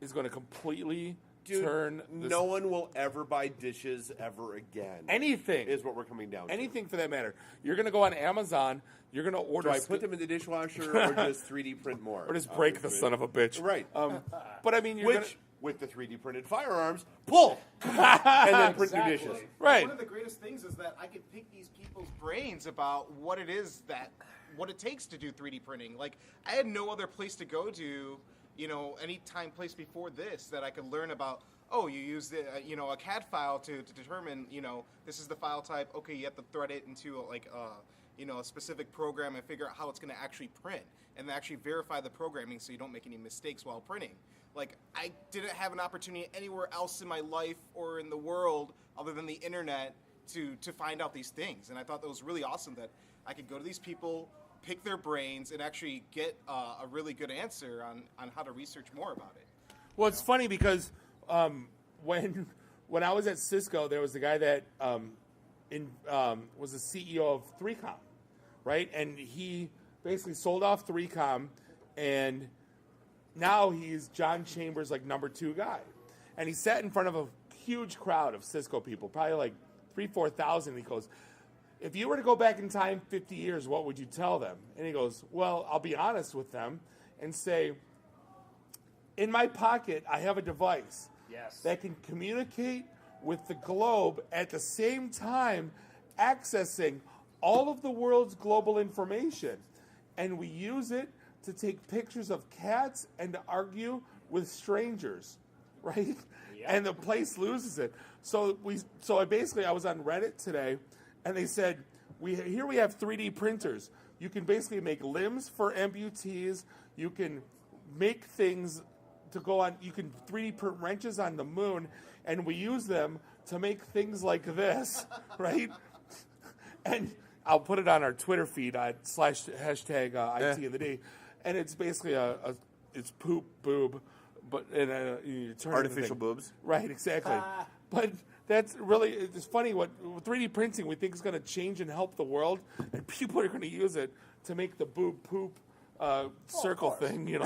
[SPEAKER 12] is going to completely turn.
[SPEAKER 21] No one will ever buy dishes ever again.
[SPEAKER 12] Anything
[SPEAKER 21] is what we're coming down to.
[SPEAKER 12] Anything for that matter. You're going to go on Amazon. You're going to order.
[SPEAKER 21] Do I put them in the dishwasher or just 3D print more?
[SPEAKER 12] Or just break the son of a bitch?
[SPEAKER 21] Right.
[SPEAKER 12] But I mean,
[SPEAKER 21] with the 3D printed firearms, pull and then print your dishes.
[SPEAKER 12] Right.
[SPEAKER 18] One of the greatest things is that I could pick these people's brains about what it is what it takes to do 3D printing. Like, I had no other place to go to, any time place before this that I could learn about. Oh, you use the, a CAD file to determine, this is the file type. Okay, you have to thread it into a specific program and figure out how it's going to actually print and actually verify the programming so you don't make any mistakes while printing. Like, I didn't have an opportunity anywhere else in my life or in the world other than the internet to find out these things. And I thought that was really awesome that I could go to these people, pick their brains, and actually get a really good answer on how to research more about it.
[SPEAKER 12] Well, it's funny because when I was at Cisco, there was a guy that was the CEO of 3Com, right? And he basically sold off 3Com, and now he's John Chambers' number 2 guy. And he sat in front of a huge crowd of Cisco people, probably 3,000-4,000. And he goes, if you were to go back in time 50 years, what would you tell them? And he goes, well, I'll be honest with them and say, in my pocket, I have a device that can communicate with the globe at the same time accessing all of the world's global information. And we use it to take pictures of cats and to argue with strangers, right? Yep. And the place loses it. So I was on Reddit today, and they said, here we have 3D printers. You can basically make limbs for amputees. You can make things to go on. You can 3D print wrenches on the moon, and we use them to make things like this, right? And I'll put it on our Twitter feed /hashtag IT in the D. And it's basically it's poop boob, but you turn
[SPEAKER 21] artificial boobs.
[SPEAKER 12] Right, exactly. But that's really, it's funny what 3D printing we think is going to change and help the world, and people are going to use it to make the boob poop circle thing,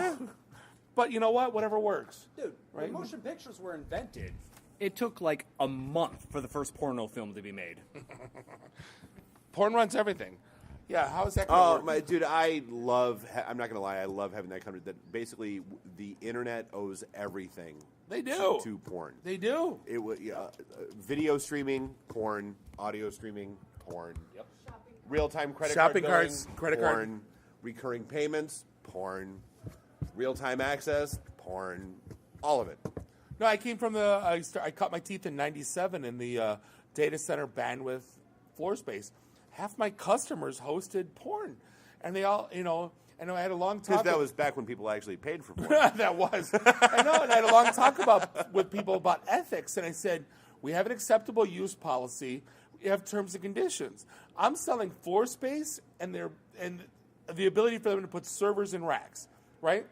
[SPEAKER 12] But you know what? Whatever works.
[SPEAKER 14] Dude,
[SPEAKER 12] right?
[SPEAKER 14] When motion pictures were invented, it took a month for the first porno film to be made.
[SPEAKER 12] Porn runs everything. Yeah, how is that going to work?
[SPEAKER 21] Dude, I'm not going to lie, I love having that country. That basically the internet owes everything.
[SPEAKER 12] They do.
[SPEAKER 21] To porn.
[SPEAKER 12] They do.
[SPEAKER 21] It video streaming, porn, audio streaming, porn.
[SPEAKER 14] Yep.
[SPEAKER 21] Real-time credit
[SPEAKER 12] shopping
[SPEAKER 21] card
[SPEAKER 12] cards,
[SPEAKER 21] billing,
[SPEAKER 12] credit
[SPEAKER 21] porn,
[SPEAKER 12] card.
[SPEAKER 21] recurring payments, porn, real-time access, porn, all of it.
[SPEAKER 12] No, I came from I cut my teeth in '97 in the data center bandwidth floor space. Half my customers hosted porn, and they all, and I had a long talk.
[SPEAKER 21] Because that was back when people actually paid for porn.
[SPEAKER 12] That was. I know, and I had a long talk with people about ethics, and I said, we have an acceptable use policy. We have terms and conditions. I'm selling floor space and the ability for them to put servers in racks, right?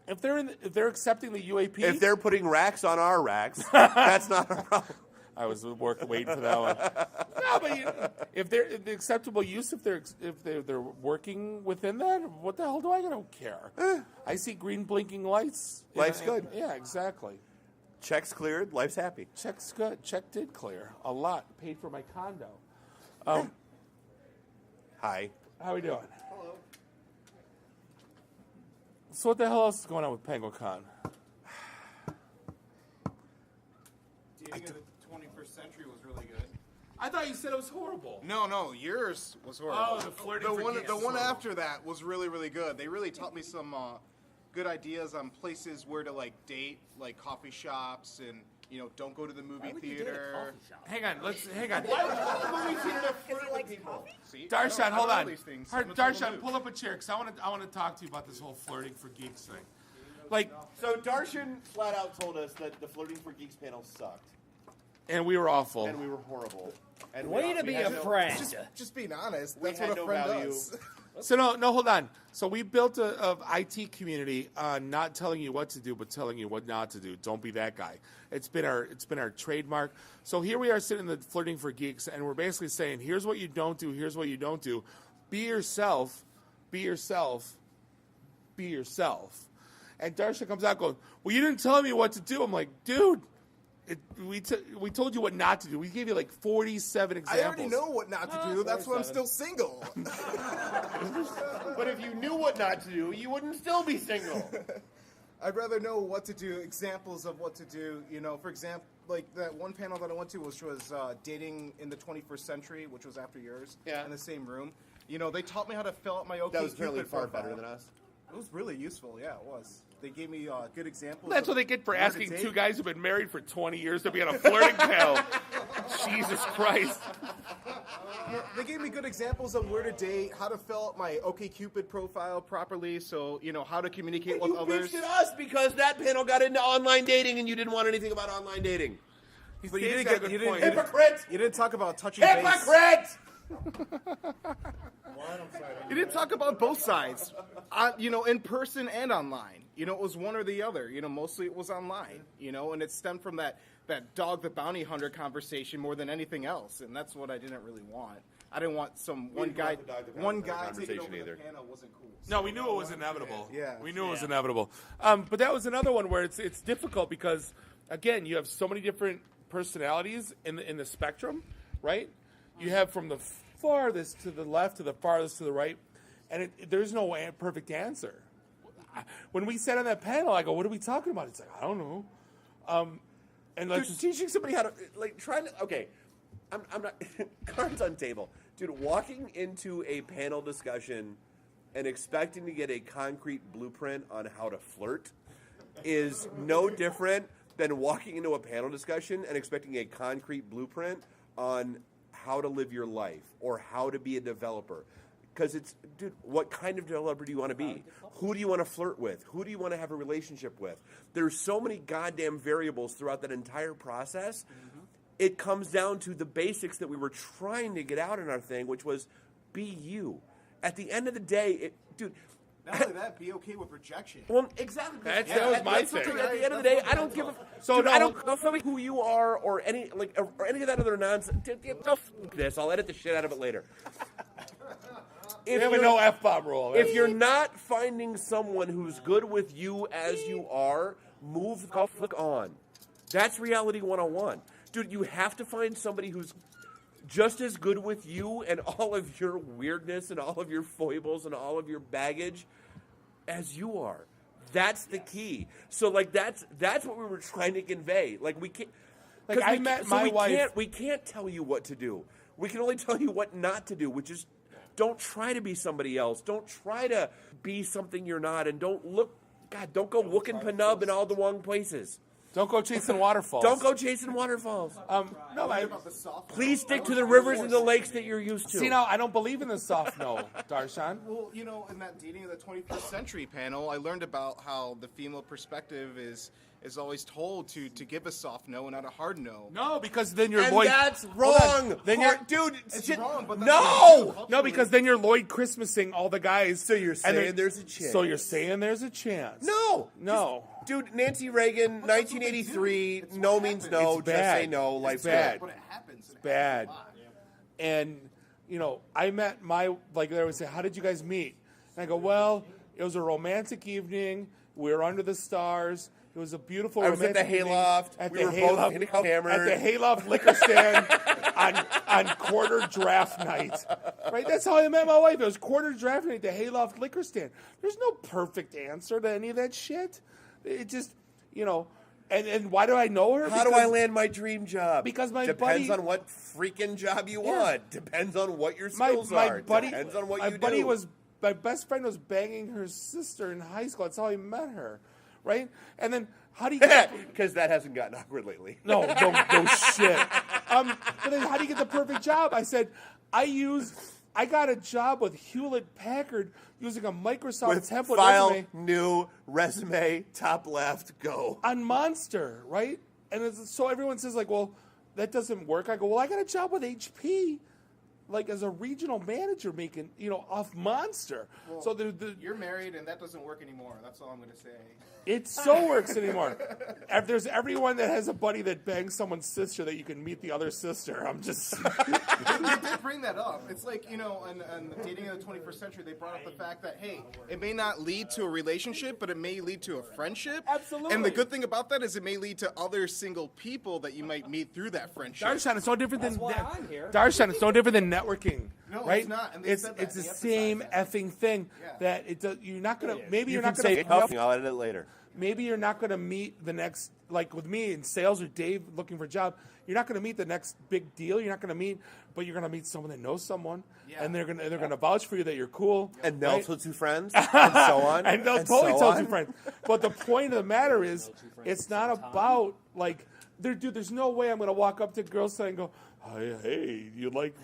[SPEAKER 12] If they're accepting the UAP,
[SPEAKER 21] if they're putting racks on our racks, that's not a problem.
[SPEAKER 12] I was waiting for that one. No, but if they're the acceptable use, if they're working within that, what the hell do I don't care? I see green blinking lights.
[SPEAKER 21] Life's good.
[SPEAKER 12] Yeah, exactly.
[SPEAKER 21] Check's cleared. Life's happy.
[SPEAKER 12] Check's good. Check did clear a lot. Paid for my condo.
[SPEAKER 21] Hi.
[SPEAKER 12] How we doing?
[SPEAKER 18] Hello.
[SPEAKER 12] So what the hell else is going on with Penguicon?
[SPEAKER 18] Dating in the 21st century was really good.
[SPEAKER 12] I thought you said it was horrible.
[SPEAKER 18] No, yours was horrible.
[SPEAKER 12] Oh, the flirting for geeks
[SPEAKER 18] the
[SPEAKER 12] was
[SPEAKER 18] one
[SPEAKER 12] horrible.
[SPEAKER 18] after that was really, really good. They really taught me some good ideas on places where to date, like coffee shops, and don't go to the movie theater.
[SPEAKER 12] Hang on. Hang on.
[SPEAKER 18] Why would you go to the movie theater to flirt with people? See,
[SPEAKER 12] Darshan, hold on.
[SPEAKER 18] These things.
[SPEAKER 12] Darshan, pull up a chair because I want to talk to you about this whole flirting for geeks thing.
[SPEAKER 10] Like,
[SPEAKER 21] So Darshan flat out told us that the Flirting for Geeks panel sucked.
[SPEAKER 10] and we were awful.
[SPEAKER 21] And we were horrible. And
[SPEAKER 16] Way to be a friend.
[SPEAKER 18] Just being honest.
[SPEAKER 21] We
[SPEAKER 18] That's
[SPEAKER 21] had
[SPEAKER 18] what a
[SPEAKER 21] no
[SPEAKER 18] friend
[SPEAKER 21] value.
[SPEAKER 18] does.
[SPEAKER 10] So no, hold on. So we built a IT community on not telling you what to do, but telling you what not to do. Don't be that guy. It's been our trademark. So here we are sitting in the Flirting for Geeks, and we're basically saying, here's what you don't do. Here's what you don't do. Be yourself. Be yourself. Be yourself. And Darsha comes out going, well, you didn't tell me what to do. I'm like, dude. We told you what not to do. We gave you like 47 examples.
[SPEAKER 18] I already know what not to do. That's why I'm still single.
[SPEAKER 21] But if you knew what not to do, you wouldn't still be single.
[SPEAKER 18] I'd rather know what to do, examples of what to do. You know, for example, like that one panel that I went to, which was dating in the 21st century, which was after yours, in the same room. You know, they taught me how to fill out my OK
[SPEAKER 21] That was apparently
[SPEAKER 18] Cupid
[SPEAKER 21] far
[SPEAKER 18] profile.
[SPEAKER 21] better than us.
[SPEAKER 18] It was really useful. Yeah, it was. They gave me good examples.
[SPEAKER 10] That's
[SPEAKER 18] of
[SPEAKER 10] what they get for
[SPEAKER 18] where to
[SPEAKER 10] asking
[SPEAKER 18] date.
[SPEAKER 10] two guys who've been married for 20 years to be on a flirting panel. Jesus Christ.
[SPEAKER 18] They gave me good examples of where to date, how to fill out my OkCupid profile properly, so, you know, how to communicate with others.
[SPEAKER 21] You bitched at us because that panel got into online dating and you didn't want anything about online dating.
[SPEAKER 18] But you didn't get,
[SPEAKER 21] Hypocrite!
[SPEAKER 18] You didn't talk about touching base.
[SPEAKER 21] Hypocrite!
[SPEAKER 18] You didn't talk about both sides, you know, in person and online. You know, it was one or the other. You know, mostly it was online. You know, and it stemmed from that dog the bounty hunter conversation more than anything else, and that's what I didn't really want. I didn't want one guy taking over the panel wasn't cool.
[SPEAKER 10] No, we knew it was inevitable.
[SPEAKER 18] Yeah.
[SPEAKER 10] We knew it was inevitable. But that was another one where it's difficult because, again, you have so many different personalities in the spectrum, right? You have from the farthest to the left to the farthest to the right, and there's no perfect answer. When we sat on that panel, I go, "What are we talking about?" It's like, I don't know. And let's
[SPEAKER 21] Dude, teaching somebody how to okay, I'm not cards on table, dude. Walking into a panel discussion and expecting to get a concrete blueprint on how to flirt is no different than walking into a panel discussion and expecting a concrete blueprint on how to live your life or how to be a developer. Because dude, what kind of developer do you want to be? Who do you want to flirt with? Who do you want to have a relationship with? There's so many goddamn variables throughout that entire process. Mm-hmm. It comes down to the basics that we were trying to get out in our thing, which was be you. At the end of the day, dude.
[SPEAKER 18] Not only that, be okay with rejection.
[SPEAKER 21] Well, exactly.
[SPEAKER 10] That was my thing.
[SPEAKER 21] At the end of the day, I don't give a.
[SPEAKER 10] So
[SPEAKER 21] dude,
[SPEAKER 10] no,
[SPEAKER 21] I don't know who you are or any of that other nonsense. This, I'll edit the shit out of it later.
[SPEAKER 10] We have a no F-bomb rule. Right?
[SPEAKER 21] If you're not finding someone who's good with you as you are, move the fuck on. That's reality 101. Dude, you have to find somebody who's just as good with you and all of your weirdness and all of your foibles and all of your baggage as you are. That's the key. So, like, that's what we were trying to convey. Like, we can't.
[SPEAKER 10] Like, I met my wife.
[SPEAKER 21] We can't tell you what to do. We can only tell you what not to do, which is don't try to be somebody else. Don't try to be something you're not. And don't go looking penub in all the wrong places.
[SPEAKER 10] Don't go chasing waterfalls.
[SPEAKER 21] Don't go chasing waterfalls.
[SPEAKER 10] No,
[SPEAKER 21] please stick to the rivers and the lakes that you're used to.
[SPEAKER 10] See, now, I don't believe in the soft no, Darshan.
[SPEAKER 18] Well, you know, in that Dating of the 21st Century panel, I learned about how the female perspective is always told to give a soft no and not a hard no.
[SPEAKER 10] No, because then you're
[SPEAKER 21] and
[SPEAKER 10] Lloyd.
[SPEAKER 21] That's wrong.
[SPEAKER 10] Then
[SPEAKER 21] dude.
[SPEAKER 18] It's wrong, but
[SPEAKER 21] no,
[SPEAKER 10] because then you're Lloyd Christmasing all the guys.
[SPEAKER 21] So you're saying there's a chance.
[SPEAKER 10] So you're saying there's a chance.
[SPEAKER 21] No. Dude, Nancy Reagan, 1983. No means no.
[SPEAKER 10] It's
[SPEAKER 21] just
[SPEAKER 10] bad.
[SPEAKER 21] say no. Life's
[SPEAKER 10] bad.
[SPEAKER 18] But it happens.
[SPEAKER 10] It's bad. And you know, I met they would say, "How did you guys meet?" And I go, "Well, it was a romantic evening. We were under the stars." It was a beautiful.
[SPEAKER 21] I was at the hayloft. We were both hammered.
[SPEAKER 10] At the hayloft liquor stand on quarter draft night. Right, that's how I met my wife. It was quarter draft night at the hayloft liquor stand. There's no perfect answer to any of that shit. It just, you know, and why do I know her?
[SPEAKER 21] How do I land my dream job?
[SPEAKER 10] Because my
[SPEAKER 21] depends
[SPEAKER 10] buddy,
[SPEAKER 21] on what freaking job you want. Depends on what your skills
[SPEAKER 10] my
[SPEAKER 21] are.
[SPEAKER 10] Buddy,
[SPEAKER 21] depends on what
[SPEAKER 10] my
[SPEAKER 21] you
[SPEAKER 10] buddy
[SPEAKER 21] do.
[SPEAKER 10] My best friend was banging her sister in high school. That's how I met her. Right? And then how do you get
[SPEAKER 21] because that hasn't gotten awkward lately.
[SPEAKER 10] No shit. But then how do you get the perfect job? I said, I use I got a job with Hewlett Packard using a Microsoft
[SPEAKER 16] With
[SPEAKER 10] template
[SPEAKER 16] file,
[SPEAKER 10] resume.
[SPEAKER 16] new resume, top left, go.
[SPEAKER 10] On Monster, right? And so everyone says, like, well, that doesn't work. I go, well, I got a job with HP, like, as a regional manager making, off Monster.
[SPEAKER 18] Well,
[SPEAKER 10] So
[SPEAKER 18] you're married, and that doesn't work anymore. That's all I'm going to say.
[SPEAKER 10] it so works anymore. If there's everyone that has a buddy that bangs someone's sister that you can meet the other sister. I'm just...
[SPEAKER 18] They did bring that up. It's like, in the dating of the 21st century, they brought up the fact that, hey, it may not lead to a relationship, but it may lead to a friendship.
[SPEAKER 10] Absolutely.
[SPEAKER 18] And the good thing about that is it may lead to other single people that you might meet through that friendship.
[SPEAKER 10] Darshan, it's no different than...
[SPEAKER 18] That's why I'm here.
[SPEAKER 10] Darshan, it's no different than networking.
[SPEAKER 18] No,
[SPEAKER 10] right?
[SPEAKER 18] it's not. And they
[SPEAKER 10] It's
[SPEAKER 18] said that.
[SPEAKER 10] it's the
[SPEAKER 18] They emphasized
[SPEAKER 10] same
[SPEAKER 18] that.
[SPEAKER 10] effing thing that it does. You're not gonna. Maybe
[SPEAKER 16] You
[SPEAKER 10] you're
[SPEAKER 16] can
[SPEAKER 10] not gonna.
[SPEAKER 16] say nothing. I'll edit it later.
[SPEAKER 10] Maybe you're not gonna meet the next, like with me in sales or Dave looking for a job. You're not gonna meet the next big deal. You're not gonna meet, but you're gonna meet someone that knows someone, and they're gonna vouch for you that you're cool,
[SPEAKER 16] And they'll
[SPEAKER 10] right?
[SPEAKER 16] tell two friends, and so on.
[SPEAKER 10] and they'll
[SPEAKER 16] and
[SPEAKER 10] totally
[SPEAKER 16] so
[SPEAKER 10] tell
[SPEAKER 16] on.
[SPEAKER 10] two friends. But the point of the matter is, it's not about like, there's no way I'm gonna walk up to girls and go, hey, you like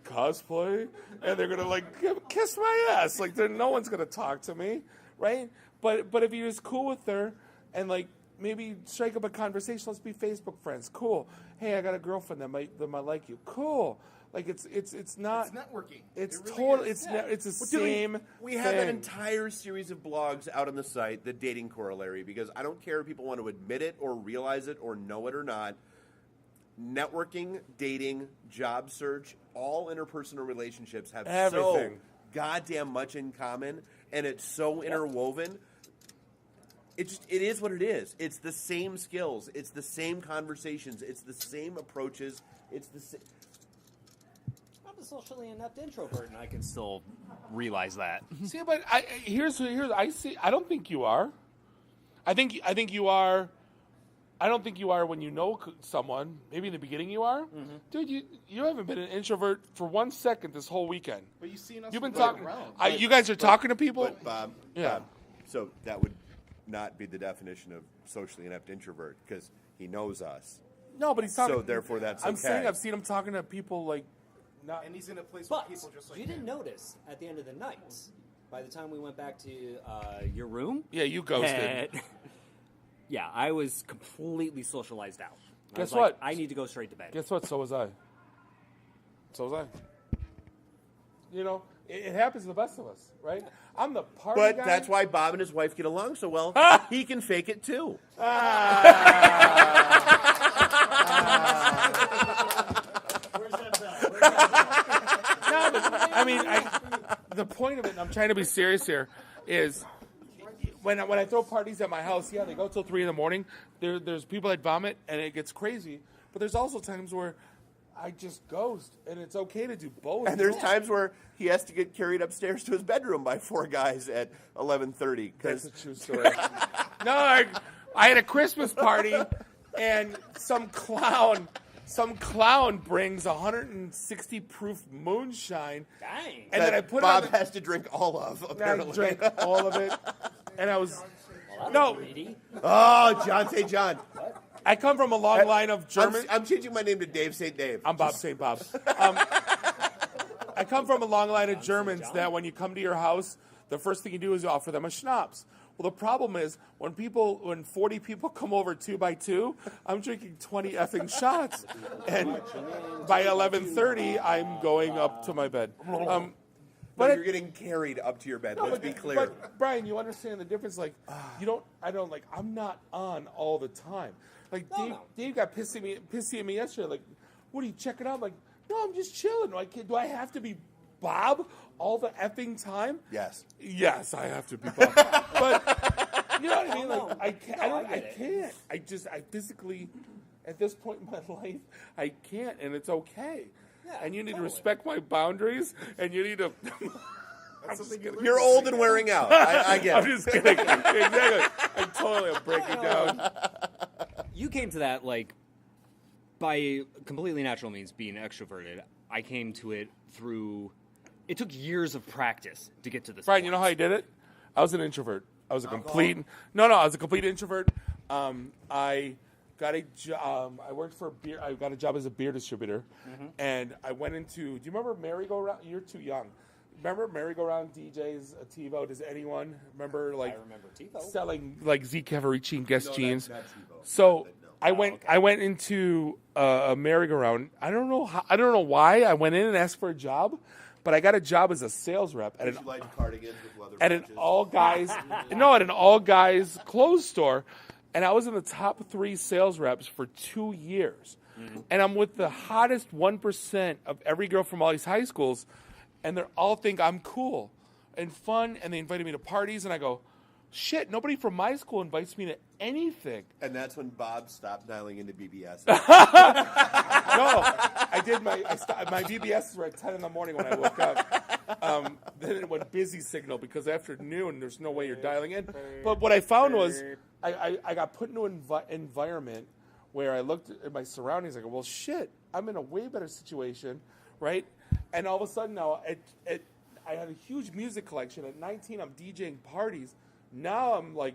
[SPEAKER 10] cosplay? And they're gonna like kiss my ass. Like, no one's gonna talk to me, right? But if you're just cool with her and like maybe strike up a conversation, let's be Facebook friends. Cool. Hey, I got a girlfriend that might like you. Cool. Like it's not.
[SPEAKER 18] It's networking.
[SPEAKER 10] It's
[SPEAKER 18] It really
[SPEAKER 10] total.
[SPEAKER 18] is.
[SPEAKER 10] It's the
[SPEAKER 16] We're
[SPEAKER 10] same.
[SPEAKER 16] doing- We have an
[SPEAKER 10] thing.
[SPEAKER 16] entire series of blogs out on the site, the dating corollary, because I don't care if people want to admit it or realize it or know it or not. Networking, dating, job search, all interpersonal relationships have
[SPEAKER 10] Everything.
[SPEAKER 16] so goddamn much in common, and it's so interwoven. It is what it is. It's the same skills. It's the same conversations. It's the same approaches. It's the same.
[SPEAKER 14] I'm a socially inept introvert, and I can still realize that.
[SPEAKER 10] See, but here's I see. I don't think you are. I think you are. I don't think you are when you know someone. Maybe in the beginning you are, dude. You haven't been an introvert for 1 second this whole weekend.
[SPEAKER 18] But you've seen us.
[SPEAKER 10] You've been
[SPEAKER 18] move
[SPEAKER 10] talking.
[SPEAKER 18] around.
[SPEAKER 10] You guys are talking to people.
[SPEAKER 16] But Bob,
[SPEAKER 10] Yeah.
[SPEAKER 16] Bob, so that would not be the definition of socially inept introvert because he knows us.
[SPEAKER 10] No, but he's talking.
[SPEAKER 16] So therefore, that's
[SPEAKER 10] I'm
[SPEAKER 16] okay.
[SPEAKER 10] saying I've seen him talking to people like. Not.
[SPEAKER 18] And he's in a place
[SPEAKER 14] But
[SPEAKER 18] with people just like
[SPEAKER 14] you
[SPEAKER 18] him.
[SPEAKER 14] didn't notice at the end of the night, by the time we went back to your room.
[SPEAKER 10] Yeah, you ghosted.
[SPEAKER 14] Yeah, I was completely socialized out. I
[SPEAKER 10] Guess
[SPEAKER 14] was like,
[SPEAKER 10] what?
[SPEAKER 14] I need to go straight to bed.
[SPEAKER 10] Guess what? So was I. So was I. You know, it happens to the best of us, right? I'm the party
[SPEAKER 16] But
[SPEAKER 10] guy.
[SPEAKER 16] that's why Bob and his wife get along so well. He can fake it too.
[SPEAKER 10] No, but, I mean, the point of it, and I'm trying to be serious here, is when I throw parties at my house, yeah, they go till 3 a.m. There's people that vomit, and it gets crazy. But there's also times where I just ghost, and it's okay to do both.
[SPEAKER 16] And there's times where he has to get carried upstairs to his bedroom by 4 guys at 11:30.
[SPEAKER 10] That's a true story. No, I had a Christmas party, and some clown brings 160 proof moonshine.
[SPEAKER 14] Dang.
[SPEAKER 10] And then I put
[SPEAKER 16] Bob
[SPEAKER 10] it on the,
[SPEAKER 16] has to drink all of,
[SPEAKER 10] I
[SPEAKER 16] apparently.
[SPEAKER 10] drank all of it, and I was
[SPEAKER 16] Oh, John St. John.
[SPEAKER 10] I come from a long line of German.
[SPEAKER 16] I'm changing my name to Dave St. Dave.
[SPEAKER 10] I'm Bob St. Bob. I come from a long line of Germans that when you come to your house, the first thing you do is you offer them a schnapps. Well, the problem is when 40 people come over 2 by 2, I'm drinking 20 effing shots, and by 11:30, I'm going up to my bed.
[SPEAKER 16] But you're getting carried up to your bed. Let's be clear.
[SPEAKER 10] But Brian, you understand the difference? Like, I'm not on all the time. Like Dave got pissy at me yesterday. Like, what are you checking out? I'm like, no, I'm just chilling. Like, do I have to be Bob all the effing time?
[SPEAKER 16] Yes.
[SPEAKER 10] Yes, I have to be Bob. But you know what I mean? Like, I can't. I physically, at this point in my life, I can't, and it's okay. Yeah, and you need to respect my boundaries, and you need to.
[SPEAKER 16] You're old and wearing out. I get it.
[SPEAKER 10] I'm just kidding. Exactly. I'm breaking down.
[SPEAKER 14] You came to that like by completely natural means, being extroverted. I came to it through. It took years of practice to get to this.
[SPEAKER 10] Brian, you know how I did it? I was an introvert. I was a complete. No, I was a complete introvert. I got a job. I worked for a beer. I got a job as a beer distributor, and I went into. Do you remember merry-go-round? You're too young. Remember merry-go-round DJs, TiVo? Does anyone remember
[SPEAKER 14] I remember TiVo.
[SPEAKER 10] selling like Z Cavarici and Guess jeans?
[SPEAKER 16] Not TiVo.
[SPEAKER 10] So I went into a merry-go-round. I don't know why I went in and asked for a job, but I got a job as a sales rep at
[SPEAKER 16] Did you like cardigans with leather
[SPEAKER 10] at an
[SPEAKER 16] patches?
[SPEAKER 10] all guys clothes store, and I was in the top 3 sales reps for 2 years, and I'm with the hottest 1% of every girl from all these high schools, and they all think I'm cool and fun, and they invited me to parties, and I go, shit, nobody from my school invites me to anything.
[SPEAKER 16] And that's when Bob stopped dialing into BBS.
[SPEAKER 10] No, I did my BBSs were at 10 in the morning when I woke up. Then it went busy signal because after noon there's no way you're dialing in. But what I found was I got put into an environment where I looked at my surroundings. I go, well, shit, I'm in a way better situation, right? And all of a sudden now, I had a huge music collection. At 19, I'm DJing parties. Now I'm like,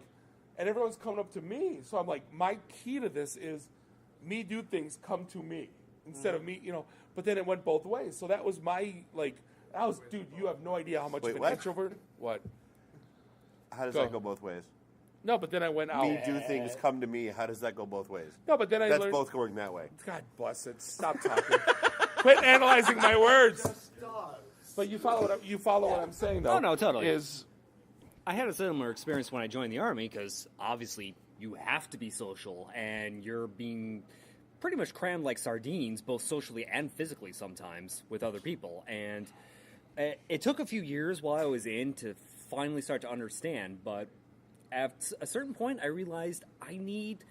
[SPEAKER 10] and everyone's coming up to me. So I'm like, my key to this is me do things, come to me instead of me, But then it went both ways. So that was my, dude, you have no idea how much of an introvert. What?
[SPEAKER 16] How does that go both ways?
[SPEAKER 10] No, but then I went out.
[SPEAKER 16] Me do things, come to me. How does that go both ways?
[SPEAKER 10] No, but then
[SPEAKER 16] That's
[SPEAKER 10] learned.
[SPEAKER 16] both going that way.
[SPEAKER 10] God bless it. Stop talking. Quit analyzing my words. But you follow what I'm saying, though.
[SPEAKER 14] Oh, no, totally.
[SPEAKER 10] Is
[SPEAKER 14] I had a similar experience when I joined the Army because obviously you have to be social and you're being pretty much crammed like sardines, both socially and physically sometimes with other people. And it took a few years while I was in to finally start to understand, but at a certain point I realized I need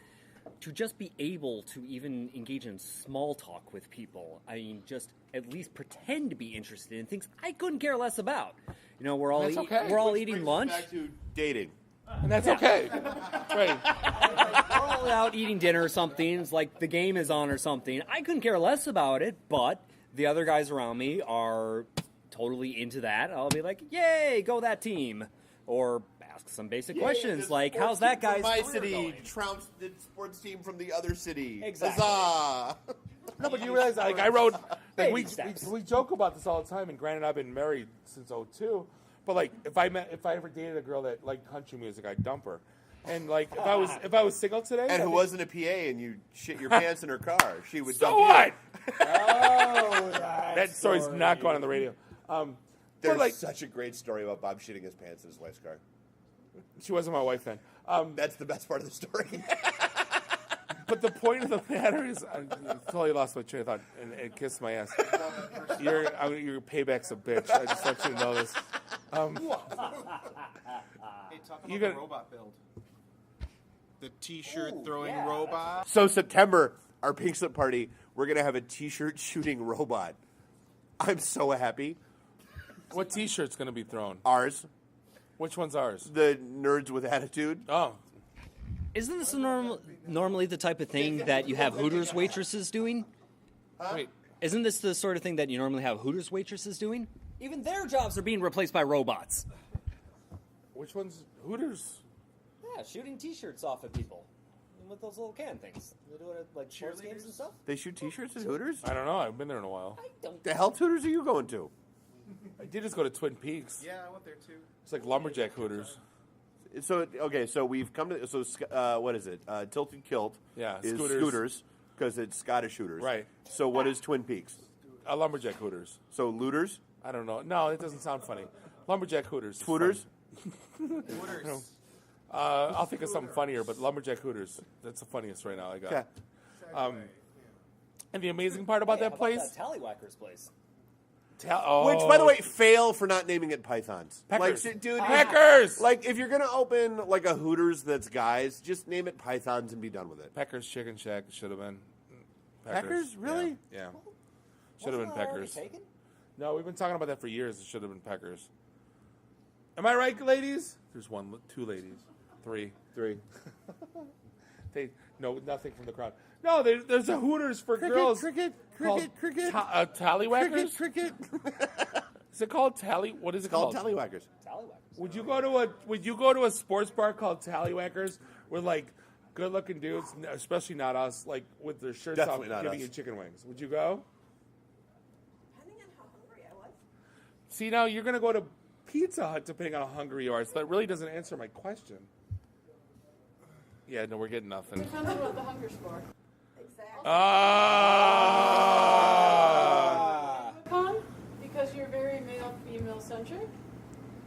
[SPEAKER 14] to just be able to even engage in small talk with people. I mean, just at least pretend to be interested in things I couldn't care less about. We're all we're all eating lunch.
[SPEAKER 16] Back to dating.
[SPEAKER 10] And that's okay. Right.
[SPEAKER 14] We're all out eating dinner or something. It's like the game is on or something. I couldn't care less about it, but the other guys around me are totally into that. I'll be like, yay, go that team. Or ask some basic questions like, how's that guy's
[SPEAKER 16] my
[SPEAKER 14] career
[SPEAKER 16] city
[SPEAKER 14] going?
[SPEAKER 16] trounced the sports team from the other city.
[SPEAKER 14] Exactly.
[SPEAKER 16] Huzzah!
[SPEAKER 10] No, but you realize, I wrote,
[SPEAKER 14] Baby steps.
[SPEAKER 10] we joke about this all the time, and granted, I've been married since 2002, but if I ever dated a girl that liked country music, I'd dump her. And if I was single today,
[SPEAKER 16] And who wasn't a PA and you shit your pants in her car, she would dump
[SPEAKER 10] what?
[SPEAKER 16] you.
[SPEAKER 10] That story's not going on the radio.
[SPEAKER 16] There's such a great story about Bob shitting his pants in his wife's car.
[SPEAKER 10] She wasn't my wife then.
[SPEAKER 16] That's the best part of the story.
[SPEAKER 10] But the point of the matter is, I totally lost my train of thought and kissed my ass. Your payback's a bitch. I just want you to know this.
[SPEAKER 18] Hey, talk about the robot build. The T-shirt throwing robot.
[SPEAKER 16] So September, our pink slip party, we're going to have a T-shirt shooting robot. I'm so happy.
[SPEAKER 10] What T-shirt's going to be thrown?
[SPEAKER 16] Ours.
[SPEAKER 10] Which one's ours?
[SPEAKER 16] The Nerds with Attitude.
[SPEAKER 10] Oh.
[SPEAKER 14] Isn't this normally the type of thing that you have Hooters waitresses doing?
[SPEAKER 10] Wait.
[SPEAKER 14] Isn't this the sort of thing that you normally have Hooters waitresses doing? Even their jobs are being replaced by robots.
[SPEAKER 10] Which one's Hooters?
[SPEAKER 14] Yeah, shooting T-shirts off at people with those little can things. They do it at like sports games and stuff.
[SPEAKER 16] They shoot T-shirts at Hooters?
[SPEAKER 10] I don't know. I haven't been there in a while.
[SPEAKER 16] The hell Hooters are you going to?
[SPEAKER 10] I did just go to Twin Peaks.
[SPEAKER 18] Yeah, I went there too.
[SPEAKER 10] It's like lumberjack Hooters.
[SPEAKER 16] So we've come to what is it? Tilted Kilt.
[SPEAKER 10] Yeah,
[SPEAKER 16] is
[SPEAKER 10] Scooters.
[SPEAKER 16] Scooters because it's Scottish Hooters.
[SPEAKER 10] Right.
[SPEAKER 16] So what is Twin Peaks?
[SPEAKER 10] A lumberjack Hooters.
[SPEAKER 16] So looters?
[SPEAKER 10] I don't know. No, it doesn't sound funny. Lumberjack Hooters.
[SPEAKER 16] Twooters?
[SPEAKER 18] Hooters.
[SPEAKER 10] I'll think of something funnier, but lumberjack Hooters. That's the funniest right now I got.
[SPEAKER 16] Okay.
[SPEAKER 10] And the amazing part about that place.
[SPEAKER 14] That Tallywhacker's place.
[SPEAKER 16] Which, by the way, fail for not naming it Pythons.
[SPEAKER 10] Peckers.
[SPEAKER 16] Like, dude,
[SPEAKER 10] Peckers!
[SPEAKER 16] Like, if you're going to open, like, a Hooters that's guys, just name it Pythons and be done with it.
[SPEAKER 10] Peckers Chicken Shack should have been.
[SPEAKER 16] Peckers? Really?
[SPEAKER 10] Yeah. Should have been Peckers. No, we've been talking about that for years. It should have been Peckers. Am I right, ladies? There's two ladies. Three. They know nothing from the crowd. No, there's a Hooters for girls.
[SPEAKER 16] Cricket.
[SPEAKER 10] Tallywhackers?
[SPEAKER 16] Cricket.
[SPEAKER 10] Is it called Tally? What is it called?
[SPEAKER 16] Tallywhackers.
[SPEAKER 10] Would you go to a sports bar called Tallywhackers with like good-looking dudes, especially not us, like with their shirts
[SPEAKER 16] Definitely
[SPEAKER 10] off,
[SPEAKER 16] not
[SPEAKER 10] giving
[SPEAKER 16] us.
[SPEAKER 10] you chicken wings. Would you go?
[SPEAKER 17] Depending on how hungry I was.
[SPEAKER 10] See, now you're going to go to Pizza Hut depending on how hungry you are. So that really doesn't answer my question. Yeah, no, we're getting nothing.
[SPEAKER 8] Depends on what the hunger's for.
[SPEAKER 17] Exactly.
[SPEAKER 8] Con, because you're very male-female centric.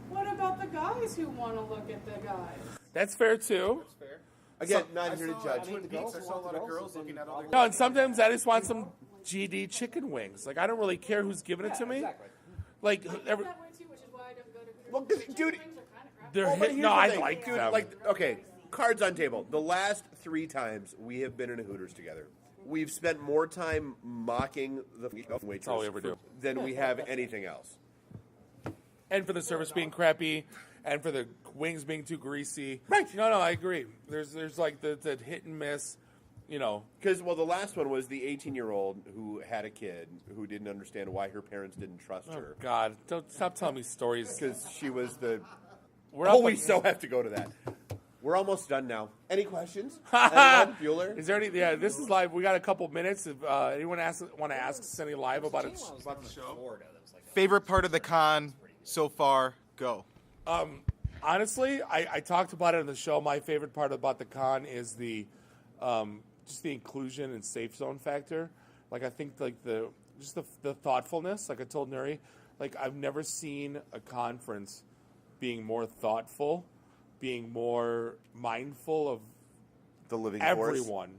[SPEAKER 8] What about the guys who want to look at the guys?
[SPEAKER 10] That's fair, too.
[SPEAKER 16] That's fair. Again, not here to judge.
[SPEAKER 18] I saw a lot of girls looking at other.
[SPEAKER 10] No, and sometimes I just want some GD chicken wings. Like, I don't really care who's giving it to me.
[SPEAKER 8] Exactly.
[SPEAKER 10] Like,
[SPEAKER 8] That way too, which is why I don't go to
[SPEAKER 16] Well, 'cause, dude,
[SPEAKER 10] they're
[SPEAKER 16] but
[SPEAKER 10] hit.
[SPEAKER 16] here's
[SPEAKER 10] No,
[SPEAKER 16] the
[SPEAKER 10] I
[SPEAKER 16] thing,
[SPEAKER 10] like
[SPEAKER 16] dude,
[SPEAKER 10] them.
[SPEAKER 16] Like, okay, cards on table. The last 3 times we have been in a Hooters together, we've spent more time mocking the waitress
[SPEAKER 10] all we ever do.
[SPEAKER 16] than we have anything else.
[SPEAKER 10] And for the service being crappy, and for the wings being too greasy. Right. No, I agree. There's like the hit and miss, you know.
[SPEAKER 16] Because, well, the last one was the 18-year-old who had a kid who didn't understand why her parents didn't trust her.
[SPEAKER 10] God, don't stop telling me stories.
[SPEAKER 16] Because she was the...
[SPEAKER 10] We're
[SPEAKER 16] we so have to go to that. We're almost done now. Any questions? Anyone? Bueller?
[SPEAKER 10] Is there any? Yeah, this is live. We got a couple minutes. If anyone want to ask us any live about the show.
[SPEAKER 18] Favorite part of the con so far? Go.
[SPEAKER 10] Honestly, I talked about it in the show. My favorite part about the con is the just the inclusion and safe zone factor. Like I think like the thoughtfulness. Like I told Nuri, like I've never seen a conference being more thoughtful, being more mindful of
[SPEAKER 16] the living
[SPEAKER 10] everyone,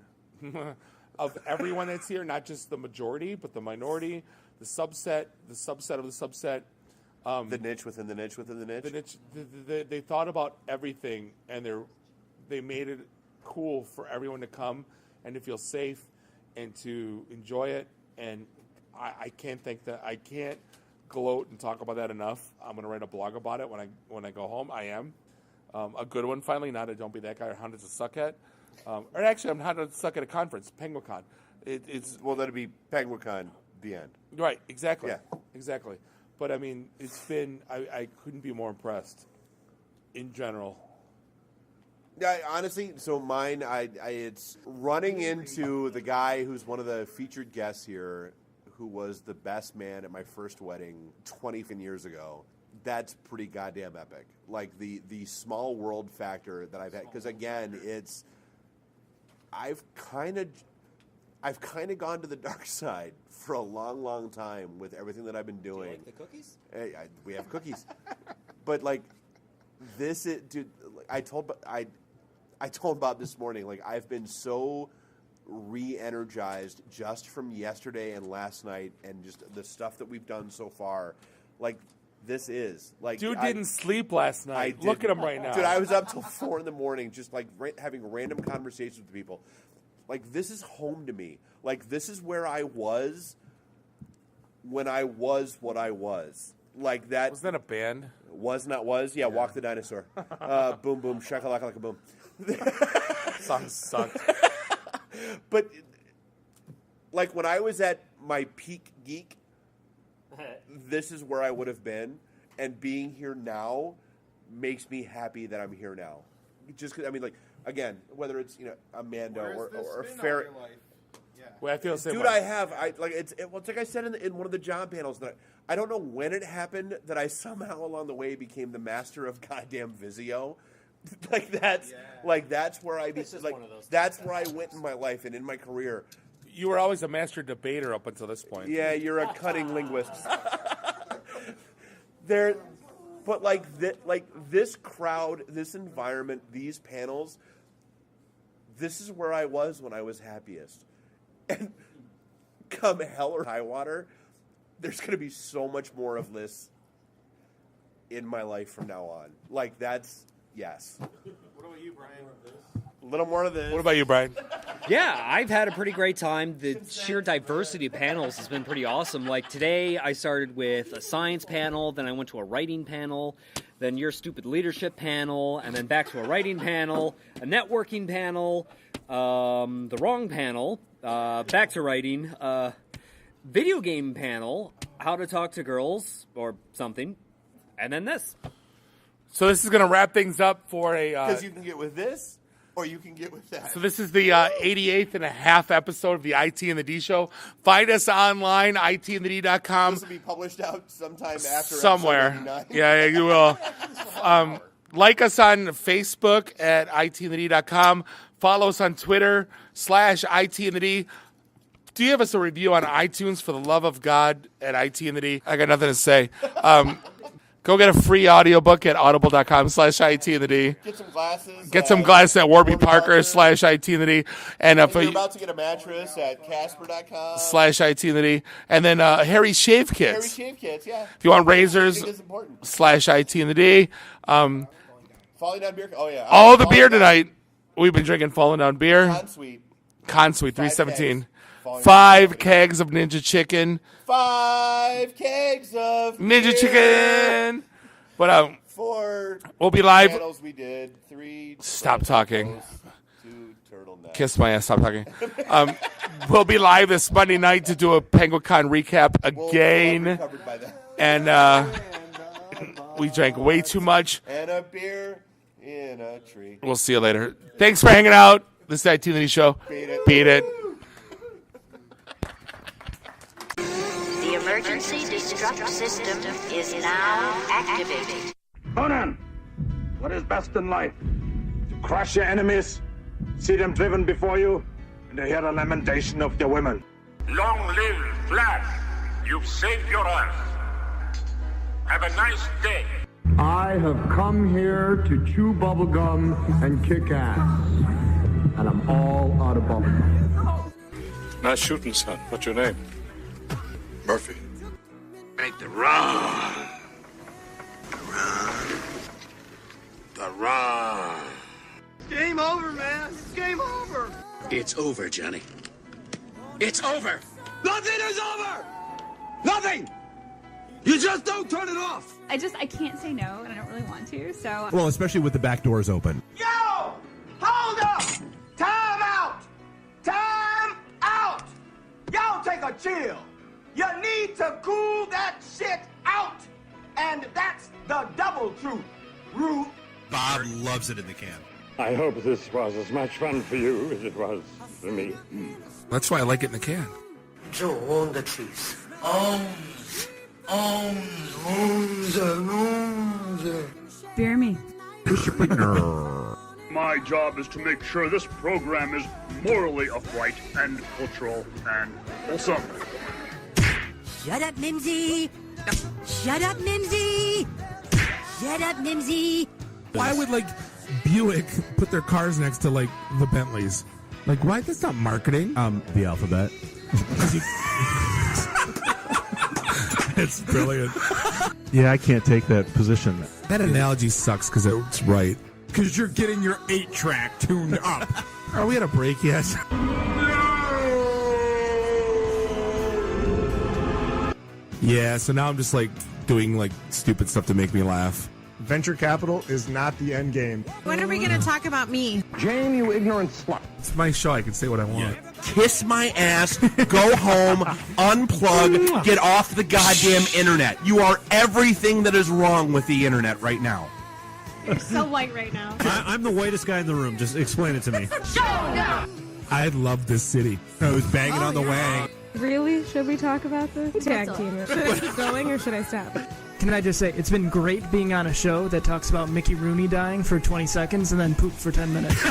[SPEAKER 10] of everyone that's here, not just the majority, but the minority, the subset of the subset.
[SPEAKER 16] The niche within the niche within the niche.
[SPEAKER 10] The niche. They thought about everything, and they made it cool for everyone to come and to feel safe and to enjoy it. And I can't think that I can't gloat and talk about that enough. I'm going to write a blog about it when I go home. I am a good one finally. Not a don't be that guy or how to suck at. Or actually, I'm how to suck at a conference, Penguicon. It's
[SPEAKER 16] that'd be Penguicon. The end.
[SPEAKER 10] Right. Exactly.
[SPEAKER 16] Yeah.
[SPEAKER 10] Exactly. But I mean, it's been I couldn't be more impressed. In general.
[SPEAKER 16] Yeah, honestly, so mine, it's running into the guy who's one of the featured guests here, who was the best man at my first wedding 20 years ago. That's pretty goddamn epic. Like the small world factor that I've had, because again, I've kind of gone to the dark side for a long, long time with everything that I've been doing.
[SPEAKER 14] Do you like the cookies?
[SPEAKER 16] We have cookies, but like this is, dude. I told Bob this morning, like I've been so re-energized just from yesterday and last night, and just the stuff that we've done so far. Like this is like
[SPEAKER 10] dude didn't sleep last night. Look at him right now,
[SPEAKER 16] dude. I was up till 4 a.m, just like having random conversations with people. Like this is home to me. Like this is where I was when I was what I was. Like that.
[SPEAKER 10] Was that a band?
[SPEAKER 16] Was not was. Yeah, Walk the Dinosaur. Boom boom shakalaka like a boom.
[SPEAKER 10] Song sucked.
[SPEAKER 16] But like when I was at my peak geek, this is where I would have been, and being here now makes me happy that I'm here now. Just 'cause, I mean, like again, whether it's Amanda or Farrah.
[SPEAKER 10] Well, I feel the same
[SPEAKER 16] Dude,
[SPEAKER 10] way.
[SPEAKER 16] it's like I said in one of the job panels that I don't know when it happened that I somehow along the way became the master of goddamn Vizio. That's where I that's where I went in my life and in my career.
[SPEAKER 10] You were always a master debater up until this point.
[SPEAKER 16] Yeah, you're a cunning linguist. But this crowd, this environment, these panels, this is where I was when I was happiest. And come hell or high water, there's going to be so much more of this in my life from now on. Like, that's, yes.
[SPEAKER 18] What about you, Brian?
[SPEAKER 16] A little more of this.
[SPEAKER 10] What about you, Brian?
[SPEAKER 14] Yeah, I've had a pretty great time. The sheer diversity of panels has been pretty awesome. Like today, I started with a science panel, then I went to a writing panel, then your stupid leadership panel, and then back to a writing panel, a networking panel, the wrong panel, back to writing, video game panel, how to talk to girls or something, and then this.
[SPEAKER 10] So this is going to wrap things up for a...
[SPEAKER 16] Because you can get with this, or you can get with that.
[SPEAKER 10] So this is the 88th and a half episode of the IT and the D Show. Find us online, itandthed.com.
[SPEAKER 16] This will be published out sometime after
[SPEAKER 10] somewhere.
[SPEAKER 16] episode 89.
[SPEAKER 10] Yeah, you will. Like us on Facebook at itandthed.com. Follow us on Twitter /itandthed. Do you have us a review on iTunes, for the love of God, at IT and the D? I got nothing to say. Go get a free audiobook at audible.com/IT and the D.
[SPEAKER 16] Get some glasses.
[SPEAKER 10] Get some glasses at Warby Parker /IT and the D. And
[SPEAKER 16] if you're about to get a mattress at Casper.com
[SPEAKER 10] /IT and the D. And then Harry Shave Kits.
[SPEAKER 16] Harry Shave Kits, yeah.
[SPEAKER 10] If you want razors
[SPEAKER 16] I think that's important.
[SPEAKER 10] /IT and the D.
[SPEAKER 16] Falling Down beer. Oh yeah.
[SPEAKER 10] All the beer tonight. We've been drinking Falling Down beer. Consuite 317. 5 kegs of Ninja Chicken.
[SPEAKER 16] 5 kegs of
[SPEAKER 10] Ninja
[SPEAKER 16] beer.
[SPEAKER 10] Chicken. But
[SPEAKER 16] 4
[SPEAKER 10] we'll be live.
[SPEAKER 16] channels we did. 3
[SPEAKER 10] Stop talking.
[SPEAKER 16] 2 turtlenecks.
[SPEAKER 10] Kiss my ass. Stop talking. We'll be live this Monday night to do a Penguicon recap again. And we drank way too much.
[SPEAKER 16] And a beer in a tree.
[SPEAKER 10] We'll see you later. Thanks for hanging out. This is the IT and the D Show. Beat it.
[SPEAKER 5] The emergency destruct system is now activated.
[SPEAKER 19] Conan, what is best in life? To crush your enemies, see them driven before you, and to hear the lamentation of their women.
[SPEAKER 20] Long live Flash. You've saved your Earth. Have a nice day.
[SPEAKER 19] I have come here to chew bubblegum and kick ass. And I'm all out of bubblegum.
[SPEAKER 20] Nice shooting, son. What's your name? Murphy. Make the run. The run.
[SPEAKER 7] Game over, man. It's game over.
[SPEAKER 20] It's over, Johnny. It's over.
[SPEAKER 19] Nothing is over! Nothing! You just don't turn it off!
[SPEAKER 24] I can't say no, and I don't really want to, so...
[SPEAKER 25] Well, especially with the back doors open.
[SPEAKER 19] Yo! Hold up! Time out! Time out! Y'all take a chill. You need to cool that shit out. And that's the double truth. Ruth.
[SPEAKER 25] Bob loves it in the can.
[SPEAKER 19] I hope this was as much fun for you as it was for me.
[SPEAKER 10] That's why I like it in the can.
[SPEAKER 7] Joe, own the truth.
[SPEAKER 24] Beer me.
[SPEAKER 19] My job is to make sure this program is morally upright and cultural and wholesome.
[SPEAKER 5] Shut up, Mimsy! Shut up, Mimsy! Shut up, Mimsy!
[SPEAKER 26] Why would Buick put their cars next to the Bentleys? Why? That's not marketing.
[SPEAKER 25] The alphabet.
[SPEAKER 26] It's brilliant.
[SPEAKER 22] Yeah, I can't take that position.
[SPEAKER 26] That analogy sucks because it's right. Because you're getting your 8-track tuned up. Are we at a break yet? Yeah, so now I'm just doing stupid stuff to make me laugh.
[SPEAKER 27] Venture capital is not the end game.
[SPEAKER 28] When are we going to talk about me?
[SPEAKER 27] Jane, you ignorant slut.
[SPEAKER 26] It's my show. I can say what I want.
[SPEAKER 21] Kiss my ass, go home, unplug, get off the goddamn internet. You are everything that is wrong with the internet right now.
[SPEAKER 24] You're so white right now.
[SPEAKER 22] I'm the whitest guy in the room. Just explain it to me.
[SPEAKER 26] I love this city. I was banging on the wang.
[SPEAKER 28] Really? Should we talk about this? Tag team it. Should I keep going or should I stop?
[SPEAKER 29] Can I just say, it's been great being on a show that talks about Mickey Rooney dying for 20 seconds and then poop for 10 minutes.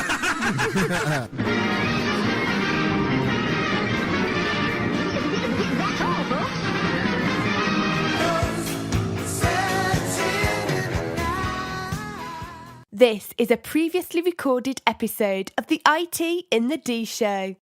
[SPEAKER 2] This is a previously recorded episode of the IT in the D Show.